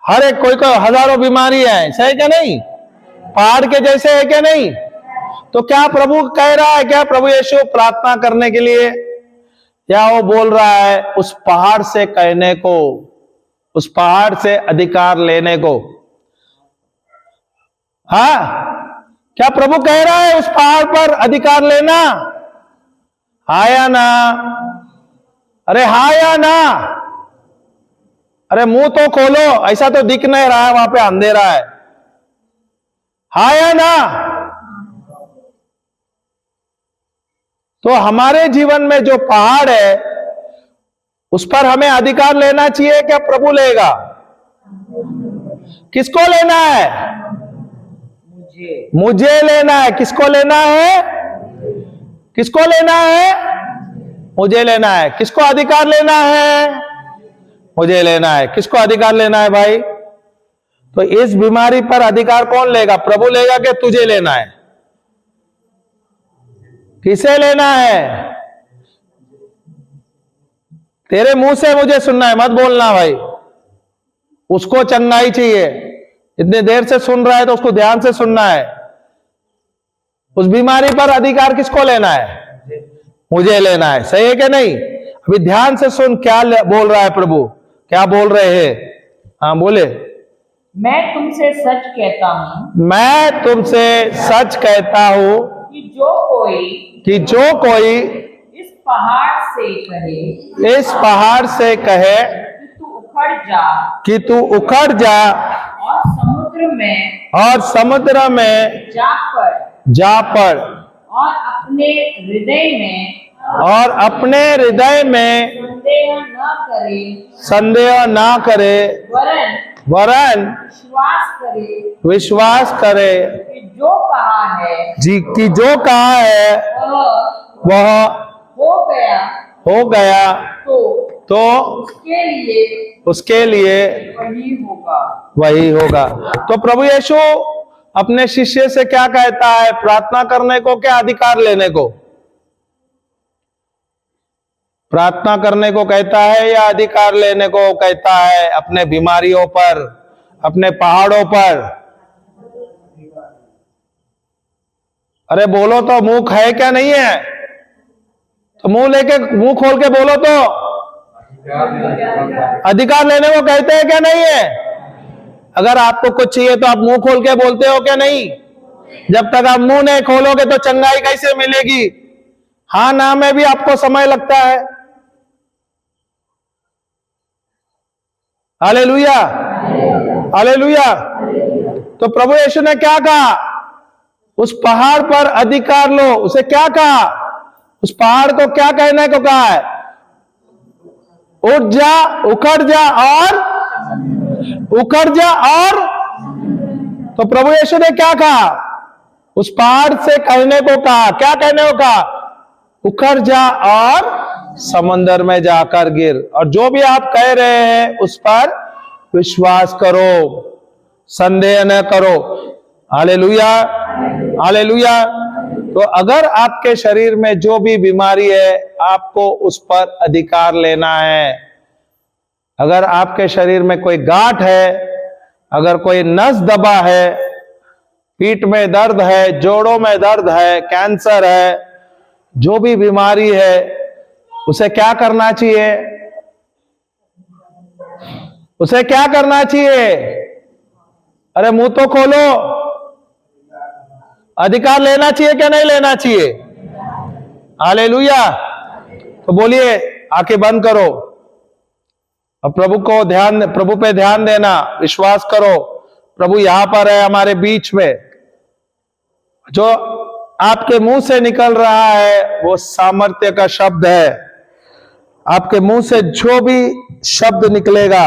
हर एक कोई हजारों बीमारी है। सही क्या नहीं? पहाड़ के जैसे है क्या नहीं? तो क्या प्रभु कह रहा है क्या प्रभु यीशु प्रार्थना करने के लिए, या वो बोल रहा है उस पहाड़ से कहने को, उस पहाड़ से अधिकार लेने को? हाँ, क्या प्रभु कह रहा है उस पहाड़ पर अधिकार लेना? हाँ या ना? अरे हाँ या ना? अरे मुंह तो खोलो, ऐसा तो दिख नहीं रहा है, वहां पे अंधेरा है। हाँ या ना? तो हमारे जीवन में जो पहाड़ है उस पर हमें अधिकार लेना चाहिए क्या प्रभु लेगा? किसको लेना है? मुझे लेना है। किसको लेना है? किसको लेना है? मुझे लेना है। किसको अधिकार लेना है? मुझे लेना है। किसको अधिकार लेना है भाई? तो इस बीमारी पर अधिकार कौन लेगा? प्रभु लेगा कि तुझे लेना है? किसे लेना है? तेरे मुंह से मुझे सुनना है, मत बोलना भाई। उसको चंगाई चाहिए, इतनी देर से सुन रहा है तो उसको ध्यान से सुनना है। उस बीमारी पर अधिकार किसको लेना है? मुझे लेना है। सही है क्या नहीं? अभी ध्यान से सुन, क्या बोल रहा है प्रभु, क्या बोल रहे हैं? हाँ बोले। मैं तुमसे सच कहता हूं, मैं तुमसे सच कहता हूं कि जो कोई इस पहाड़ से कहे कि तू उखड़ जा और समुद्र में जा पड़ और अपने हृदय में संदेह ना करे वरन विश्वास करे कि जो कहा है कि जो कहा है वह हो गया तो उसके लिए वही होगा। वही होगा। तो प्रभु यीशु अपने शिष्य से क्या कहता है? प्रार्थना करने को क्या अधिकार लेने को? प्रार्थना करने को कहता है या अधिकार लेने को कहता है? अपने बीमारियों पर, अपने पहाड़ों पर। अरे बोलो तो, मुंह है क्या नहीं है? तो मुंह खोल के बोलो तो। अधिकार लेने को कहते हैं क्या नहीं है? अगर आपको कुछ चाहिए तो आप मुंह खोल के बोलते हो क्या नहीं? जब तक आप मुंह नहीं खोलोगे तो चंगाई कैसे मिलेगी? हाँ ना में भी आपको समय लगता है। Hallelujah, hallelujah. तो प्रभु यीशु ने क्या कहा? उस पहाड़ पर अधिकार लो। उसे क्या कहा? उस पहाड़ को क्या कहने को कहा है? उठ जा, उखड़ जा और उखड़ जा। और तो प्रभु यीशु ने क्या कहा? उस पहाड़ से कहने को कहा, क्या कहने को कहा? उखड़ जा और समंदर में जाकर गिर। और जो भी आप कह रहे हैं उस पर विश्वास करो, संदेह न करो। Hallelujah, hallelujah. तो अगर आपके शरीर में जो भी बीमारी है, आपको उस पर अधिकार लेना है। अगर आपके शरीर में कोई गांठ है, अगर कोई नस दबा है, पीठ में दर्द है, जोड़ों में दर्द है, कैंसर है, जो भी बीमारी है, उसे क्या करना चाहिए? उसे क्या करना चाहिए? अरे मुंह तो खोलो। अधिकार लेना चाहिए क्या नहीं लेना चाहिए? हालेलुया। तो बोलिए, आंखें बंद करो और प्रभु पे ध्यान देना, विश्वास करो। प्रभु यहां पर है हमारे बीच में। जो आपके मुंह से निकल रहा है वो सामर्थ्य का शब्द है। आपके मुंह से जो भी शब्द निकलेगा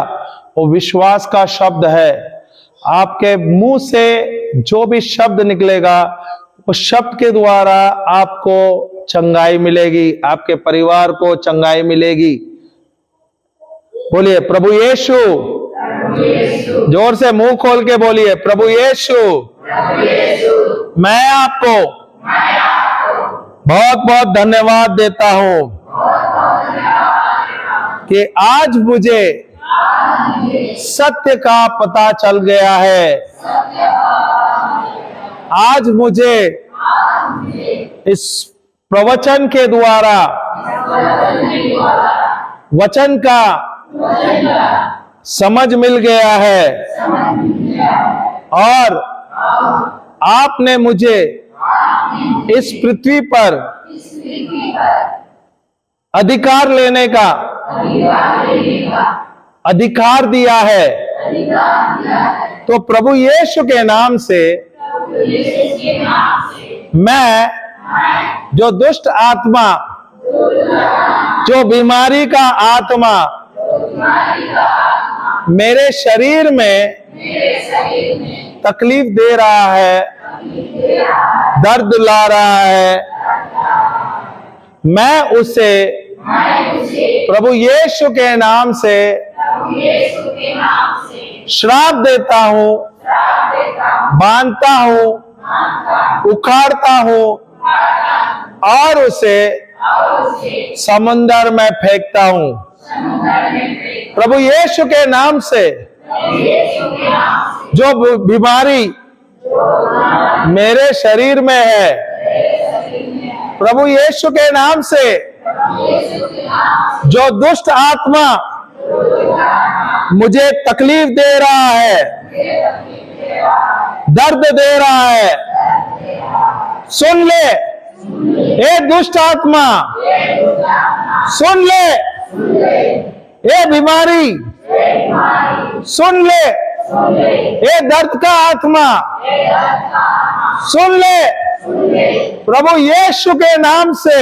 वो विश्वास का शब्द है। आपके मुंह से जो भी शब्द निकलेगा उस शब्द के द्वारा आपको चंगाई मिलेगी, आपके परिवार को चंगाई मिलेगी। बोलिए प्रभु यीशु। जोर से मुंह खोल के बोलिए, प्रभु यीशु, मैं आपको बहुत बहुत धन्यवाद देता हूं कि आज मुझे सत्य का पता चल गया है। आज मुझे इस प्रवचन के द्वारा वचन का समझ मिल गया है और आपने मुझे इस पृथ्वी पर अधिकार लेने का अधिकार दिया है। तो प्रभु यीशु के नाम से मैं जो दुष्ट आत्मा, जो बीमारी का आत्मा मेरे शरीर में तकलीफ दे रहा है, दर्द ला रहा है, मैं उसे प्रभु यीशु के नाम से श्राप देता हूं, बांधता हूं, उखाड़ता हूं और उसे समुंदर में फेंकता हूं। प्रभु यीशु के नाम से जो बीमारी मेरे शरीर में है, प्रभु यीशु के नाम से जो दुष्ट आत्मा मुझे तकलीफ दे रहा है, दर्द दे रहा है, सुन ले ए दुष्ट आत्मा, सुन ले ए बीमारी, सुन ले ए दर्द का आत्मा, सुन ले प्रभु यीशु के नाम से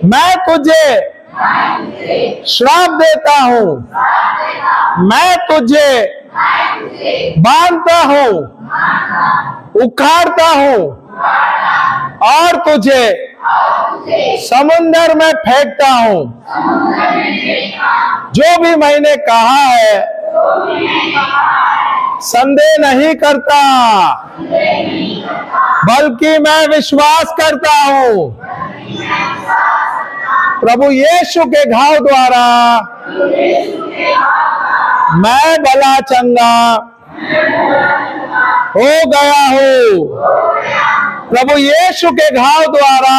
मैं तुझे श्राप देता हूं, मैं तुझे बांधता हूं, उखाड़ता हूं और तुझे समुंदर में फेंकता हूं। जो भी मैंने कहा है संदेह नहीं करता, बल्कि मैं विश्वास करता हूं प्रभु यीशु के घाव द्वारा मैं भला चंगा हो गया हूं। प्रभु यीशु के घाव द्वारा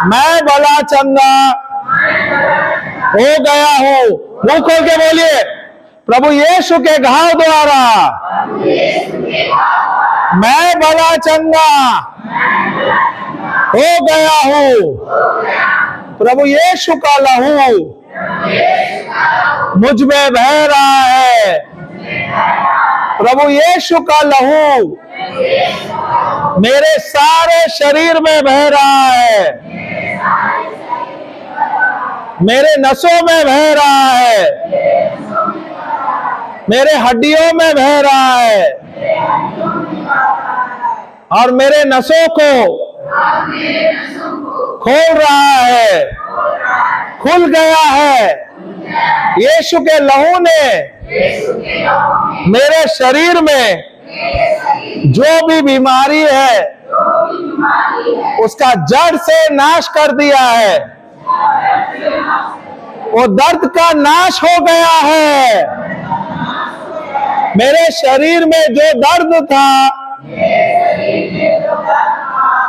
मैं भला चंगा हो गया हूं। मुंह खोल के बोलिए, प्रभु यीशु के घाव द्वारा मैं भला चंगा हो गया हूं। प्रभु यीशु का लहू मुझ में बह रहा है। प्रभु यीशु का लहू मेरे सारे शरीर में बह रहा है, मेरे नसों में बह रहा है, मेरे हड्डियों में बह रहा है और मेरे नसों को खोल रहा है, खुल गया है। यीशु के लहू ने मेरे शरीर में जो भी बीमारी है उसका जड़ से नाश कर दिया है। वो दर्द का नाश हो गया है। मेरे शरीर में जो दर्द था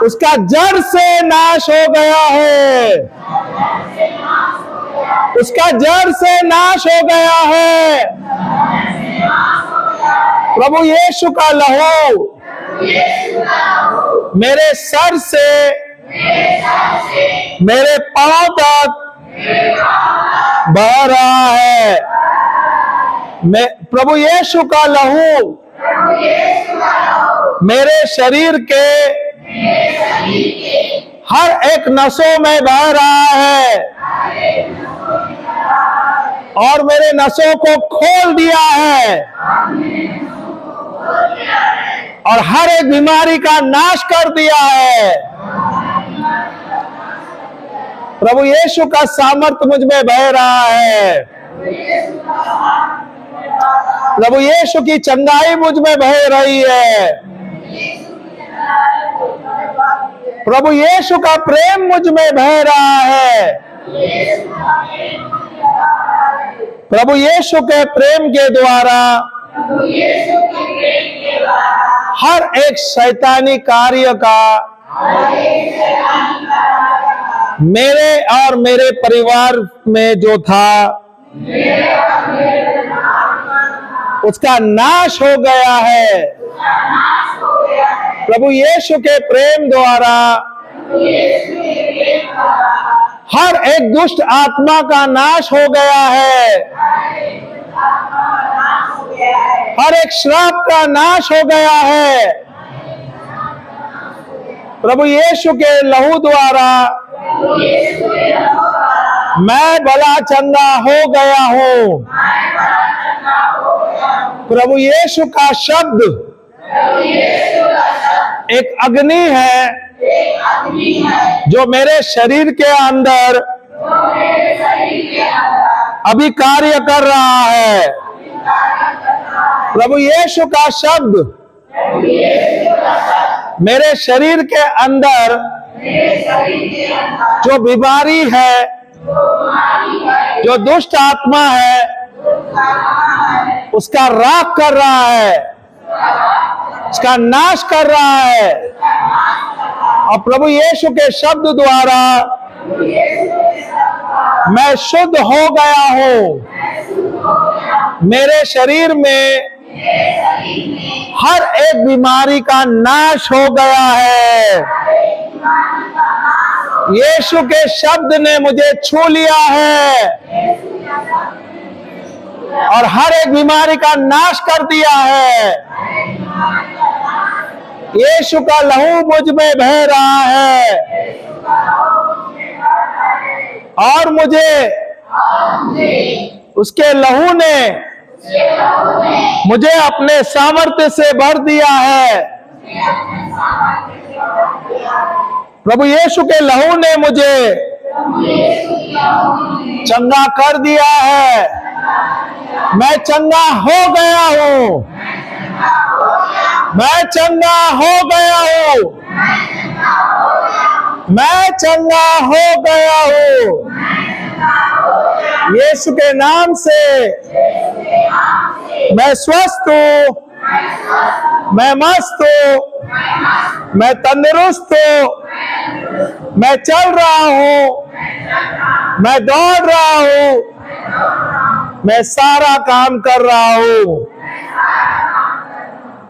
उसका जड़ से नाश हो गया है, उसका जड़ से नाश हो गया है। प्रभु यीशु का लहू मेरे सर से मेरे पांव तक बह रहा है। मैं प्रभु यीशु का लहू मेरे शरीर के हर एक नसों में बह रहा है और मेरे नसों को खोल दिया है और हर एक बीमारी का नाश कर दिया है। प्रभु यीशु का सामर्थ मुझ में बह रहा है। प्रभु यीशु की चंगाई मुझ में बह रही है। प्रभु यीशु का प्रेम मुझ में बह रहा है। प्रभु यीशु के प्रेम के द्वारा हर एक शैतानी कार्य का मेरे और मेरे परिवार में जो था उसका नाश हो गया है। प्रभु यीशु के प्रेम द्वारा हर एक दुष्ट आत्मा का नाश हो गया है, हर एक श्राप का नाश हो गया है। प्रभु यीशु के लहू द्वारा मैं भला चंगा हो गया हूं। प्रभु यीशु का शब्द एक अग्नि है जो मेरे शरीर के अंदर अभी कार्य कर रहा है। प्रभु यीशु का शब्द मेरे शरीर के अंदर जो बीमारी है, जो दुष्ट आत्मा है, उसका राख कर रहा है, उसका नाश कर रहा है। और प्रभु यीशु के शब्द द्वारा मैं शुद्ध हो गया हूं। मेरे शरीर में हर एक बीमारी का नाश हो गया है। यीशु के शब्द ने मुझे छू लिया है और हर एक बीमारी का नाश कर दिया है। यीशु का लहू मुझ में बह रहा है और मुझे उसके लहू ने मुझे अपने सामर्थ्य से भर दिया है। प्रभु यीशु के लहू ने मुझे चंगा कर दिया है। मैं चंगा हो गया हूं। मैं चंगा हो गया हूं। मैं चंगा हो गया हूं। यीशु के नाम से मैं स्वस्थ हूं। मैं मस्त हूं। मैं तंदुरुस्त हूं। मैं चल रहा हूं। मैं दौड़ रहा हूं। मैं सारा काम कर रहा हूं।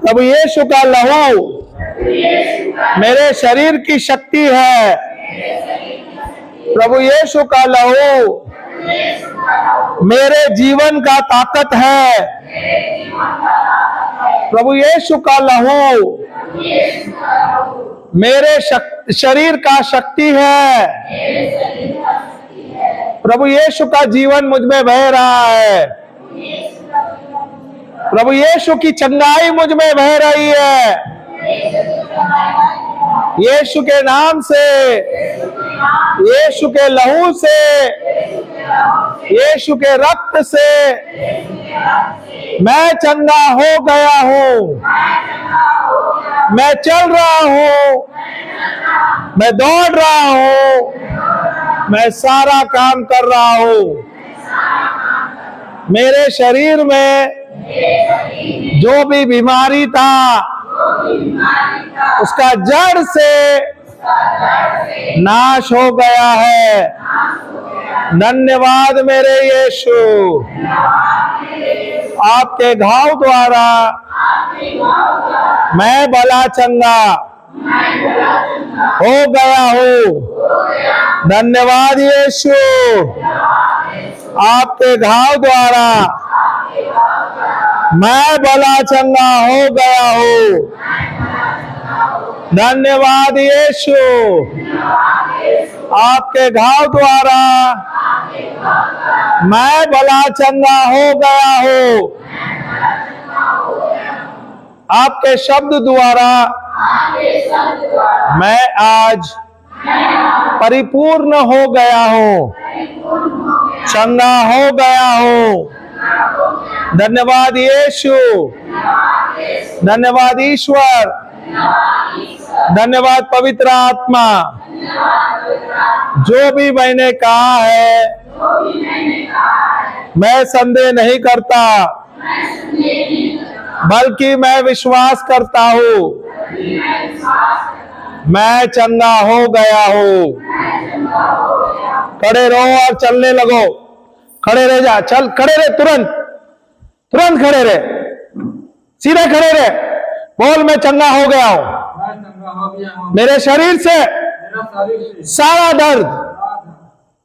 प्रभु यीशु का लहू मेरे शरीर की शक्ति है। प्रभु यीशु का लहू मेरे जीवन का ताकत है। प्रभु यीशु का लहू मेरे शरीर का शक्ति है। प्रभु यीशु का जीवन मुझ में बह रहा है। प्रभु यीशु की चंगाई मुझ में बह रही है। यीशु के नाम से, यीशु के लहू से, यीशु के रक्त से मैं चंगा हो गया हूं। मैं चल रहा हूं। मैं दौड़ रहा हूं। मैं सारा काम कर रहा हूं। मेरे शरीर में जो भी बीमारी था उसका जड़ से नाश हो गया है। धन्यवाद मेरे यीशु। आपके घाव द्वारा मैं भला चंगा हो गया हूं। धन्यवाद यीशु। आपके घाव द्वारा मैं भला चंगा हो गया हूं। धन्यवाद यीशु। आपके घाव द्वारा मैं भला चंगा हो गया हूं। आपके शब्द द्वारा मैं आज परिपूर्ण हो गया हूं। चंगा हो गया हूं। धन्यवाद यीशु। धन्यवाद ईश्वर। धन्यवाद पवित्र आत्मा। जो भी मैंने कहा है मैं संदेह नहीं करता, बल्कि मैं विश्वास करता हूं। मैं चंगा हो गया हूं। खड़े रहो और चलने लगो। खड़े रह जा। चल खड़े रहे। तुरंत तुरंत खड़े रहे। सीधे खड़े रहे। बोल मैं चंगा हो गया हूं। मेरे शरीर से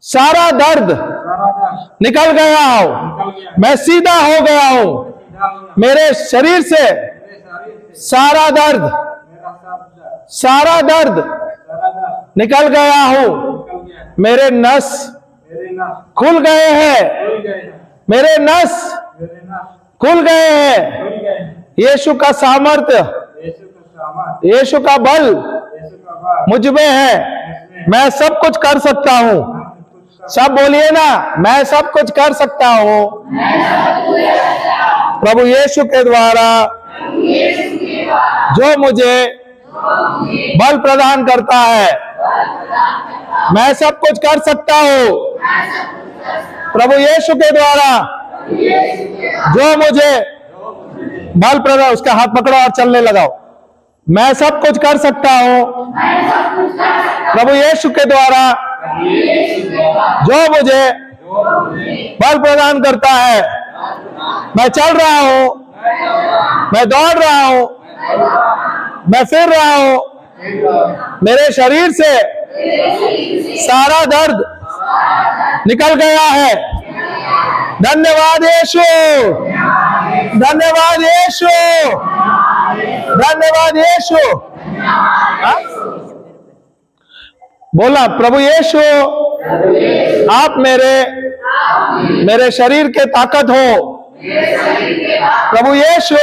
सारा दर्द निकल गया हूं। मैं सीधा हो गया हूं। मेरे शरीर से सारा दर्द निकल गया हूं। मेरे नस खुल गए हैं। मेरे नस खुल गए हैं। यीशु का सामर्थ्य, यीशु का बल मुझ में है। मैं सब कुछ कर सकता हूं। सब बोलिए ना, मैं सब कुछ कर सकता हूं प्रभु यीशु के द्वारा जो मुझे बल प्रदान करता है। मैं सब कुछ कर सकता हूं प्रभु यीशु के द्वारा जो मुझे बल प्रदान। उसका हाथ पकड़ो और चलने लगाओ। मैं सब कुछ कर सकता हूं प्रभु यीशु के द्वारा जो मुझे बल प्रदान करता है। मैं चल रहा हूं। मैं दौड़ रहा हूं। मैं फिर रहा हूं। मेरे शरीर से सारा दर्द निकल गया है। धन्यवाद यीशु। धन्यवाद यीशु। धन्यवाद यीशु। बोला प्रभु यीशु आप मेरे शरीर के ताकत हो। प्रभु यीशु